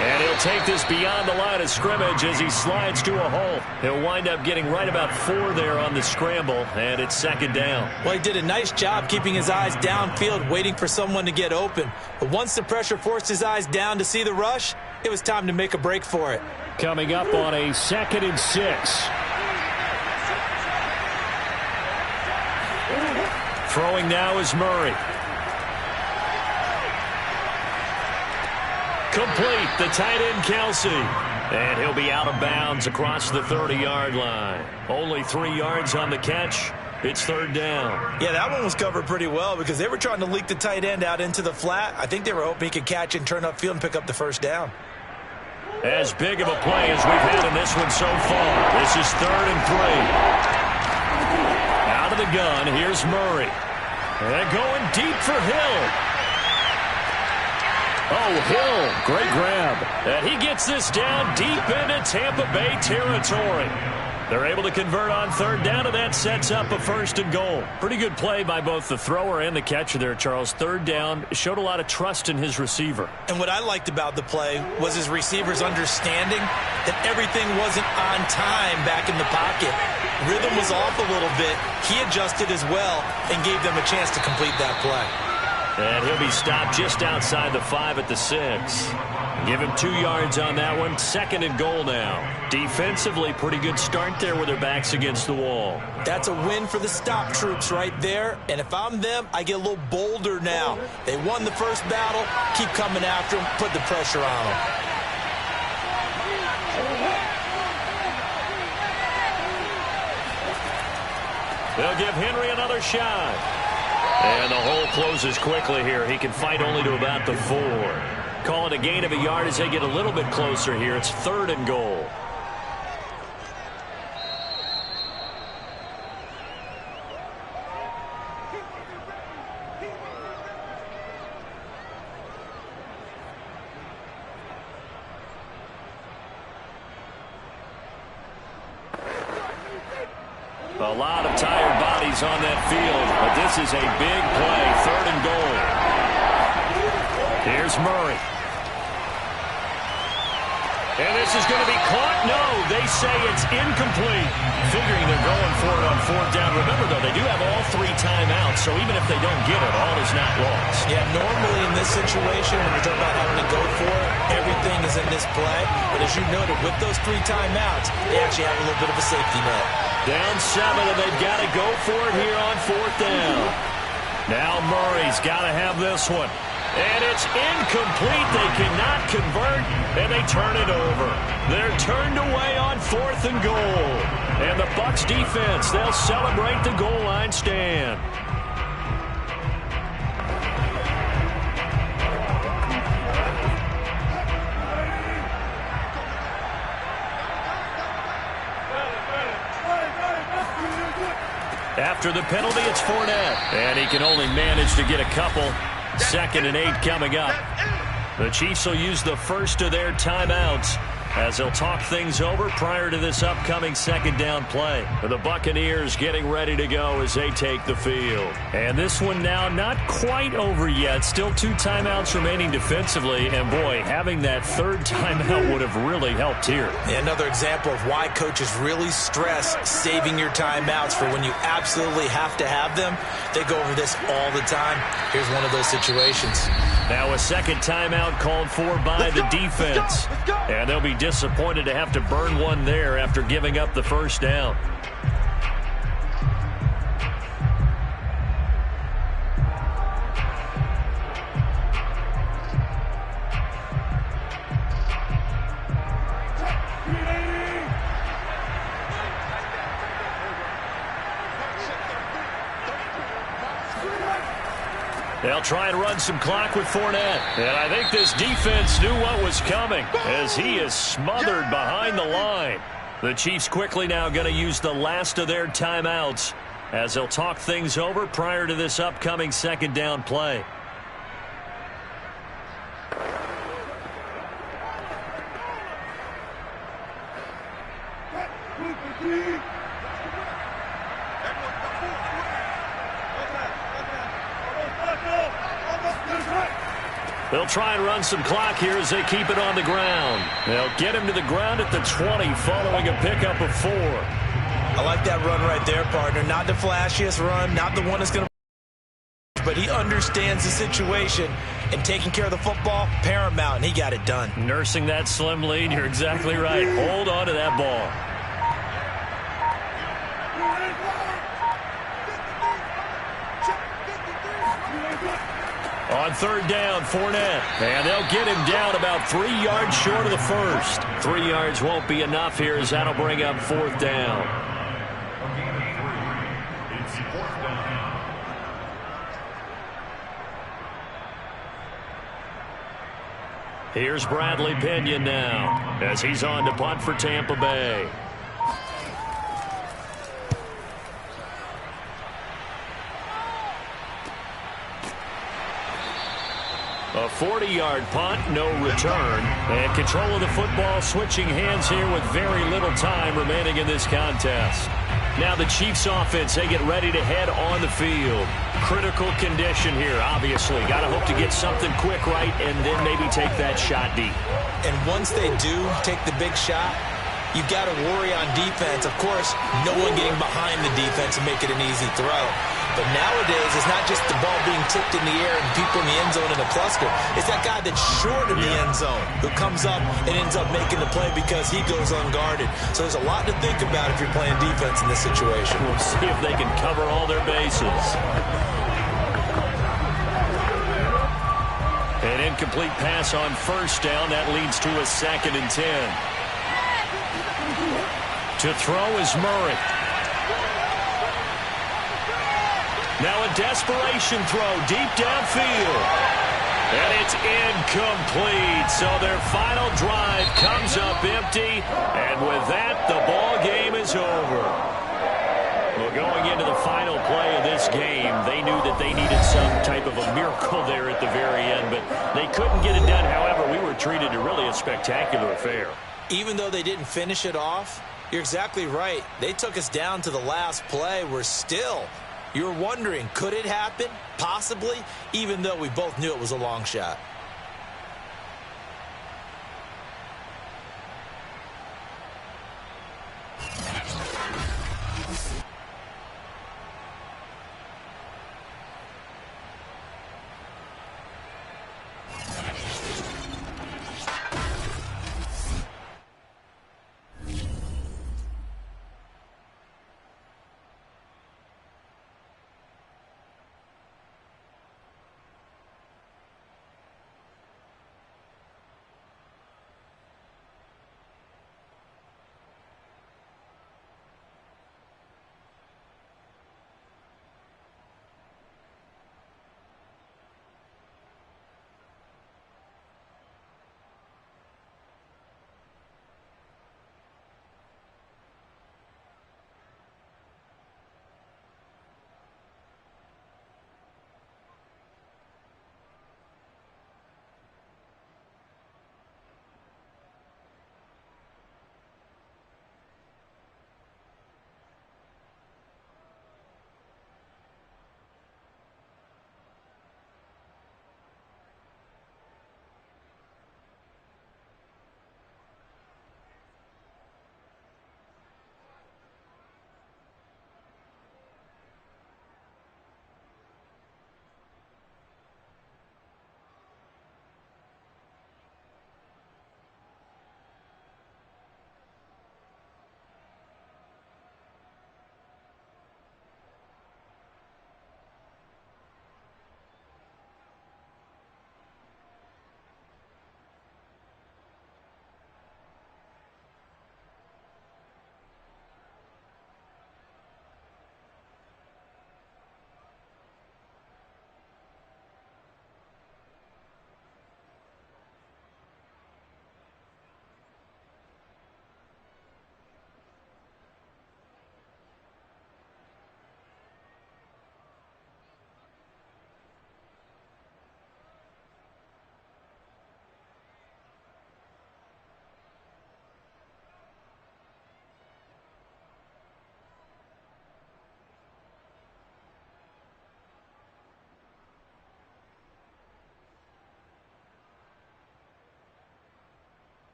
And he'll take this beyond the line of scrimmage as he slides to a hole. He'll wind up getting right about 4 there on the scramble, and it's second down. Well, he did a nice job keeping his eyes downfield, waiting for someone to get open. But once the pressure forced his eyes down to see the rush, it was time to make a break for it. Coming up on a 2nd and 6. Throwing now is Murray. Complete, the tight end Kelsey. And he'll be out of bounds across the 30-yard line. Only 3 yards on the catch. It's third down. Yeah, that one was covered pretty well because they were trying to leak the tight end out into the flat. I think they were hoping he could catch and turn upfield and pick up the first down. As big of a play as we've had in this one so far. This is 3rd and 3. Out of the gun, here's Murray. And going deep for Hill. Oh, Hill, great grab. And he gets this down deep into Tampa Bay territory. They're able to convert on third down, and that sets up a 1st and goal. Pretty good play by both the thrower and the catcher there, Charles. Third down, showed a lot of trust in his receiver. And what I liked about the play was his receiver's understanding that everything wasn't on time back in the pocket. Rhythm was off a little bit. He adjusted as well and gave them a chance to complete that play. And he'll be stopped just outside the 5 at the 6. Give him 2 yards on that one. 2nd and goal now. Defensively, pretty good start there with their backs against the wall. That's a win for the stop troops right there. And if I'm them, I get a little bolder now. They won the first battle. Keep coming after them. Put the pressure on them. They'll give Henry another shot. And the hole closes quickly here. He can fight only to about the 4. Call it a gain of a yard as they get a little bit closer here. It's 3rd and goal. A lot of tired bodies is on that field, but this is a big play, 3rd and goal. Here's Murray. And this is going to be caught. No, they say it's incomplete. Figuring they're going for it on 4th down. Remember, though, they do have all 3 timeouts, so even if they don't get it, all is not lost. Yeah, normally in this situation, when you're talking about having to go for it, everything is in this play. But as you noted, with those 3 timeouts, they actually have a little bit of a safety net. Down 7, and they've got to go for it here on 4th down. Now Murray's got to have this one. And it's incomplete. They cannot convert, and they turn it over. They're turned away on 4th and goal. And the Bucs defense, they'll celebrate the goal line stand. After the penalty, it's Fournette. And he can only manage to get a couple. 2nd and 8 coming up. The Chiefs will use the first of their timeouts as they'll talk things over prior to this upcoming 2nd down play. The Buccaneers getting ready to go as they take the field. And this one now not quite over yet. Still 2 timeouts remaining defensively. And, boy, having that 3rd timeout would have really helped here. Yeah, another example of why coaches really stress saving your timeouts for when you absolutely have to have them. They go over this all the time. Here's one of those situations. Now a 2nd timeout called for by the defense. And they'll be disappointed to have to burn one there after giving up the 1st down. They'll try and run some clock with Fournette. And I think this defense knew what was coming as he is smothered behind the line. The Chiefs quickly now going to use the last of their timeouts as they'll talk things over prior to this upcoming 2nd down play. They'll try and run some clock here as they keep it on the ground. They'll get him to the ground at the 20 following a pickup of 4. I like that run right there, partner. Not the flashiest run, not the one that's going to... But he understands the situation, and taking care of the football, paramount, and he got it done. Nursing that slim lead, you're exactly right. Hold on to that ball. On 3rd down, Fournette. And they'll get him down about 3 yards short of the 1st. 3 yards won't be enough here as that'll bring up 4th down. A gain of 3. It's 4th down. Here's Bradley Pinion now as he's on to punt for Tampa Bay. A 40-yard punt, no return. And control of the football switching hands here with very little time remaining in this contest. Now the Chiefs offense, they get ready to head on the field. Critical condition here, obviously. Got to hope to get something quick right and then maybe take that shot deep. And once they do take the big shot, you've got to worry on defense. Of course, no one getting behind the defense and make it an easy throw. But nowadays, it's not just the ball being tipped in the air and people in the end zone in a cluster. It's that guy that's short of the end zone who comes up and ends up making the play because he goes unguarded. So there's a lot to think about if you're playing defense in this situation. We'll see if they can cover all their bases. An incomplete pass on 1st down. That leads to a 2nd and 10. To throw is Murray. Now a desperation throw deep downfield. And it's incomplete. So their final drive comes up empty. And with that, the ball game is over. Well, going into the final play of this game, they knew that they needed some type of a miracle there at the very end. But they couldn't get it done. However, we were treated to really a spectacular affair. Even though they didn't finish it off, you're exactly right. They took us down to the last play. We're still You were wondering, could it happen? Possibly, even though we both knew it was a long shot.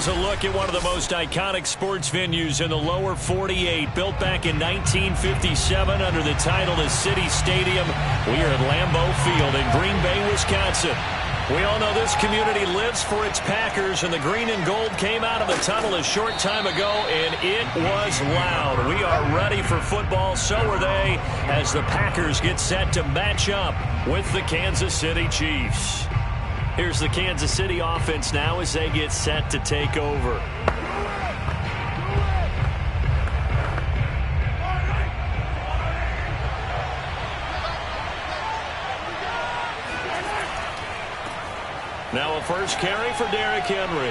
Here's a look at one of the most iconic sports venues in the lower 48, built back in 1957 under the title of City Stadium. We are at Lambeau Field in Green Bay, Wisconsin. We all know this community lives for its Packers, and the green and gold came out of the tunnel a short time ago, and it was loud. We are ready for football, so are they, as the Packers get set to match up with the Kansas City Chiefs. Here's the Kansas City offense now as they get set to take over. Now a first carry for Derrick Henry.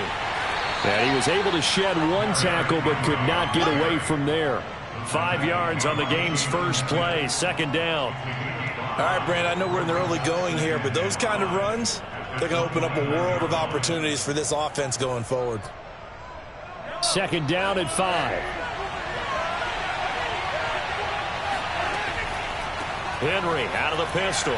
And he was able to shed one tackle but could not get away from there. 5 yards on the game's first play, second down. All right, Brand, I know we're in the early going here, but those kind of runs, they're going to open up a world of opportunities for this offense going forward. Second down at 5. Henry out of the pistol.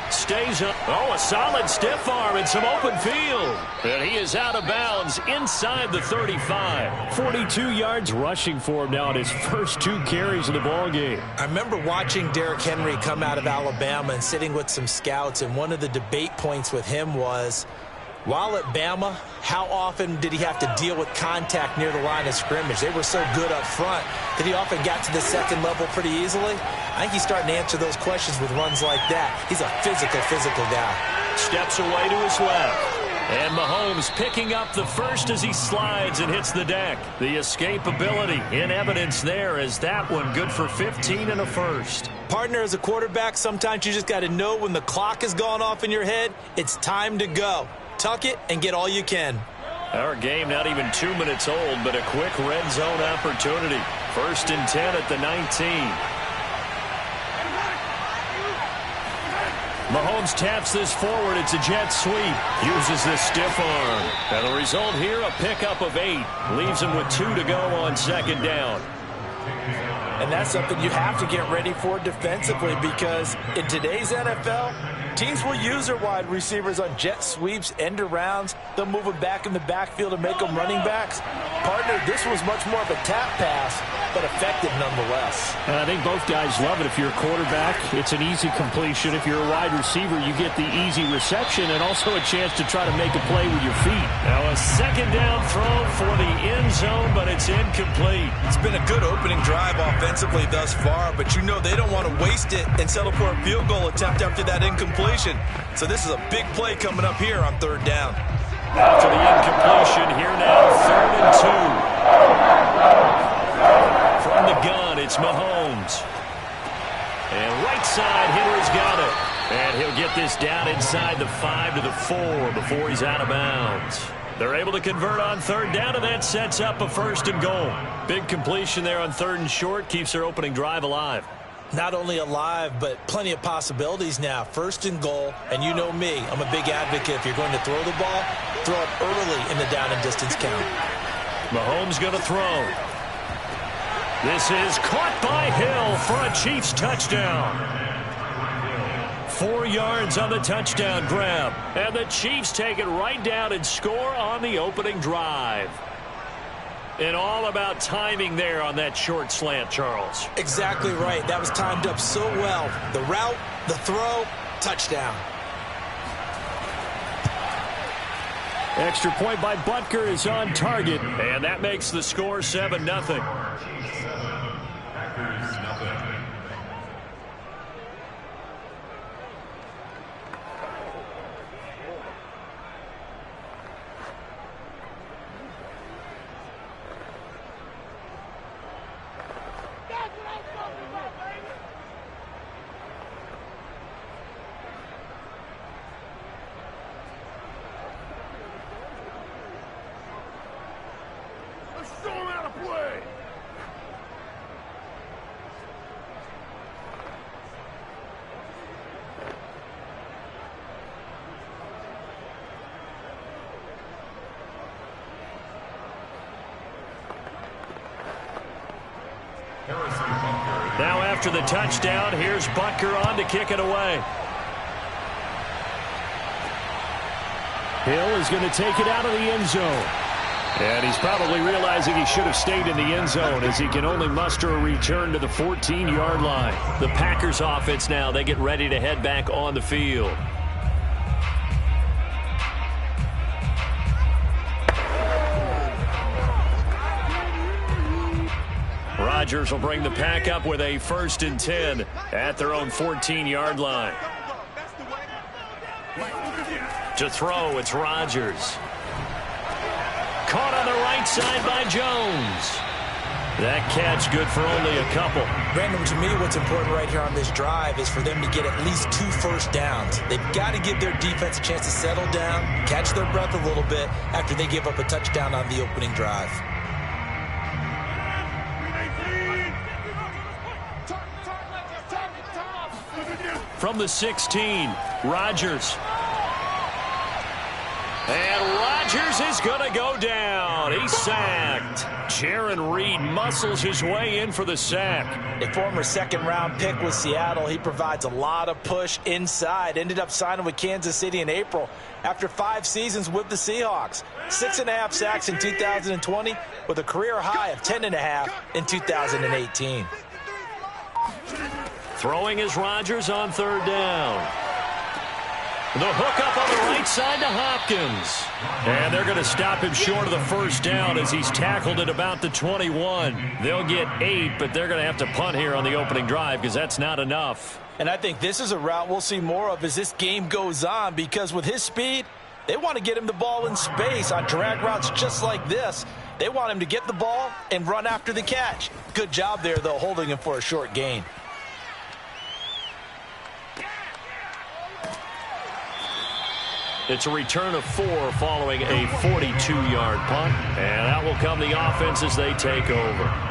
Stays up. Oh, a solid stiff arm and some open field. And he is out of bounds inside the 35. 42 yards rushing for him now in his first 2 carries of the ballgame. I remember watching Derrick Henry come out of Alabama and sitting with some scouts, and one of the debate points with him was, while at Bama, how often did he have to deal with contact near the line of scrimmage? They were so good up front that he often got to the second level pretty easily. I think he's starting to answer those questions with runs like that. He's a physical guy. Steps away to his left. And Mahomes picking up the first as he slides and hits the deck. The escapability in evidence there as that one good for 15 and a first. Partner, as a quarterback, sometimes you just got to know when the clock has gone off in your head, it's time to go. Tuck it and get all you can. Our game not even 2 minutes old, but a quick red zone opportunity. 1st and 10 at the 19. Mahomes taps this forward. It's a jet sweep. Uses this stiff arm. And the result here, a pickup of 8. Leaves him with 2 to go on second down. And that's something you have to get ready for defensively, because in today's NFL, teams will use their wide receivers on jet sweeps, end arounds. They'll move them back in the backfield and make them running backs. Partner, this was much more of a tap pass, but effective nonetheless. And I think both guys love it. If you're a quarterback, it's an easy completion. If you're a wide receiver, you get the easy reception and also a chance to try to make a play with your feet. Now a second down throw for the end zone, but it's incomplete. It's been a good opening drive offensively thus far, but you know they don't want to waste it and settle for a field goal attempt after that incompletion. So this is a big play coming up here on third down. After the incompletion, here now, 3rd and 2. From the gun, it's Mahomes. And right side, Henry's got it. And he'll get this down inside the 5 to the 4 before he's out of bounds. They're able to convert on third down, and that sets up a 1st and goal. Big completion there on 3rd and short, keeps their opening drive alive. Not only alive, but plenty of possibilities now. 1st and goal, and you know me, I'm a big advocate. If you're going to throw the ball, throw it early in the down and distance count. Mahomes going to throw. This is caught by Hill for a Chiefs touchdown. 4 yards on the touchdown grab. And the Chiefs take it right down and score on the opening drive. And all about timing there on that short slant, Charles. Exactly right. That was timed up so well. The route, the throw, touchdown. Extra point by Butker is on target. And that makes the score 7-0. Packers nothing. Show him how to play. Now after the touchdown, here's Butker on to kick it away. Hill is going to take it out of the end zone. And he's probably realizing he should have stayed in the end zone as he can only muster a return to the 14-yard line. The Packers offense now, they get ready to head back on the field. Rodgers will bring the pack up with a 1st and 10 at their own 14-yard line. To throw, it's Rodgers. Caught on the right side by Jones. That catch good for only a couple. Brandon, to me, what's important right here on this drive is for them to get at least 2 first downs. They've got to give their defense a chance to settle down, catch their breath a little bit after they give up a touchdown on the opening drive. From the 16, Rodgers. And Rodgers is going to go down. He's sacked. Jarran Reed muscles his way in for the sack. A former 2nd-round pick with Seattle. He provides a lot of push inside. Ended up signing with Kansas City in April after 5 seasons with the Seahawks. 6.5 sacks in 2020 with a career high of 10.5 in 2018. Throwing is Rodgers on 3rd down. The hook up on the right side to Hopkins. And they're going to stop him short of the 1st down as he's tackled at about the 21. They'll get 8, but they're going to have to punt here on the opening drive because that's not enough. And I think this is a route we'll see more of as this game goes on, because with his speed, they want to get him the ball in space on drag routes just like this. They want him to get the ball and run after the catch. Good job there, though, holding him for a short gain. It's a return of 4 following a 42-yard punt. And out will come the offense as they take over.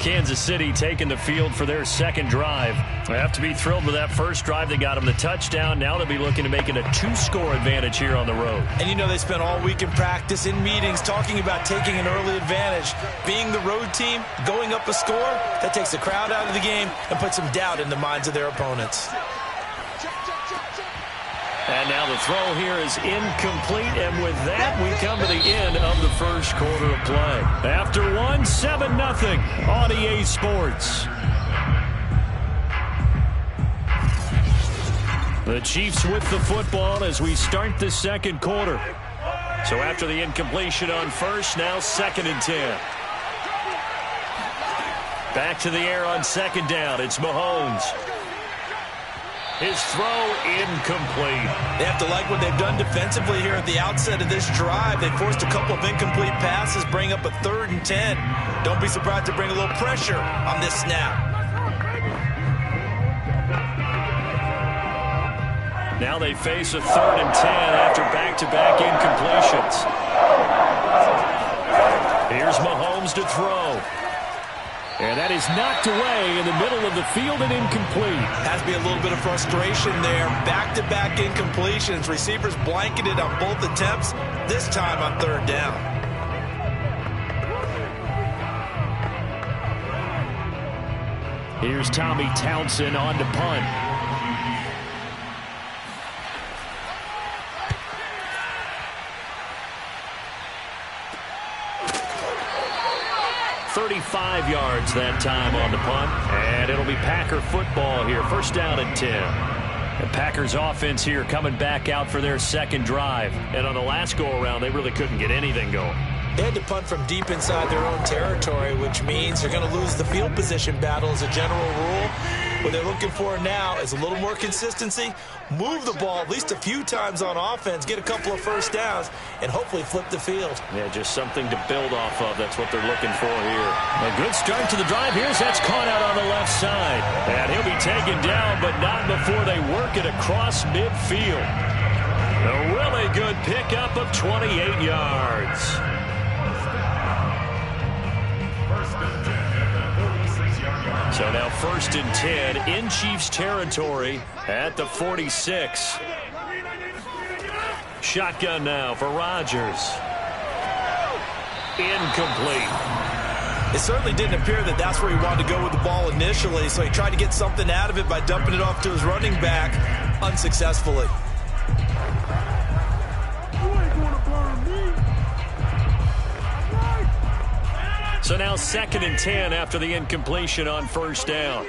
Kansas City taking the field for their 2nd drive. They have to be thrilled with that 1st drive. They got them the touchdown. Now they'll be looking to make it a 2-score advantage here on the road. And you know, they spent all week in practice, in meetings, talking about taking an early advantage. Being the road team, going up a score, that takes the crowd out of the game and puts some doubt in the minds of their opponents. And now the throw here is incomplete, and with that, we come to the end of the 1st quarter of play. After 1, 7-0 on EA Sports. The Chiefs with the football as we start the 2nd quarter. So after the incompletion on 1st, now 2nd and 10. Back to the air on 2nd down. It's Mahomes. His throw incomplete. They have to like what they've done defensively here at the outset of this drive. They forced a couple of incomplete passes, bring up a 3rd and 10. Don't be surprised to bring a little pressure on this snap. Now they face a 3rd and 10 after back-to-back incompletions. Here's Mahomes to throw. And that is knocked away in the middle of the field and incomplete. Has to be a little bit of frustration there. Back-to-back incompletions. Receivers blanketed on both attempts, this time on 3rd down. Here's Tommy Townsend on to punt. .35 yards that time on the punt, and it'll be Packer football here. 1st down and 10. The Packers offense here coming back out for their 2nd drive. And on the last go-around, they really couldn't get anything going. They had to punt from deep inside their own territory, which means they're going to lose the field position battle as a general rule. What they're looking for now is a little more consistency, move the ball at least a few times on offense, get a couple of 1st downs, and hopefully flip the field. Yeah, just something to build off of. That's what they're looking for here. A good start to the drive. Here's that's caught out on the left side. And he'll be taken down, but not before they work it across midfield. A really good pickup of 28 yards. So now 1st and 10 in Chiefs territory at the 46. Shotgun now for Rodgers. Incomplete. It certainly didn't appear that that's where he wanted to go with the ball initially, so he tried to get something out of it by dumping it off to his running back unsuccessfully. You ain't gonna burn me. So now 2nd and 10 after the incompletion on first down.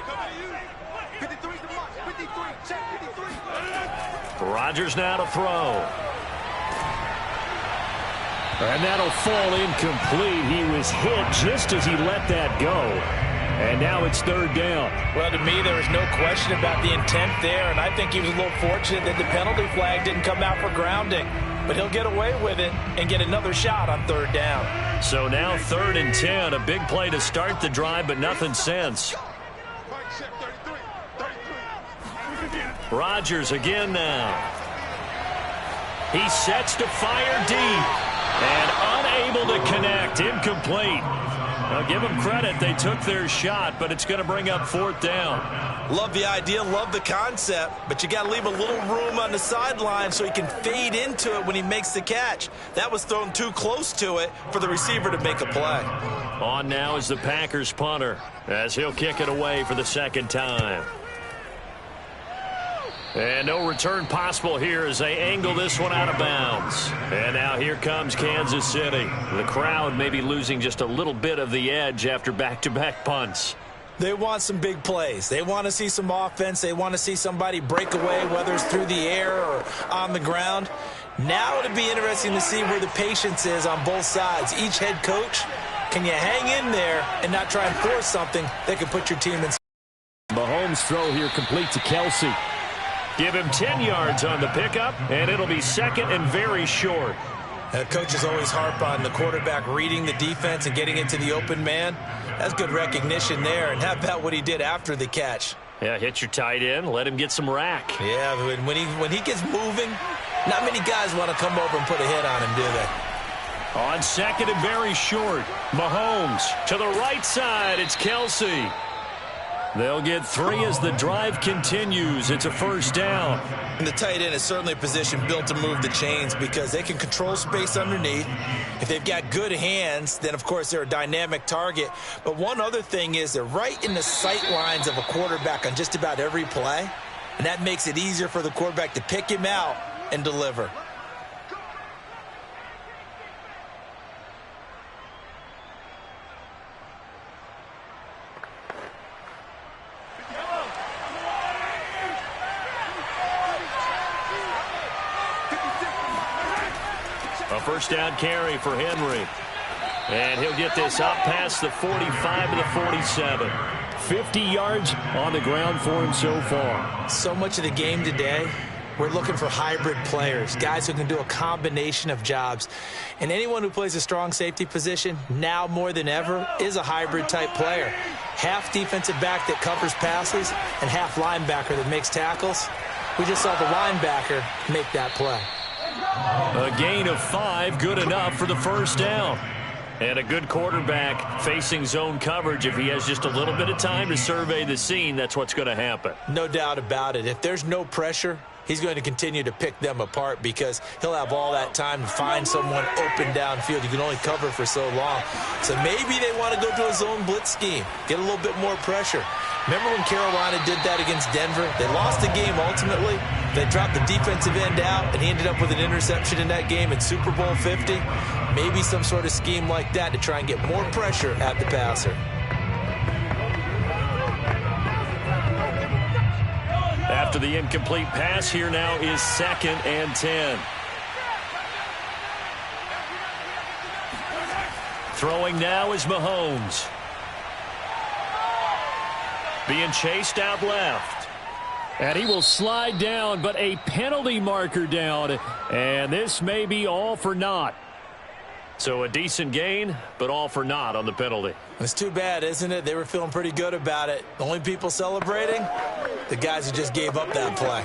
Rodgers now to throw. And that'll fall incomplete. He was hit just as he let that go. And now it's 3rd down. Well, to me, there was no question about the intent there, and I think he was a little fortunate that the penalty flag didn't come out for grounding. But he'll get away with it and get another shot on 3rd down. So now 3rd and 10, a big play to start the drive, but nothing since. Rodgers again now. He sets to fire deep. And unable to connect. Incomplete. Now give them credit. They took their shot, but it's going to bring up 4th down. Love the idea, love the concept, but you got to leave a little room on the sideline so he can fade into it when he makes the catch. That was thrown too close to it for the receiver to make a play. On now is the Packers punter as he'll kick it away for the 2nd time. And no return possible here as they angle this one out of bounds. And now here comes Kansas City. The crowd may be losing just a little bit of the edge after back-to-back punts. They want some big plays. They want to see some offense. They want to see somebody break away, whether it's through the air or on the ground. Now it'll be interesting to see where the patience is on both sides. Each head coach, can you hang in there and not try and force something that could put your team in? Mahomes' throw here complete to Kelsey. Give him 10 yards on the pickup, and it'll be 2nd and very short. Coaches always harp on the quarterback reading the defense and getting into the open man. That's good recognition there. And how about what he did after the catch? Yeah, hit your tight end, let him get some rack. Yeah, when he gets moving, not many guys want to come over and put a hit on him, do they? On 2nd and very short, Mahomes to the right side. It's Kelsey. They'll get 3 as the drive continues. It's a 1st down. And the tight end is certainly a position built to move the chains because they can control space underneath. If they've got good hands, then, of course, they're a dynamic target. But one other thing is they're right in the sight lines of a quarterback on just about every play. And that makes it easier for the quarterback to pick him out and deliver. A 1st down carry for Henry. And he'll get this up past the 45 to the 47. 50 yards on the ground for him so far. So much of the game today, we're looking for hybrid players, guys who can do a combination of jobs. And anyone who plays a strong safety position, now more than ever, is a hybrid type player. Half defensive back that covers passes and half linebacker that makes tackles. We just saw the linebacker make that play. A gain of 5, good enough for the 1st down. And a good quarterback facing zone coverage. If he has just a little bit of time to survey the scene, that's what's going to happen. No doubt about it. If there's no pressure, he's going to continue to pick them apart because he'll have all that time to find someone open downfield. You can only cover for so long. So maybe they want to go to a zone blitz scheme, get a little bit more pressure. Remember when Carolina did that against Denver? They lost the game ultimately. They dropped the defensive end out, and he ended up with an interception in that game in Super Bowl 50. Maybe some sort of scheme like that to try and get more pressure at the passer. After the incomplete pass, here now is 2nd and 10. Throwing now is Mahomes. Being chased out left. And he will slide down, but a penalty marker down. And this may be all for naught. So a decent gain, but all for naught on the penalty. It's too bad, isn't it? They were feeling pretty good about it. The only people celebrating, the guys who just gave up that play.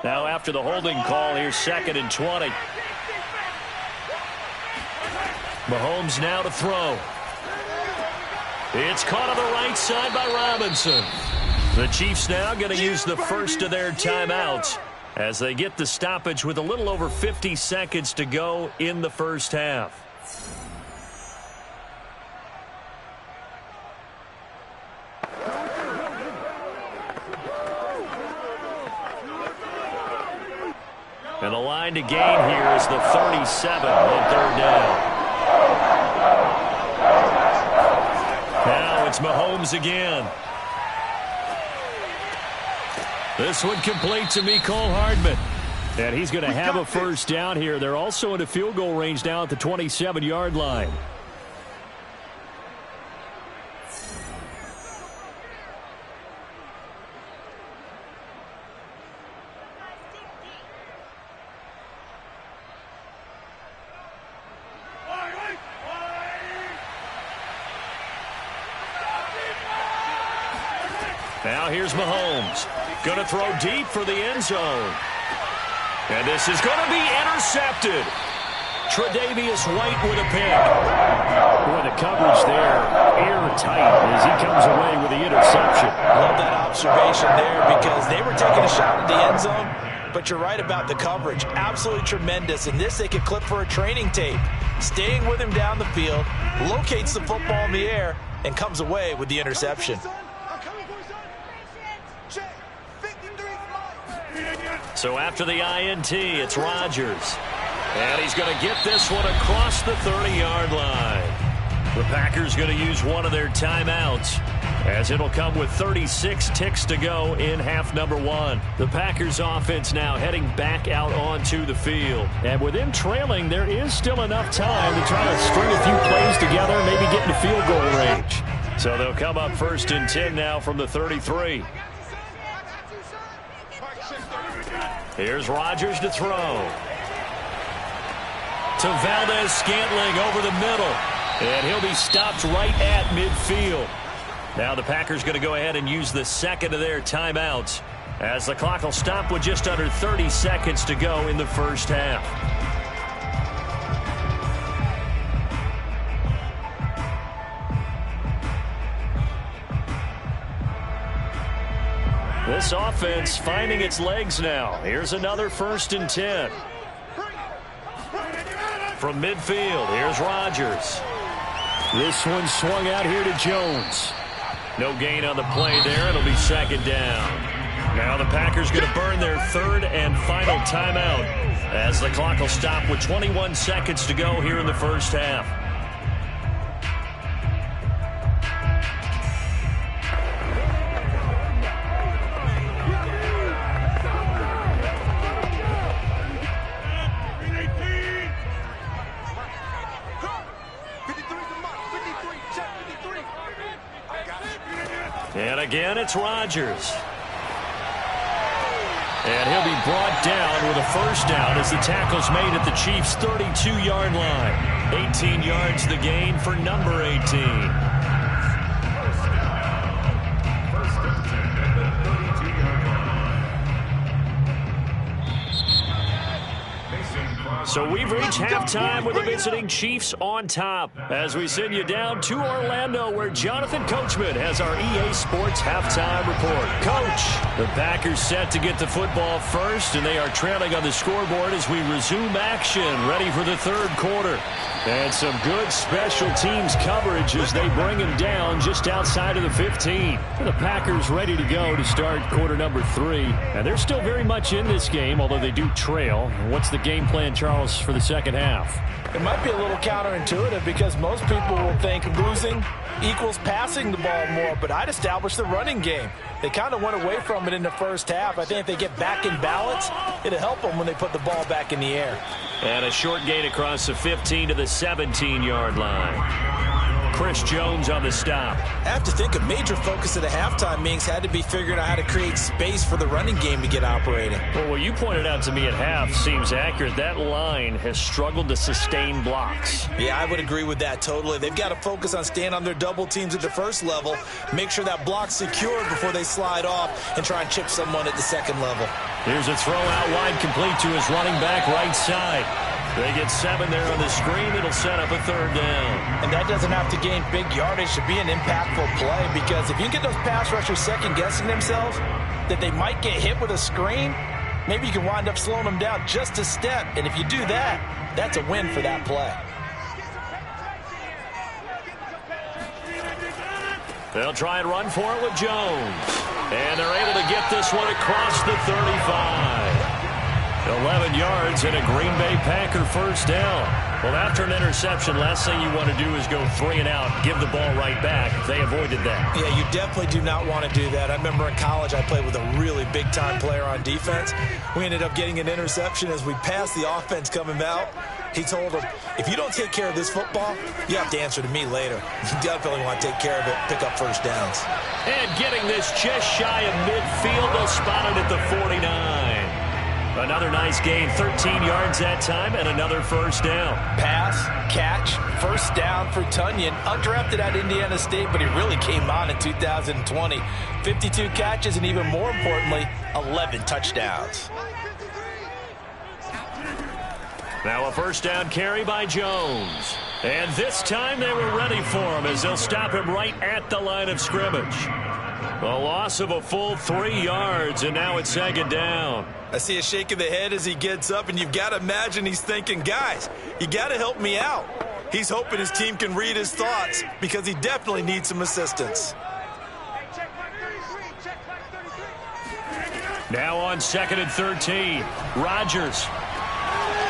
Now after the holding call, here's 2nd and 20. Mahomes now to throw. It's caught on the right side by Robinson. The Chiefs now going to use the first of their timeouts as they get the stoppage with a little over 50 seconds to go in the first half. And the line to gain here is the 37 on third down. Now it's Mahomes again. This one complete to Mecole Hardman. And he's going to have a first down here. They're also in a field goal range now at the 27-yard line. Now here's Mahomes. Going to throw deep for the end zone. And this is going to be intercepted. Tre'Davious White with a pick. Boy, the coverage there airtight as he comes away with the interception. Love that observation there because they were taking a shot at the end zone, but you're right about the coverage. Absolutely tremendous. And this they could clip for a training tape. Staying with him down the field, locates the football in the air, and comes away with the interception. So after the INT, it's Rodgers. And he's going to get this one across the 30-yard line. The Packers going to use one of their timeouts as it'll come with 36 ticks to go in half number one. The Packers offense now heading back out onto the field. And with them trailing, there is still enough time to try to string a few plays together and maybe get into field goal range. So they'll come up 1st and 10 now from the 33. Here's Rodgers to throw. To Valdez-Scantling over the middle. And he'll be stopped right at midfield. Now the Packers going to go ahead and use the second of their timeouts as the clock will stop with just under 30 seconds to go in the first half. This offense finding its legs now. Here's another 1st and 10. From midfield, here's Rodgers. This one swung out here to Jones. No gain on the play there. It'll be 2nd down. Now the Packers going to burn their 3rd and final timeout as the clock will stop with 21 seconds to go here in the first half. And again, it's Rodgers. And he'll be brought down with a first down as the tackle's made at the Chiefs' 32-yard line. 18 yards the gain for number 18. So we've reached halftime with the visiting Chiefs on top as we send you down to Orlando where Jonathan Coachman has our EA Sports halftime report. Coach, the Packers set to get the football first, and they are trailing on the scoreboard as we resume action, ready for the 3rd quarter. And some good special teams coverage as they bring him down just outside of the 15. And the Packers ready to go to start quarter number 3. And they're still very much in this game, although they do trail. What's the game plan, Charles, for the second half? It might be a little counterintuitive because most people will think losing equals passing the ball more, but I'd establish the running game. They kind of went away from it in the first half. I think if they get back in balance, it'll help them when they put the ball back in the air. And a short gain across the 15 to the 17-yard line. Chris Jones on the stop. I have to think a major focus of the halftime meetings had to be figuring out how to create space for the running game to get operating. Well, what you pointed out to me at half seems accurate. That line has struggled to sustain blocks. Yeah, I would agree with that totally. They've got to focus on staying on their double teams at the first level, make sure that block's secured before they slide off, and try and chip someone at the second level. Here's a throw out wide complete to his running back right side. They get 7 there on the screen. It'll set up a 3rd down. And that doesn't have to gain big yardage to be an impactful play because if you get those pass rushers second-guessing themselves that they might get hit with a screen, maybe you can wind up slowing them down just a step. And if you do that, that's a win for that play. They'll try and run for it with Jones. And they're able to get this one across the 35. 11 yards and a Green Bay Packer first down. Well, after an interception, last thing you want to do is go 3 and out, give the ball right back. They avoided that. Yeah, you definitely do not want to do that. I remember in college I played with a really big-time player on defense. We ended up getting an interception as we passed the offense coming out. He told him, if you don't take care of this football, you have to answer to me later. You definitely want to take care of it, pick up first downs. And getting this just shy of midfield, they'll spot it at the 49. Another nice gain, 13 yards that time, and another first down. Pass, catch, first down for Tonyan. Undrafted at Indiana State, but he really came on in 2020. 52 catches, and even more importantly, 11 touchdowns. Now a first down carry by Jones. And this time they were ready for him as they'll stop him right at the line of scrimmage. A loss of a full 3 yards, and now it's second down. I see a shake of the head as he gets up, and you've got to imagine he's thinking, guys, you got to help me out. He's hoping his team can read his thoughts because he definitely needs some assistance. Now on 2nd and 13, Rodgers.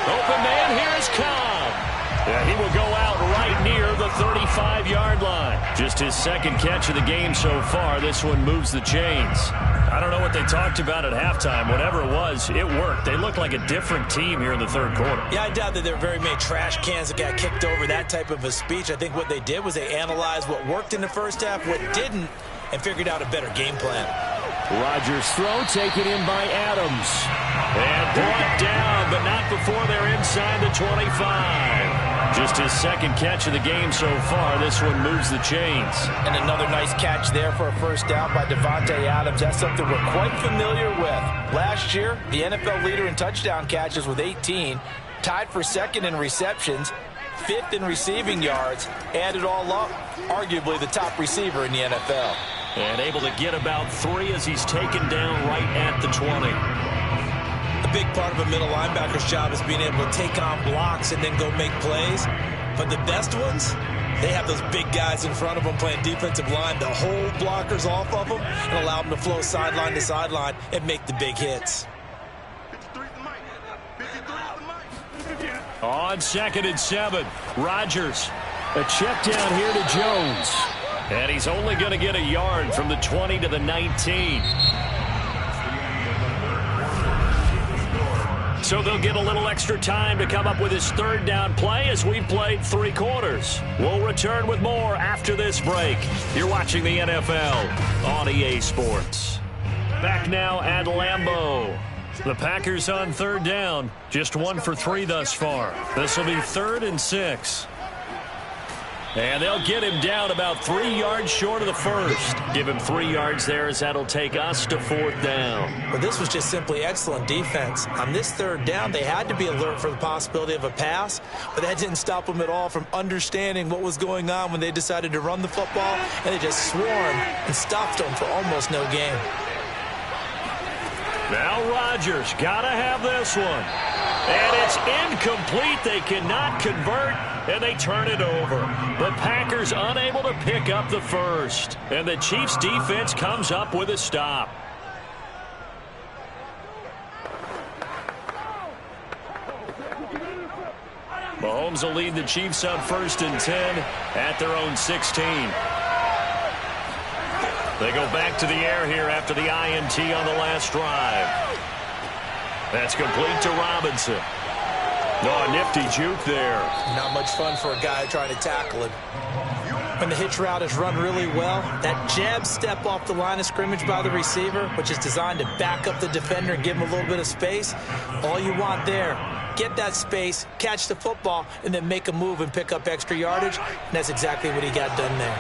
Open man, here's Cobb. And he will go out right near the 35-yard line. Just his second catch of the game so far. This one moves the chains. I don't know what they talked about at halftime. Whatever it was, it worked. They look like a different team here in the third quarter. Yeah, I doubt that there were very many trash cans that got kicked over, that type of a speech. I think what they did was they analyzed what worked in the first half, what didn't, and figured out a better game plan. Rodgers' throw taken in by Adams. And brought down, but not before they're inside the 25. Just his second catch of the game so far. This one moves the chains. And another nice catch there for a first down by Davante Adams. That's something we're quite familiar with. Last year, the NFL leader in touchdown catches with 18. Tied for second in receptions. 5th in receiving yards. Add it all up, arguably the top receiver in the NFL. And able to get about 3 as he's taken down right at the 20. A big part of a middle linebacker's job is being able to take on blocks and then go make plays. But the best ones, they have those big guys in front of them playing defensive line to hold blockers off of them and allow them to flow sideline to sideline and make the big hits. On 2nd and 7, Rodgers. A check down here to Jones. And he's only going to get a yard from the 20 to the 19. So they'll get a little extra time to come up with his third down play as we've played 3 quarters. We'll return with more after this break. You're watching the NFL on EA Sports. Back now at Lambeau. The Packers on third down. Just 1 for 3 thus far. This will be 3rd and 6. And they'll get him down about 3 yards short of the first. Give him 3 yards there as that'll take us to 4th down. Well, this was just simply excellent defense. On this third down, they had to be alert for the possibility of a pass, but that didn't stop them at all from understanding what was going on when they decided to run the football, and they just swarmed and stopped them for almost no gain. Now Rodgers got to have this one. And it's incomplete. They cannot convert, and they turn it over. The Packers unable to pick up the first. And the Chiefs' defense comes up with a stop. Mahomes will lead the Chiefs up 1st and 10 at their own 16. They go back to the air here after the INT on the last drive. That's complete to Robinson. Oh, a nifty juke there. Not much fun for a guy trying to tackle him. When the hitch route is run really well, that jab step off the line of scrimmage by the receiver, which is designed to back up the defender and give him a little bit of space, all you want there, get that space, catch the football, and then make a move and pick up extra yardage. And that's exactly what he got done there.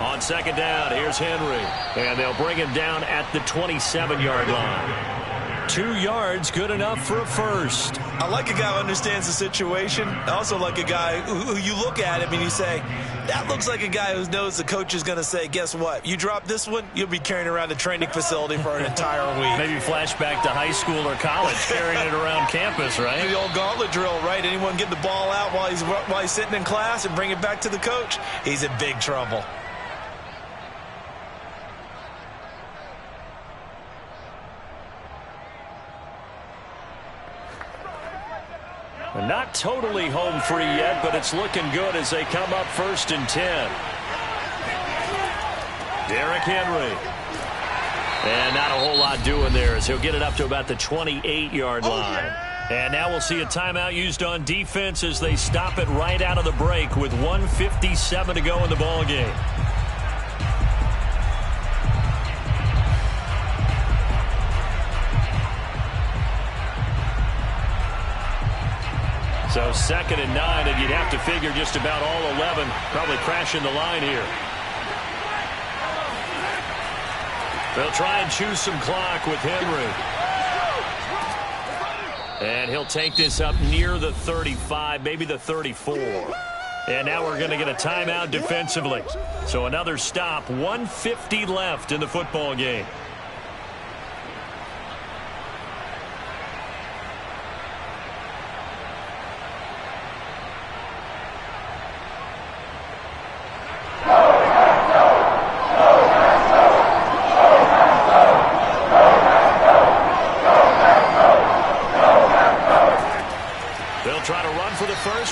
On 2nd down, here's Henry. And they'll bring him down at the 27-yard line. 2 2 yards, good enough for a first. I like a guy who understands the situation. I also like a guy who you look at him and you say, that looks like a guy who knows the coach is going to say, guess what? You drop this one, you'll be carrying around the training facility for an entire week. Maybe flashback to high school or college, carrying it around campus, right? The old gauntlet drill, right? Anyone get the ball out while he's sitting in class and bring it back to the coach? He's in big trouble. And not totally home free yet, but it's looking good as they come up 1st and 10. Derrick Henry. And not a whole lot doing there as he'll get it up to about the 28-yard line. And now we'll see a timeout used on defense as they stop it right out of the break with 1:57 to go in the ball game. So 2nd and 9, and you'd have to figure just about all 11 probably crashing the line here. They'll try and choose some clock with Henry. And he'll take this up near the 35, maybe the 34. And now we're going to get a timeout defensively. So another stop, 1:50 left in the football game.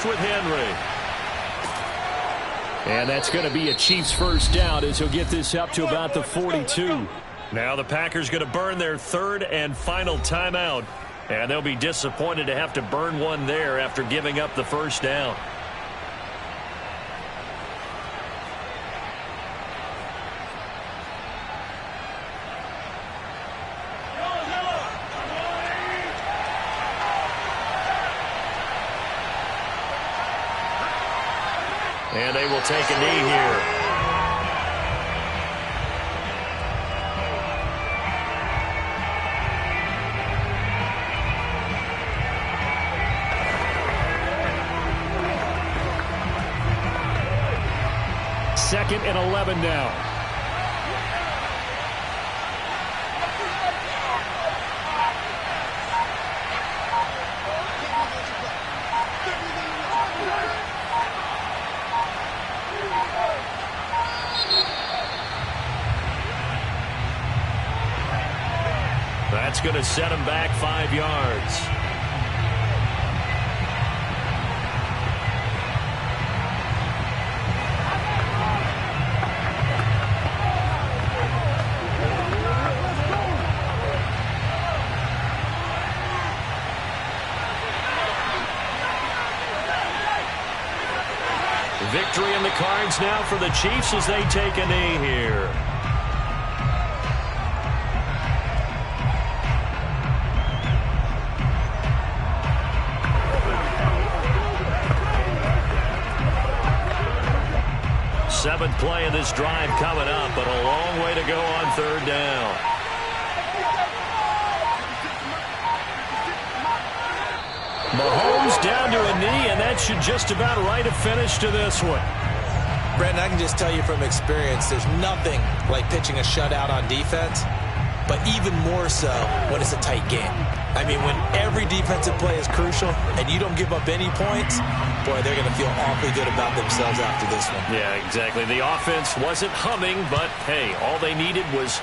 With Henry. And that's going to be a Chiefs first down as he'll get this up to about the 42. Now the Packers going to burn their 3rd and final timeout. And they'll be disappointed to have to burn one there after giving up the first down. And they will take a knee here. Second and 11 now. That's going to set him back 5 yards. Victory in the cards now for the Chiefs as they take a knee here. Seventh play of this drive coming up, but a long way to go on 3rd down. Mahomes down to a knee, and that should just about write a finish to this one. Brandon, I can just tell you from experience, there's nothing like pitching a shutout on defense, but even more so when it's a tight game. I mean, when every defensive play is crucial and you don't give up any points, boy, they're going to feel awfully good about themselves after this one. Yeah, exactly. The offense wasn't humming, but, hey, all they needed was,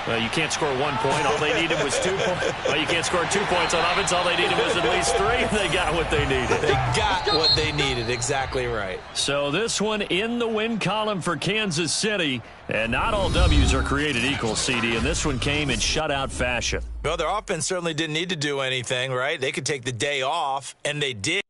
well, you can't score 1 point. All they needed was 2 points. Well, you can't score 2 points on offense. All they needed was at least 3. They got what they needed. They got what they needed. Exactly right. So this one in the win column for Kansas City. And not all W's are created equal, CD, and this one came in shutout fashion. Well, their offense certainly didn't need to do anything, right? They could take the day off, and they did.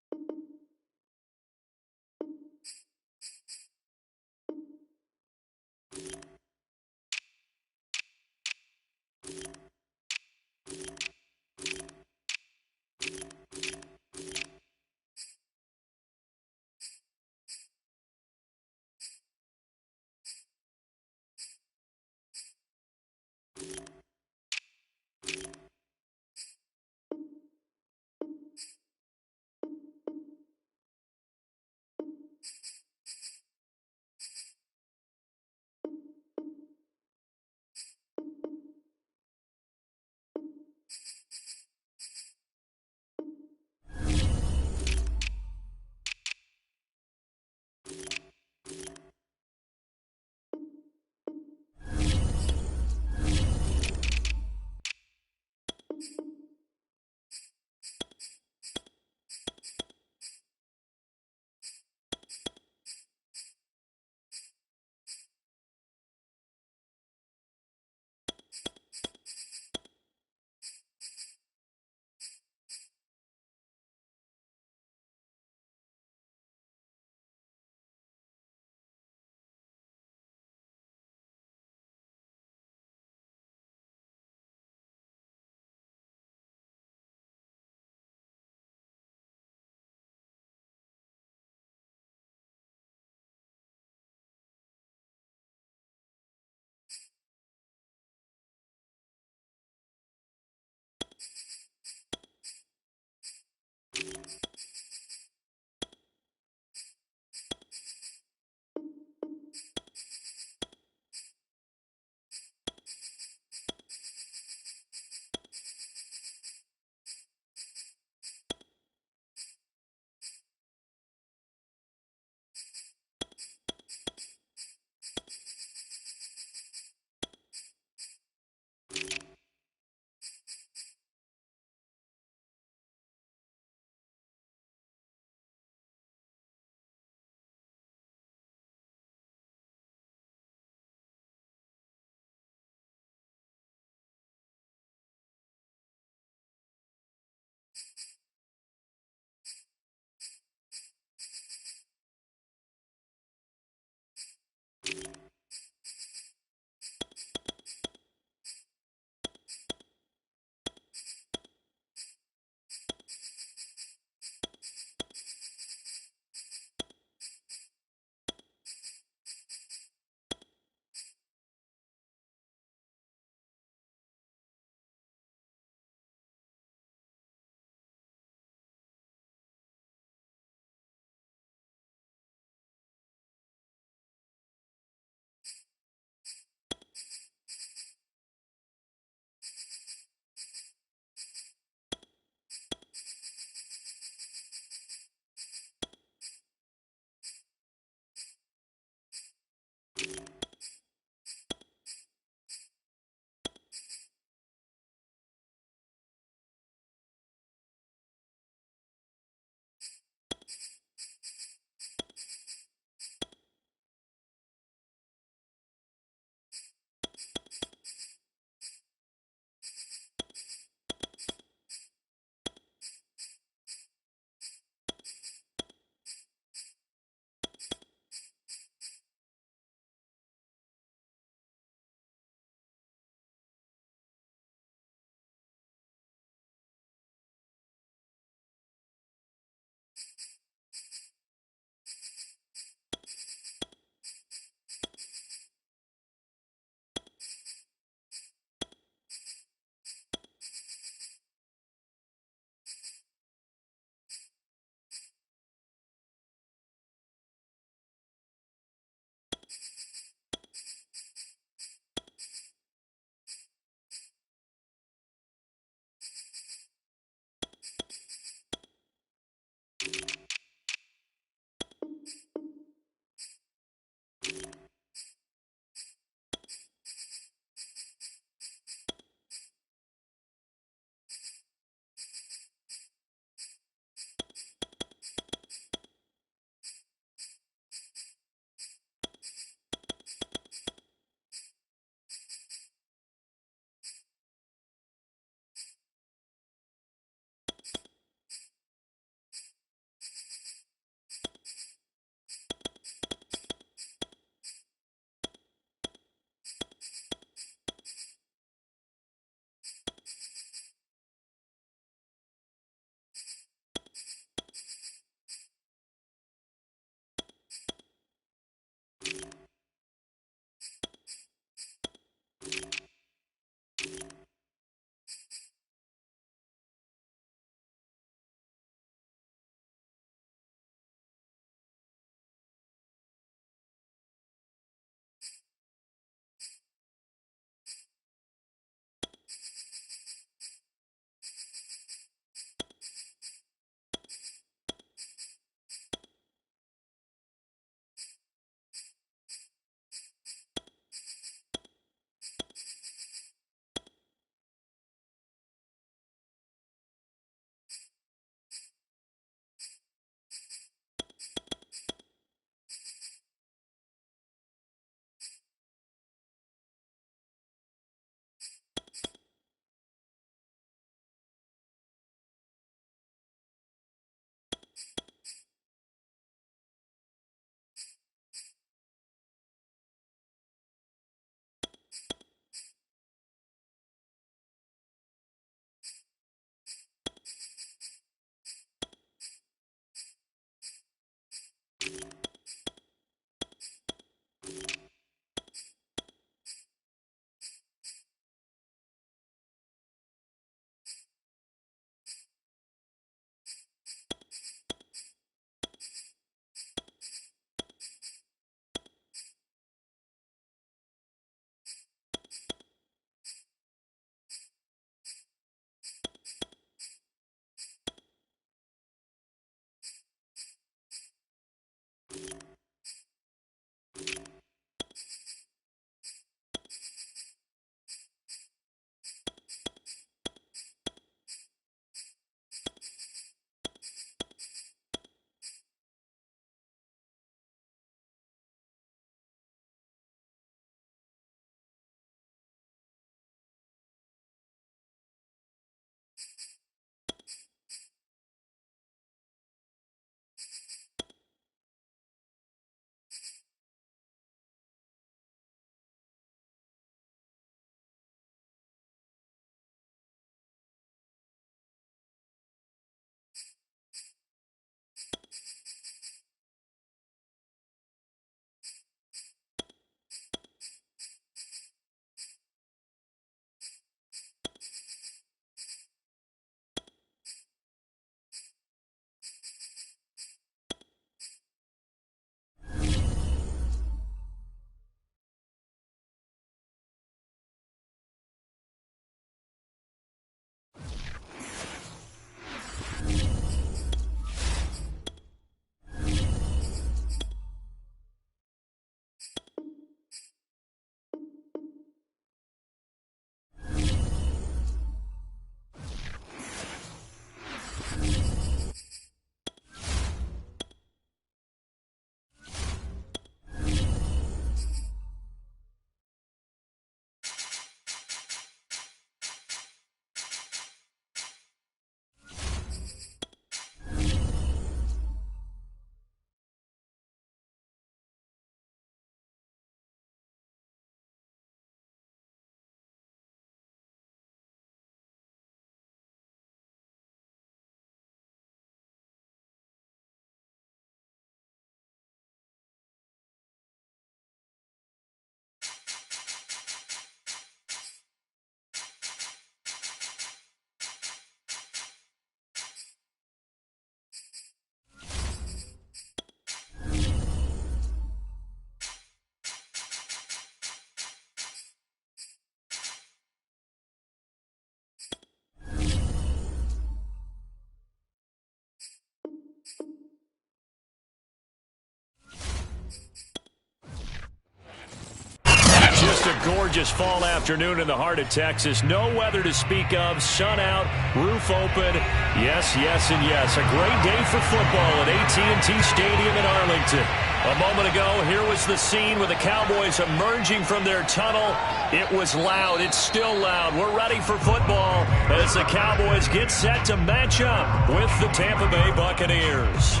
gorgeous fall afternoon in the heart of Texas. No weather to speak of. Sun out, roof open. Yes, yes, and yes. A great day for football at AT&T Stadium in Arlington. A moment ago, here was the scene with the Cowboys emerging from their tunnel. It was loud. It's still loud. We're ready for football as the Cowboys get set to match up with the Tampa Bay Buccaneers.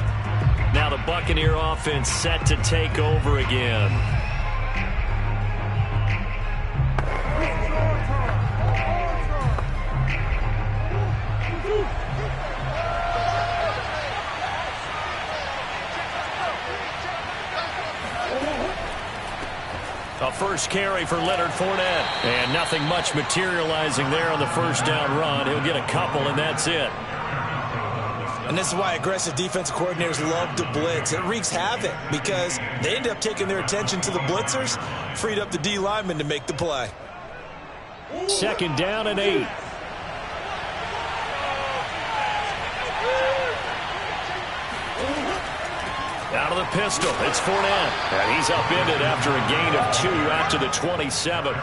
Now the Buccaneer offense set to take over again. A first carry for Leonard Fournette. And nothing much materializing there on the first down run. He'll get a couple, and that's it. And this is why aggressive defensive coordinators love to blitz. It wreaks havoc because they end up taking their attention to the blitzers, freed up the D lineman to make the play. Second down and 8. Out of the pistol, it's Fournette. And he's upended after a gain of 2 out to the 27.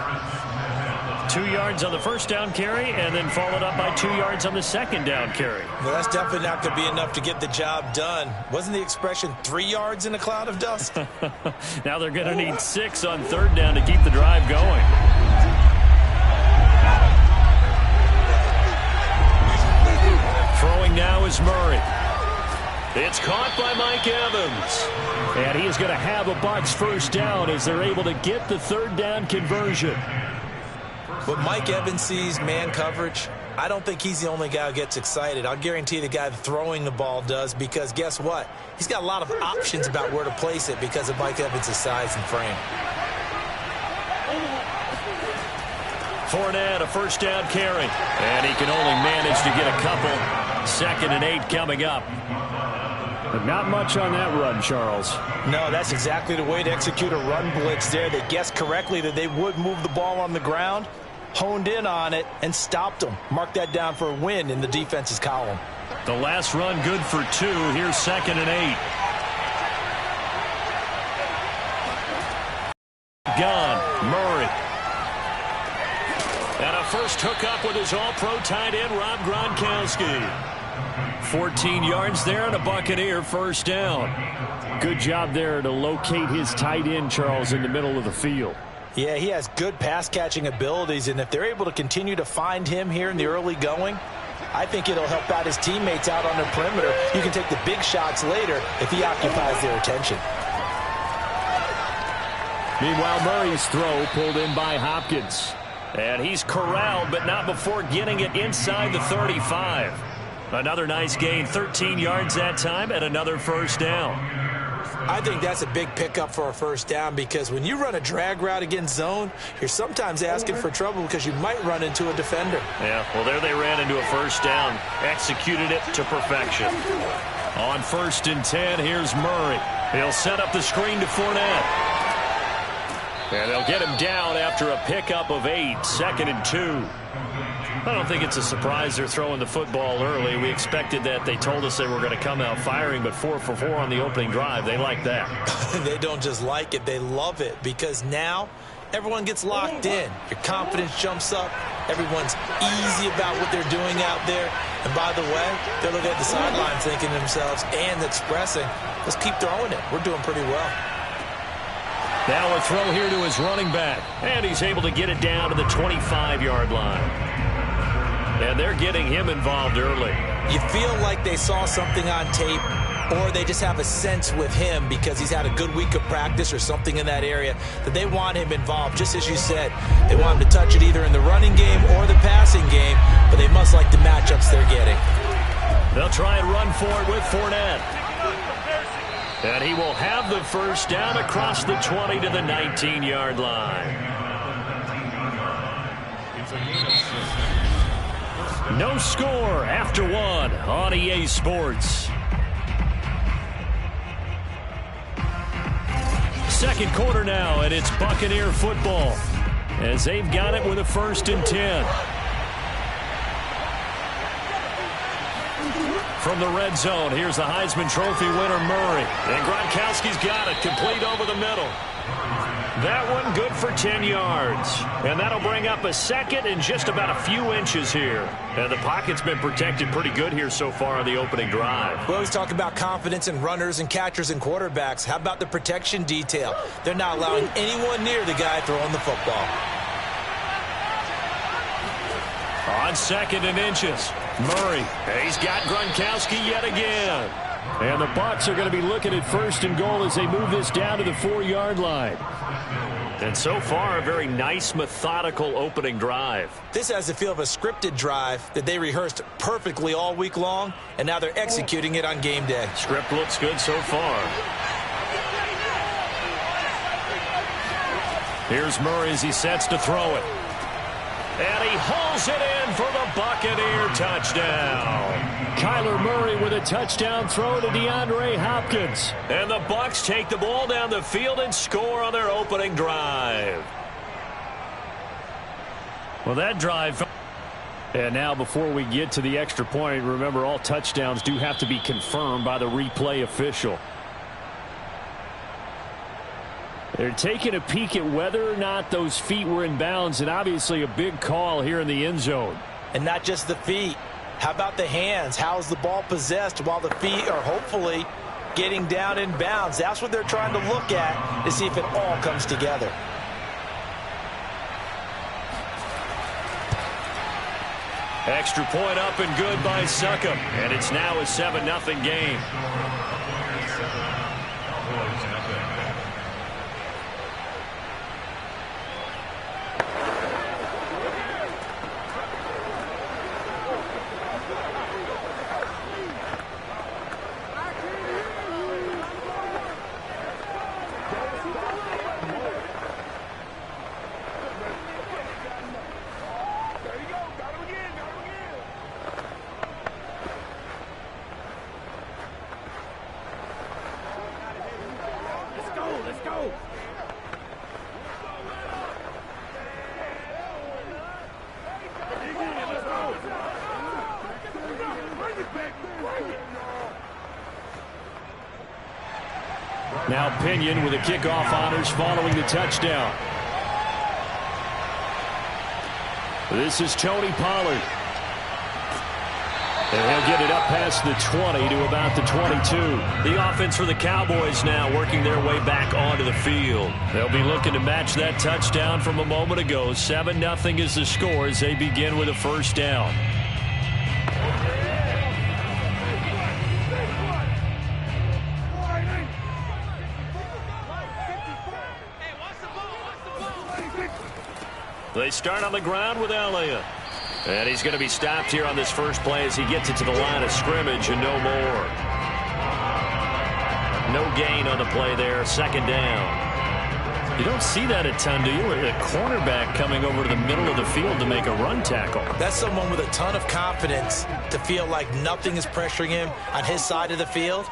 2 yards on the first down carry, and then followed up by 2 yards on the second down carry. Well, that's definitely not going to be enough to get the job done. Wasn't the expression 3 yards in a cloud of dust? Now they're going to need 6 on third down to keep the drive going. Throwing now is Murray. It's caught by Mike Evans. And he is going to have a Bucs first down as they're able to get the third down conversion. When Mike Evans sees man coverage, I don't think he's the only guy who gets excited. I'll guarantee the guy throwing the ball does, because guess what? He's got a lot of options about where to place it because of Mike Evans' size and frame. Fournette, a first down carry. And he can only manage to get a couple. 2nd and 8 coming up. But not much on that run, Charles. No, that's exactly the way to execute a run blitz there. They guessed correctly that they would move the ball on the ground, honed in on it, and stopped them. Mark that down for a win in the defense's column. The last run good for 2. Here's 2nd and 8. Gone. Murray. And a first hookup with his all-pro tight end, Rob Gronkowski. 14 yards there and a Buccaneer first down. Good job there to locate his tight end, Charles, in the middle of the field. Yeah, he has good pass-catching abilities, and if they're able to continue to find him here in the early going, I think it'll help out his teammates out on the perimeter. You can take the big shots later if he occupies their attention. Meanwhile, Murray's throw pulled in by Hopkins. And he's corralled, but not before getting it inside the 35. Another nice gain, 13 yards that time, and another first down. I think that's a big pickup for a first down, because when you run a drag route against zone, you're sometimes asking for trouble because you might run into a defender. Yeah, well, there they ran into a first down, executed it to perfection. On 1st and 10, here's Murray. He'll set up the screen to Fournette. And they'll get him down after a pickup of 8, 2nd and 2. I don't think it's a surprise they're throwing the football early. We expected that. They told us they were going to come out firing, but 4 for 4 on the opening drive. They like that. They don't just like it, they love it, because now everyone gets locked in. Your confidence jumps up. Everyone's easy about what they're doing out there. And by the way, they're looking at the sideline thinking to themselves and expressing, let's keep throwing it. We're doing pretty well. Now a throw here to his running back. And he's able to get it down to the 25-yard line. And they're getting him involved early. You feel like they saw something on tape, or they just have a sense with him because he's had a good week of practice or something in that area that they want him involved. Just as you said, they want him to touch it either in the running game or the passing game, but they must like the matchups they're getting. They'll try and run for it with Fournette. And he will have the first down across the 20 to the 19-yard line. No score after 1 on EA Sports. Second quarter now, and it's Buccaneer football as they've got it with a 1st and 10. From the red zone, here's the Heisman Trophy winner, Murray. And Gronkowski's got it, complete over the middle. That one good for 10 yards. And that'll bring up a second and just about a few inches here. And the pocket's been protected pretty good here so far on the opening drive. We always talk about confidence in runners and catchers and quarterbacks. How about the protection detail? They're not allowing anyone near the guy throwing the football. On 2nd and inches, Murray. He's got Gronkowski yet again. And the Bucs are going to be looking at 1st and goal as they move this down to the 4-yard line. And so far, a very nice, methodical opening drive. This has the feel of a scripted drive that they rehearsed perfectly all week long, and now they're executing it on game day. Script looks good so far. Here's Murray as he sets to throw it. And he hauls it in for the Buccaneer touchdown. Kyler Murray with a touchdown throw to DeAndre Hopkins. And the Bucs take the ball down the field and score on their opening drive. Well, that drive. And now before we get to the extra point, remember all touchdowns do have to be confirmed by the replay official. They're taking a peek at whether or not those feet were in bounds, and obviously a big call here in the end zone. And not just the feet. How about the hands? How's the ball possessed while the feet are hopefully getting down in bounds? That's what they're trying to look at to see if it all comes together. Extra point up and good by Succop. And it's now a 7-0 game. Now Pinion with the kickoff honors following the touchdown. This is Tony Pollard. And he'll get it up past the 20 to about the 22. The offense for the Cowboys now working their way back onto the field. They'll be looking to match that touchdown from a moment ago. 7-0 is the score as they begin with a first down. They start on the ground with Elliott. And he's going to be stopped here on this first play as he gets it to the line of scrimmage and no more. No gain on the play there. 2nd down. You don't see that a ton, do you? A cornerback coming over to the middle of the field to make a run tackle. That's someone with a ton of confidence to feel like nothing is pressuring him on his side of the field.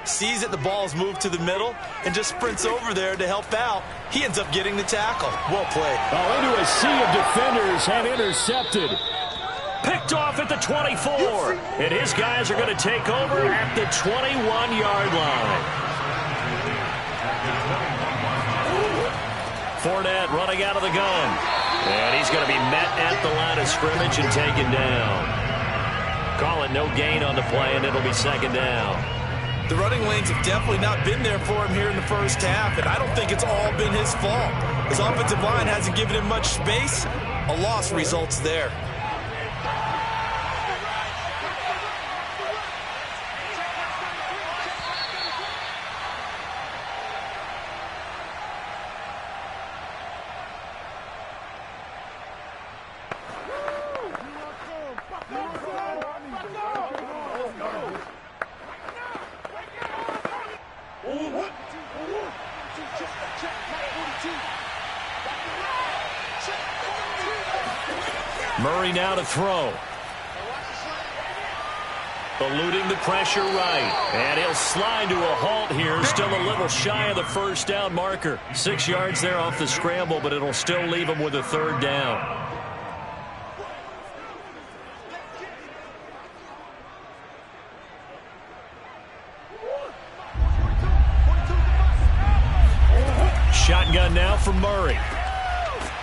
Sees that the ball is moved to the middle and just sprints over there to help out. He ends up getting the tackle. Well played. Oh, into a sea of defenders and intercepted. Picked off at the 24. And his guys are going to take over at the 21-yard line. Fournette running out of the gun. And he's going to be met at the line of scrimmage and taken down. Call it no gain on the play, and it'll be 2nd down. The running lanes have definitely not been there for him here in the first half, and I don't think it's all been his fault. His offensive line hasn't given him much space. A loss results there. Murray now to throw. Eluding the pressure right. And he'll slide to a halt here. Still a little shy of the first down marker. 6 yards there off the scramble, but it'll still leave him with a 3rd down. Shotgun now from Murray.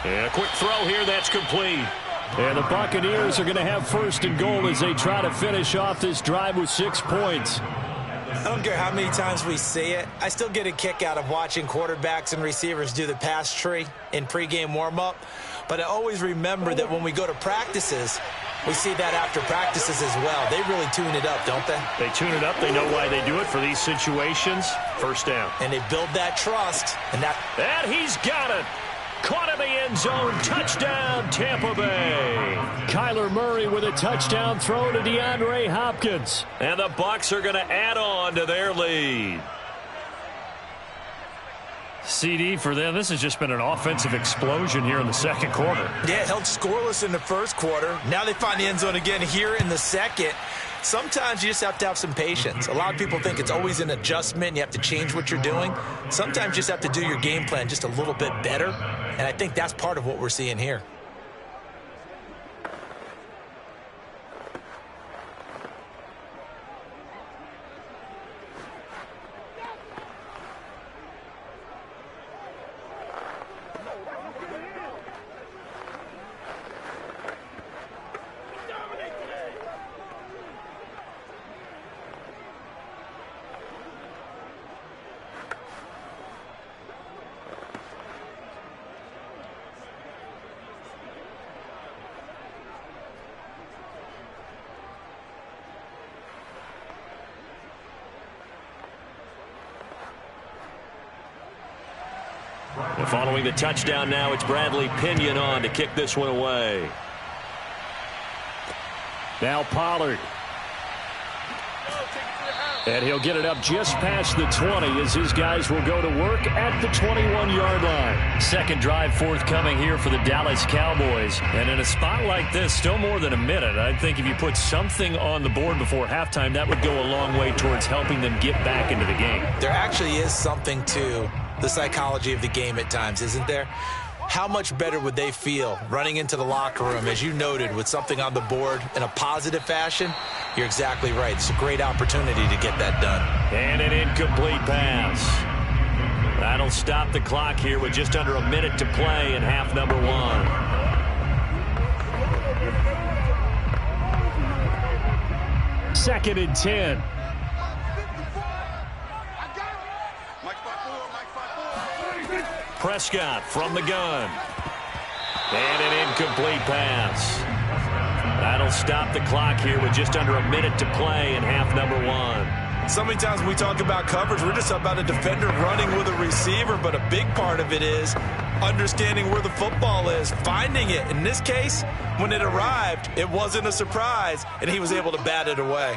And a quick throw here, that's complete. And the Buccaneers are going to have first and goal as they try to finish off this drive with 6 points. I don't care how many times we see it. I still get a kick out of watching quarterbacks and receivers do the pass tree in pregame warm-up. But I always remember that when we go to practices, we see that after practices as well. They really tune it up, don't they? They tune it up. They know why they do it for these situations. First down. And they build that trust. And he's got it. Caught in the end zone. Touchdown, Tampa Bay. Kyler Murray with a touchdown throw to DeAndre Hopkins. And the Bucs are going to add on to their lead. CD for them, this has just been an offensive explosion here in the second quarter. Yeah, held scoreless in the first quarter. Now they find the end zone again here in the second. Sometimes you just have to have some patience. A lot of people think it's always an adjustment. You have to change what you're doing. Sometimes you just have to do your game plan just a little bit better. And I think that's part of what we're seeing here. And following the touchdown now, it's Bradley Pinion on to kick this one away. Now Pollard. And he'll get it up just past the 20 as his guys will go to work at the 21-yard line. Second drive forthcoming here for the Dallas Cowboys. And in a spot like this, still more than a minute, I think if you put something on the board before halftime, that would go a long way towards helping them get back into the game. There actually is something to the psychology of the game at times, isn't there? How much better would they feel running into the locker room, as you noted, with something on the board in a positive fashion? You're exactly right. It's a great opportunity to get that done. And an incomplete pass. That'll stop the clock here with just under a minute to play in half number one. Second and 10. Prescott from the gun. And an incomplete pass. That'll stop the clock here with just under a minute to play in half number one. So many times when we talk about coverage, we're just about a defender running with a receiver, but a big part of it is understanding where the football is, finding it. In this case, when it arrived, it wasn't a surprise, and he was able to bat it away.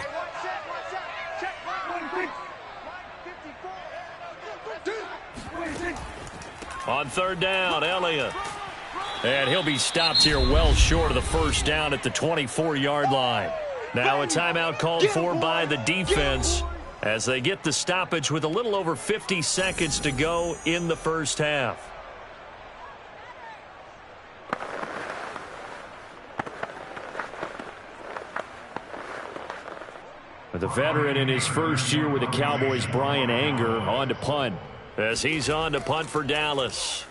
On third down, Elliott. And he'll be stopped here well short of the first down at the 24-yard line. Now a timeout called for by the defense as they get the stoppage with a little over 50 seconds to go in the first half. The veteran in his first year with the Cowboys, Brian Anger, on to punt. As he's on to punt for Dallas.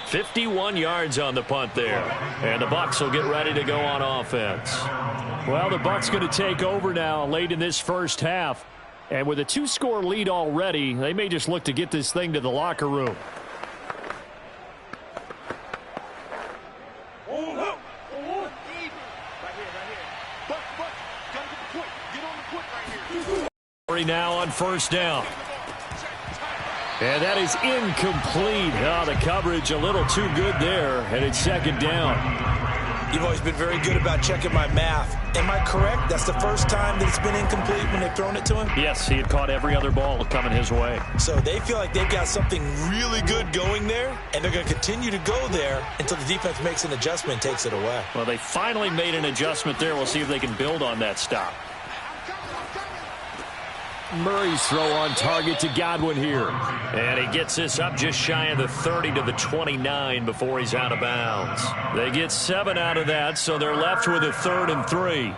$51 yards on the punt there. And the Bucs will get ready to go on offense. Well, the Bucs going to take over now late in this first half. And with a 2-score lead already, they may just look to get this thing to the locker room. Now on first down. And that is incomplete. Oh, the coverage a little too good there, and it's second down. You've always been very good about checking my math. Am I correct? That's the first time that it's been incomplete when they've thrown it to him? Yes, he had caught every other ball coming his way. So they feel like they've got something really good going there, and they're going to continue to go there until the defense makes an adjustment and takes it away. Well, they finally made an adjustment there. We'll see if they can build on that stop. Murray's throw on target to Godwin here. And he gets this up just shy of the 30 to the 29 before he's out of bounds. They get 7 out of that, so they're left with a 3rd and 3.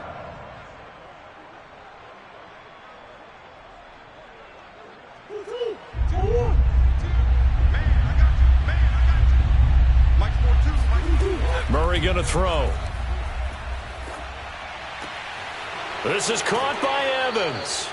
Murray going to throw. This is caught by Evans.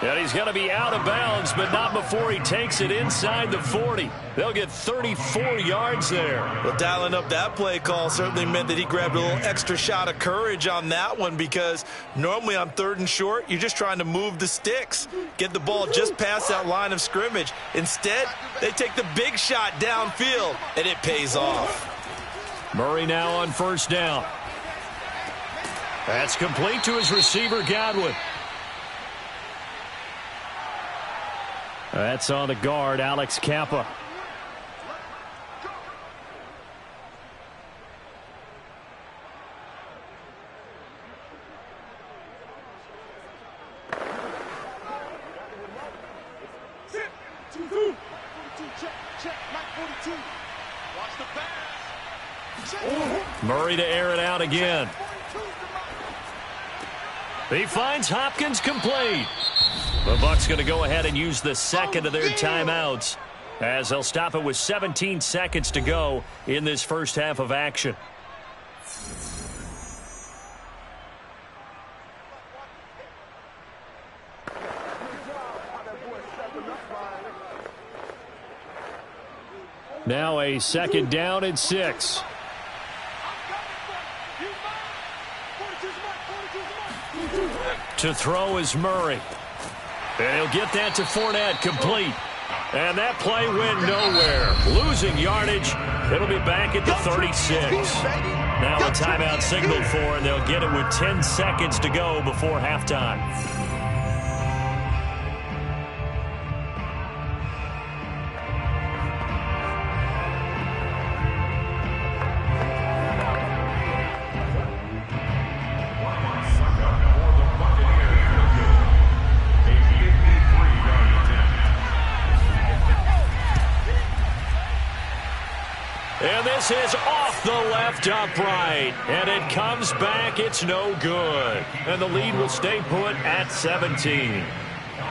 And he's going to be out of bounds, but not before he takes it inside the 40. They'll get 34 yards there. Well, dialing up that play call certainly meant that he grabbed a little extra shot of courage on that one, because normally on 3rd and short, you're just trying to move the sticks, get the ball just past that line of scrimmage. Instead, they take the big shot downfield, and it pays off. Murray now on 1st down. That's complete to his receiver, Godwin. That's on the guard, Alex Kappa. Murray to air it out again. He finds Hopkins complete. The Bucs going to go ahead and use the second of their timeouts, as they'll stop it with 17 seconds to go in this first half of action. Now a 2nd down and 6. To throw is Murray. And he'll get that to Fournette, complete. And that play went nowhere. Losing yardage. It'll be back at the 36. Now a timeout signaled for, and they'll get it with 10 seconds to go before halftime. And this is off the left upright. And it comes back. It's no good. And the lead will stay put at 17.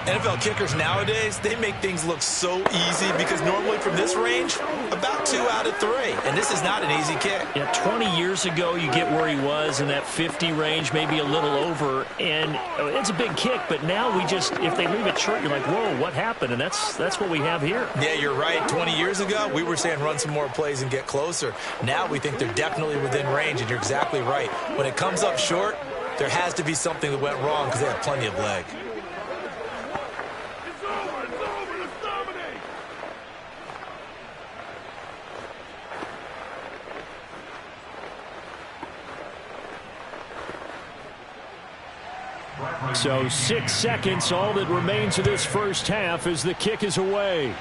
NFL kickers nowadays, they make things look so easy, because normally from this range, about 2 out of 3. And this is not an easy kick. Yeah, 20 years ago, you get where he was in that 50 range, maybe a little over, and it's a big kick. But now we just, if they leave it short, you're like, whoa, what happened? And that's what we have here. Yeah, you're right. 20 years ago, we were saying run some more plays and get closer. Now we think they're definitely within range, and you're exactly right. When it comes up short, there has to be something that went wrong, because they have plenty of leg. So 6 seconds, all that remains of this first half, as the kick is away.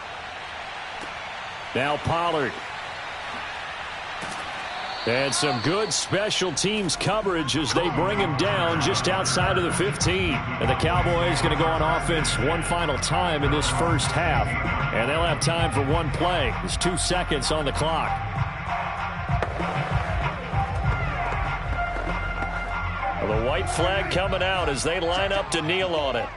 Now Pollard. And some good special teams coverage as they bring him down just outside of the 15. And the Cowboys going to go on offense one final time in this first half. And they'll have time for one play. There's 2 seconds on the clock. The white flag coming out as they line up to kneel on it.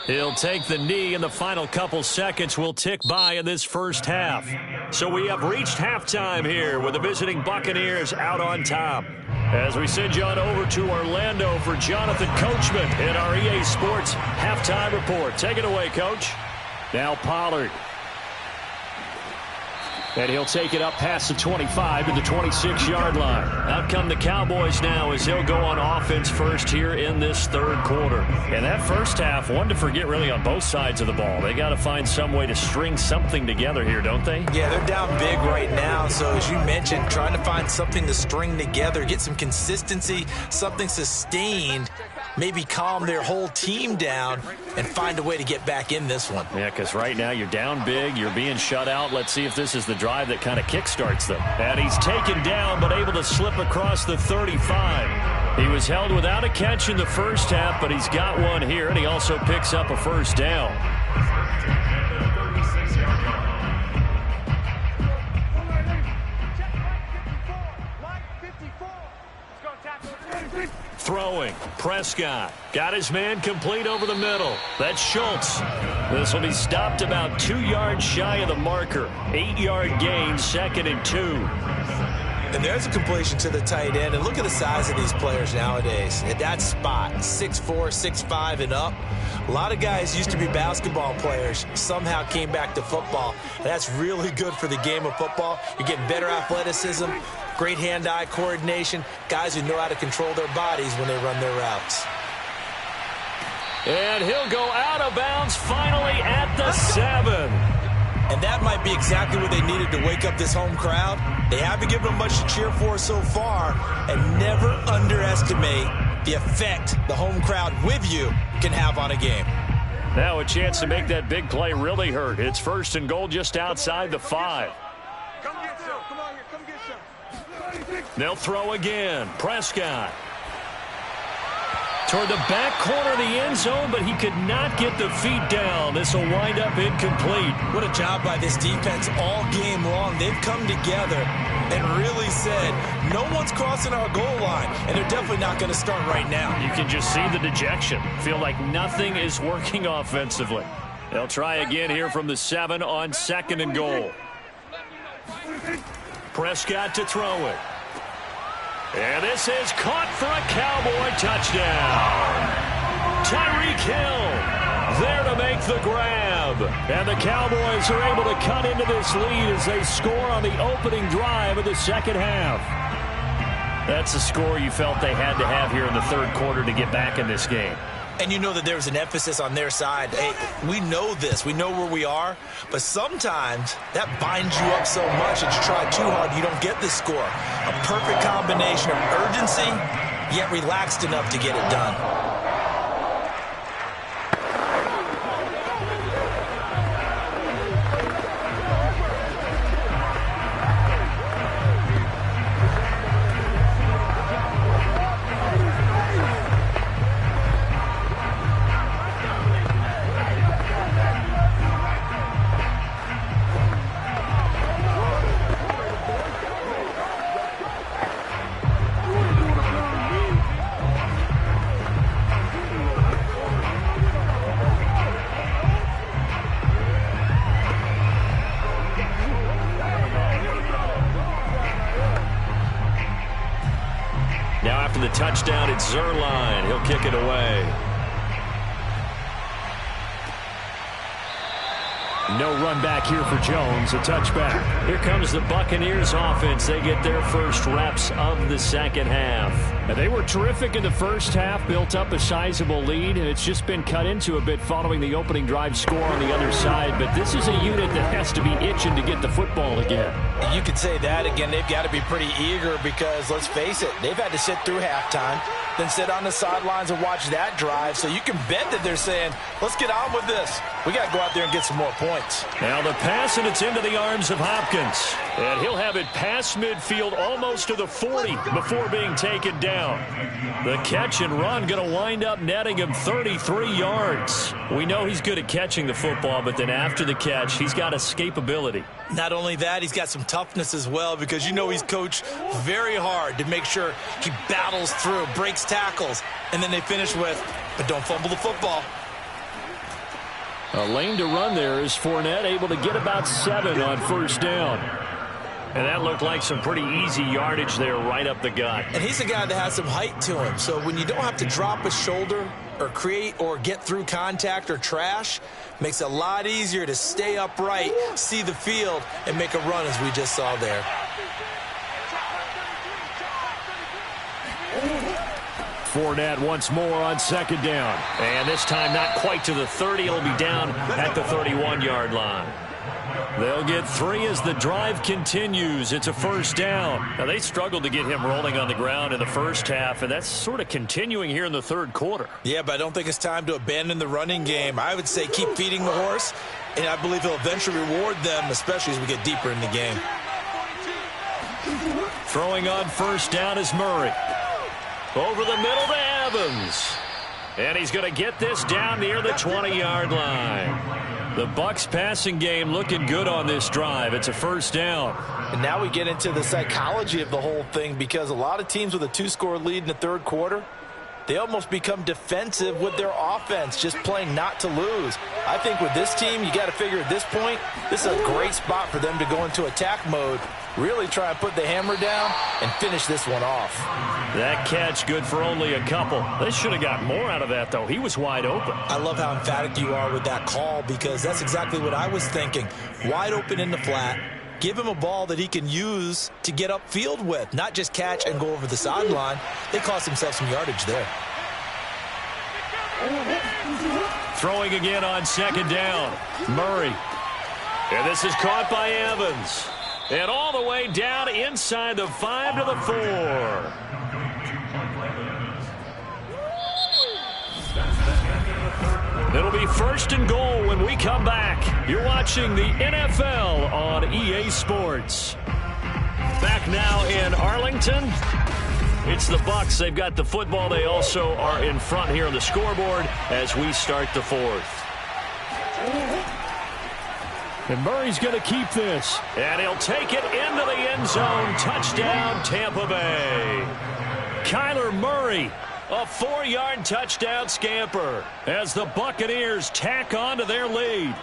He'll take the knee, and the final couple seconds will tick by in this first half. So we have reached halftime here with the visiting Buccaneers out on top. As we send you on over to Orlando for Jonathan Coachman in our EA Sports halftime report. Take it away, Coach. Now Pollard. And he'll take it up past the 25 to the 26-yard line. Out come the Cowboys now as they'll go on offense first here in this third quarter. And that first half, one to forget really on both sides of the ball. They got to find some way to string something together here, don't they? Yeah, they're down big right now. So as you mentioned, trying to find something to string together, get some consistency, something sustained, maybe calm their whole team down and find a way to get back in this one. Yeah, because right now you're down big, you're being shut out. Let's see if this is the drive that kind of kickstarts them. And he's taken down but able to slip across the 35. He was held without a catch in the first half, but he's got one here, and he also picks up a first down. throwing. Prescott got his man complete over the middle. That's Schultz. This will be stopped about 2 yards shy of the marker. 8-yard gain, 2nd and 2. And there's a completion to the tight end. And look at the size of these players nowadays. At that spot, 6'4", 6'5", and up. A lot of guys used to be basketball players, somehow came back to football. And that's really good for the game of football. You're getting better athleticism, great hand-eye coordination, guys who know how to control their bodies when they run their routes. And he'll go out of bounds finally at the 7. And that might be exactly what they needed to wake up this home crowd. They haven't given them much to cheer for so far, and never underestimate the effect the home crowd with you can have on a game. Now a chance to make that big play really hurt. It's 1st and goal just outside the 5. Come get some. Come on here. Come get some. They'll throw again. Prescott toward the back corner of the end zone, but he could not get the feet down. This will wind up incomplete. What a job by this defense all game long. They've come together and really said, no one's crossing our goal line, and they're definitely not going to start right now. You can just see the dejection. Feel like nothing is working offensively. They'll try again here from the 7 on 2nd and goal. Prescott to throw it. And this is caught for a Cowboy touchdown. Tyreek Hill there to make the grab. And the Cowboys are able to cut into this lead as they score on the opening drive of the 2nd half. That's a score you felt they had to have here in the 3rd quarter to get back in this game. And you know that there was an emphasis on their side. Hey, we know this. We know where we are. But sometimes that binds you up so much that you try too hard, you don't get the score. A perfect combination of urgency, yet relaxed enough to get it done. Touchdown at Zuerlein. He'll kick it away. No run back here for Jones. A touchback. Here comes the Buccaneers offense. They get their first reps of the 2nd half. Now, they were terrific in the 1st half, built up a sizable lead, and it's just been cut into a bit following the opening drive score on the other side. But this is a unit that has to be itching to get the football again. You could say that again. They've got to be pretty eager because, let's face it, they've had to sit through halftime, then sit on the sidelines and watch that drive. So you can bet that they're saying, let's get on with this. We got to go out there and get some more points. Now the pass, and it's into the arms of Hopkins. And he'll have it past midfield almost to the 40 before being taken down. The catch and run going to wind up netting him 33 yards. We know he's good at catching the football, but then after the catch, he's got escapability. Not only that, he's got some toughness as well because you know he's coached very hard to make sure he battles through, breaks tackles, and then they finish with, but don't fumble the football. A lane to run there is Fournette, able to get about 7 on 1st down. And that looked like some pretty easy yardage there right up the gut. And he's a guy that has some height to him. So when you don't have to drop a shoulder or create or get through contact or trash, makes it a lot easier to stay upright, see the field, and make a run as we just saw there. Fournette once more on 2nd down. And this time not quite to the 30. He'll be down at the 31-yard line. They'll get 3 as the drive continues. It's a 1st down. Now, they struggled to get him rolling on the ground in the 1st half, and that's sort of continuing here in the 3rd quarter. Yeah, but I don't think it's time to abandon the running game. I would say keep feeding the horse, and I believe he'll eventually reward them, especially as we get deeper in the game. Throwing on 1st down is Murray. Over the middle to Evans. And he's going to get this down near the 20-yard line. The Bucs passing game looking good on this drive. It's a 1st down. And now we get into the psychology of the whole thing because a lot of teams with a 2-score lead in the 3rd quarter, they almost become defensive with their offense, just playing not to lose. I think with this team, you got to figure at this point, this is a great spot for them to go into attack mode, really try and put the hammer down and finish this one off. That catch good for only a couple. They should have got more out of that, though. He was wide open. I love how emphatic you are with that call, because that's exactly what I was thinking. Wide open in the flat. Give him a ball that he can use to get upfield with, not just catch and go over the sideline. They cost themselves some yardage there. Throwing again on second down. Murray. And this is caught by Evans. And all the way down inside the 5 to the 4. It'll be first and goal when we come back. You're watching the NFL on EA Sports. Back now in Arlington. It's the Bucs. They've got the football. They also are in front here on the scoreboard as we start the fourth. And Murray's going to keep this. And he'll take it into the end zone. Touchdown, Tampa Bay. Kyler Murray, a 4-yard touchdown scamper as the Buccaneers tack on to their lead.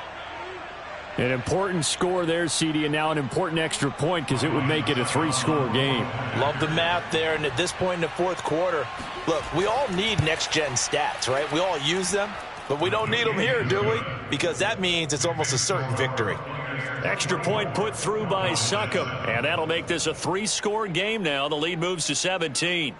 An important score there, CD, and now an important extra point because it would make it a 3-score game. Love the math there, and at this point in the fourth quarter, look, we all need next-gen stats, right? We all use them, but we don't need them here, do we? Because that means it's almost a certain victory. Extra point put through by Succop, and that'll make this a 3-score game now. The lead moves to 17.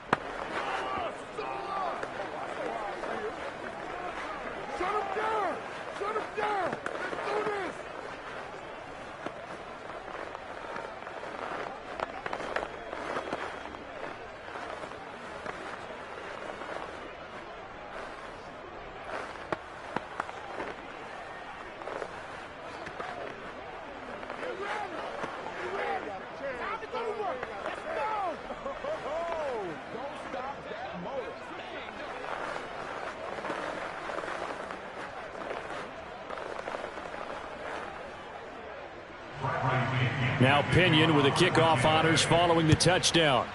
Now Pinion with the kickoff honors following the touchdown.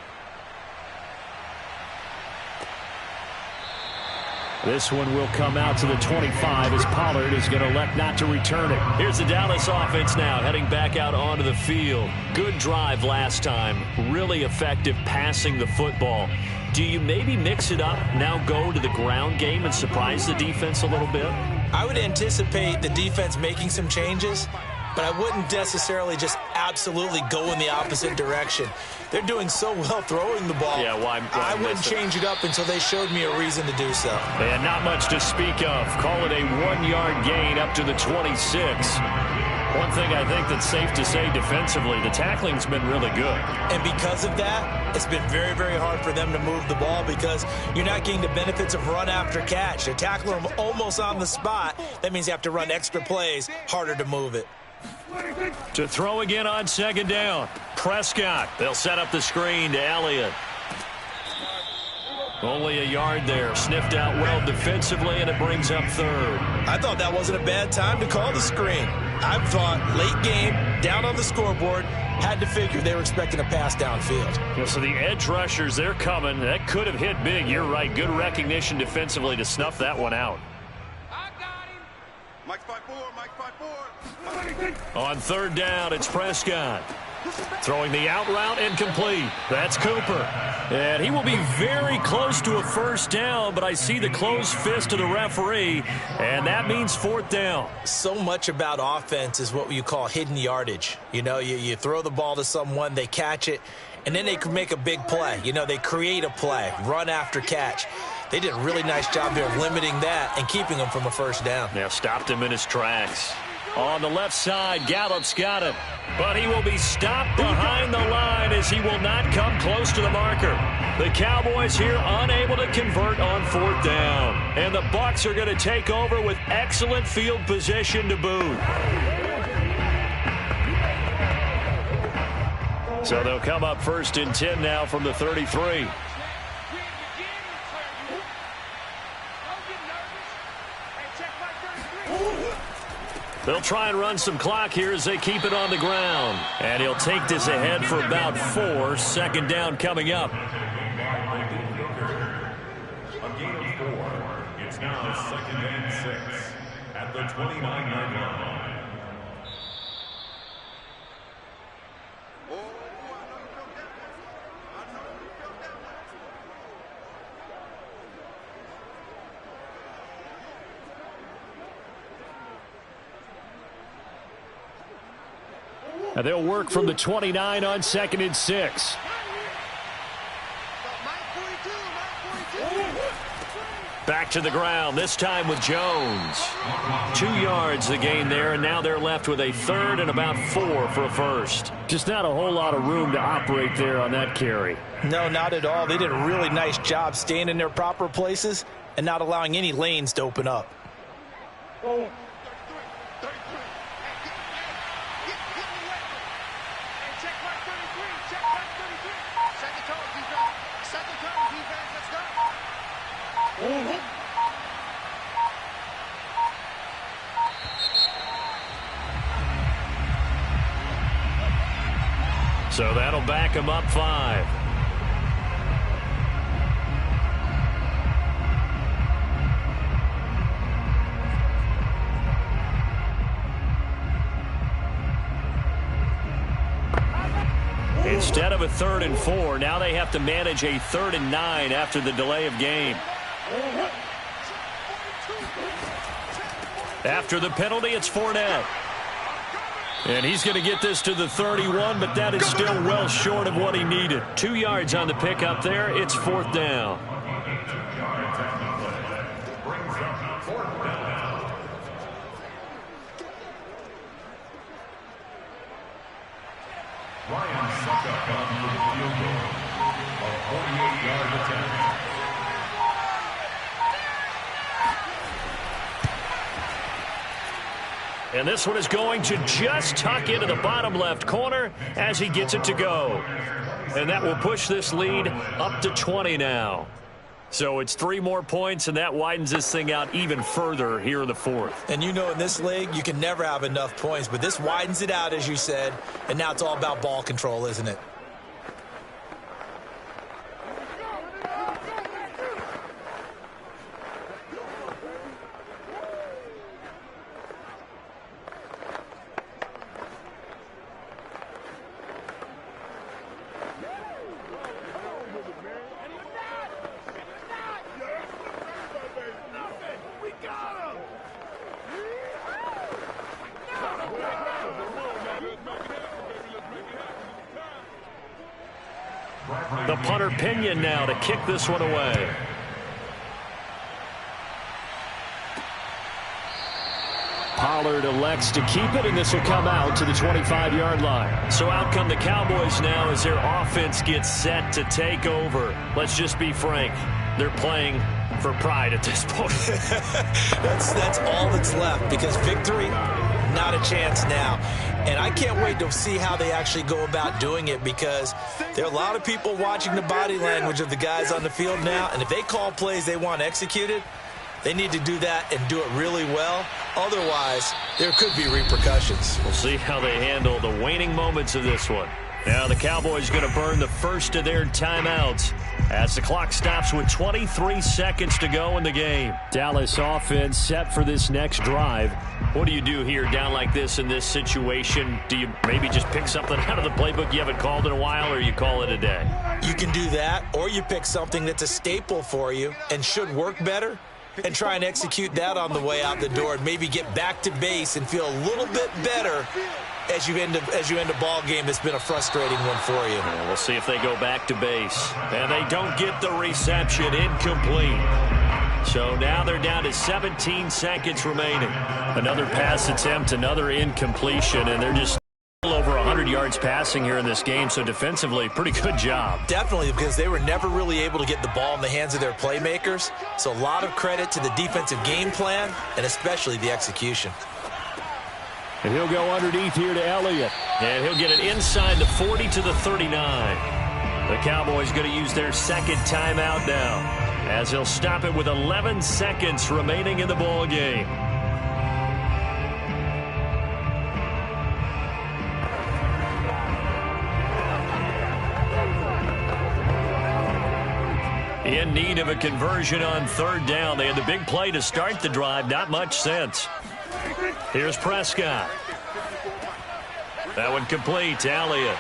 This one will come out to the 25 as Pollard is going to elect not to return it. Here's the Dallas offense now heading back out onto the field. Good drive last time. Really effective passing the football. Do you maybe mix it up, now go to the ground game and surprise the defense a little bit? I would anticipate the defense making some changes, but I wouldn't necessarily just absolutely go in the opposite direction. They're doing so well throwing the ball. Yeah, why I wouldn't change it up until they showed me a reason to do so. And not much to speak of. Call it a 1-yard gain up to the 26. One thing I think that's safe to say defensively, the tackling's been really good. And because of that, it's been very, very hard for them to move the ball because you're not getting the benefits of run after catch. They're tackling them almost on the spot. That means you have to run extra plays, harder to move it. To throw again on second down. Prescott. They'll set up the screen to Elliott. Only a yard there. Sniffed out well defensively, and it brings up third. I thought that wasn't a bad time to call the screen. I thought late game, down on the scoreboard, had to figure they were expecting a pass downfield. Yeah, so the edge rushers, they're coming. That could have hit big. You're right. Good recognition defensively to snuff that one out. I got him. Mike's 5-4, Mike's 5-4. On third down, it's Prescott. Throwing the out route incomplete. That's Cooper. And he will be very close to a first down, but I see the closed fist of the referee, and that means fourth down. So much about offense is what you call hidden yardage. You know, you throw the ball to someone, they catch it, and then they can make a big play. You know, they create a play, run after catch. They did a really nice job there of limiting that and keeping him from a first down. Now stopped him in his tracks. On the left side, Gallup's got it. But he will be stopped behind the line as he will not come close to the marker. The Cowboys here unable to convert on fourth down. And the Bucs are going to take over with excellent field position to boot. So they'll come up first and 10 now from the 33. They'll try and run some clock here as they keep it on the ground. And he'll take this ahead for about 4. Second down coming up. second and 6 at the 29-yard line. And they'll work from the 29 on second and 6. Back to the ground, this time with Jones. 2 yards the gain there, and now they're left with a third and about 4 for a first. Just not a whole lot of room to operate there on that carry. No, not at all. They did a really nice job staying in their proper places and not allowing any lanes to open up. So that'll back him up 5. Instead of a 3rd and 4, now they have to manage a 3rd and 9 after the delay of game. After the penalty, it's Fournette. And he's going to get this to the 31, but that is still well short of what he needed. 2 yards on the pickup there. It's 4th down. Ryan Suckup on for the field goal. A 48-yard attempt. And this one is going to just tuck into the bottom left corner as he gets it to go. And that will push this lead up to 20 now. So it's 3 more points, and that widens this thing out even further here in the 4th. And you know in this league, you can never have enough points, but this widens it out, as you said, and now it's all about ball control, isn't it? The punter Pinion now to kick this one away. Pollard elects to keep it, and this will come out to the 25-yard line. So out come the Cowboys now as their offense gets set to take over. Let's just be frank. They're playing for pride at this point. That's all that's left, because victory, not a chance now. And I can't wait to see how they actually go about doing it, because there are a lot of people watching the body language of the guys on the field now, and if they call plays they want executed, they need to do that and do it really well. Otherwise, there could be repercussions. We'll see how they handle the waning moments of this one. Now the Cowboys going to burn the first of their timeouts as the clock stops with 23 seconds to go in the game. Dallas offense set for this next drive. What do you do here down like this in this situation? Do you maybe just pick something out of the playbook you haven't called in a while, or you call it a day? You can do that, or you pick something that's a staple for you and should work better, and try and execute that on the way out the door, and maybe get back to base and feel a little bit better as you end a ball game that's been a frustrating one for you. Yeah, we'll see if they go back to base. And they don't get the reception. Incomplete. So now they're down to 17 seconds remaining. Another pass attempt, another incompletion, and they're just over 100 yards passing here in this game, so defensively, pretty good job. Definitely, because they were never really able to get the ball in the hands of their playmakers. So a lot of credit to the defensive game plan, and especially the execution. And he'll go underneath here to Elliott. And he'll get it inside the 40 to the 39. The Cowboys going to use their second timeout now, as they'll stop it with 11 seconds remaining in the ball game. In need of a conversion on third down. They had the big play to start the drive. Not much sense. Here's Prescott. That one complete. Elliott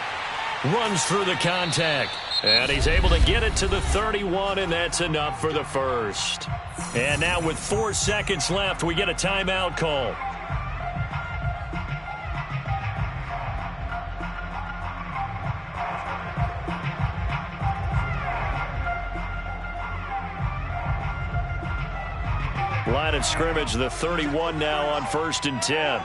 runs through the contact. And he's able to get it to the 31, and that's enough for the first. And now with 4 seconds left, we get a timeout call. Line of scrimmage, the 31 now on 1st and 10.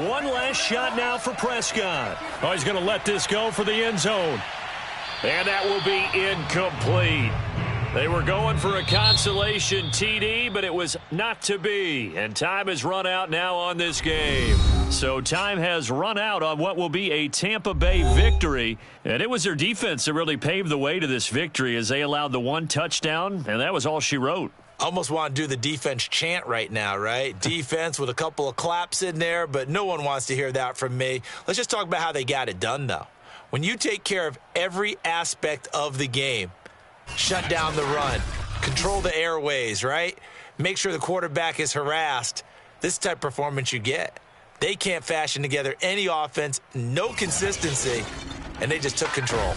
One last shot now for Prescott. Oh, he's going to let this go for the end zone. And that will be incomplete. They were going for a consolation TD, but it was not to be. And time has run out now on this game. So time has run out on what will be a Tampa Bay victory. And it was their defense that really paved the way to this victory as they allowed the 1 touchdown, and that was all she wrote. Almost want to do the defense chant right now, right? Defense with a couple of claps in there, but no one wants to hear that from me. Let's just talk about how they got it done, though. When you take care of every aspect of the game, shut down the run, control the airways, right? Make sure the quarterback is harassed. This type of performance you get. They can't fashion together any offense, no consistency, and they just took control.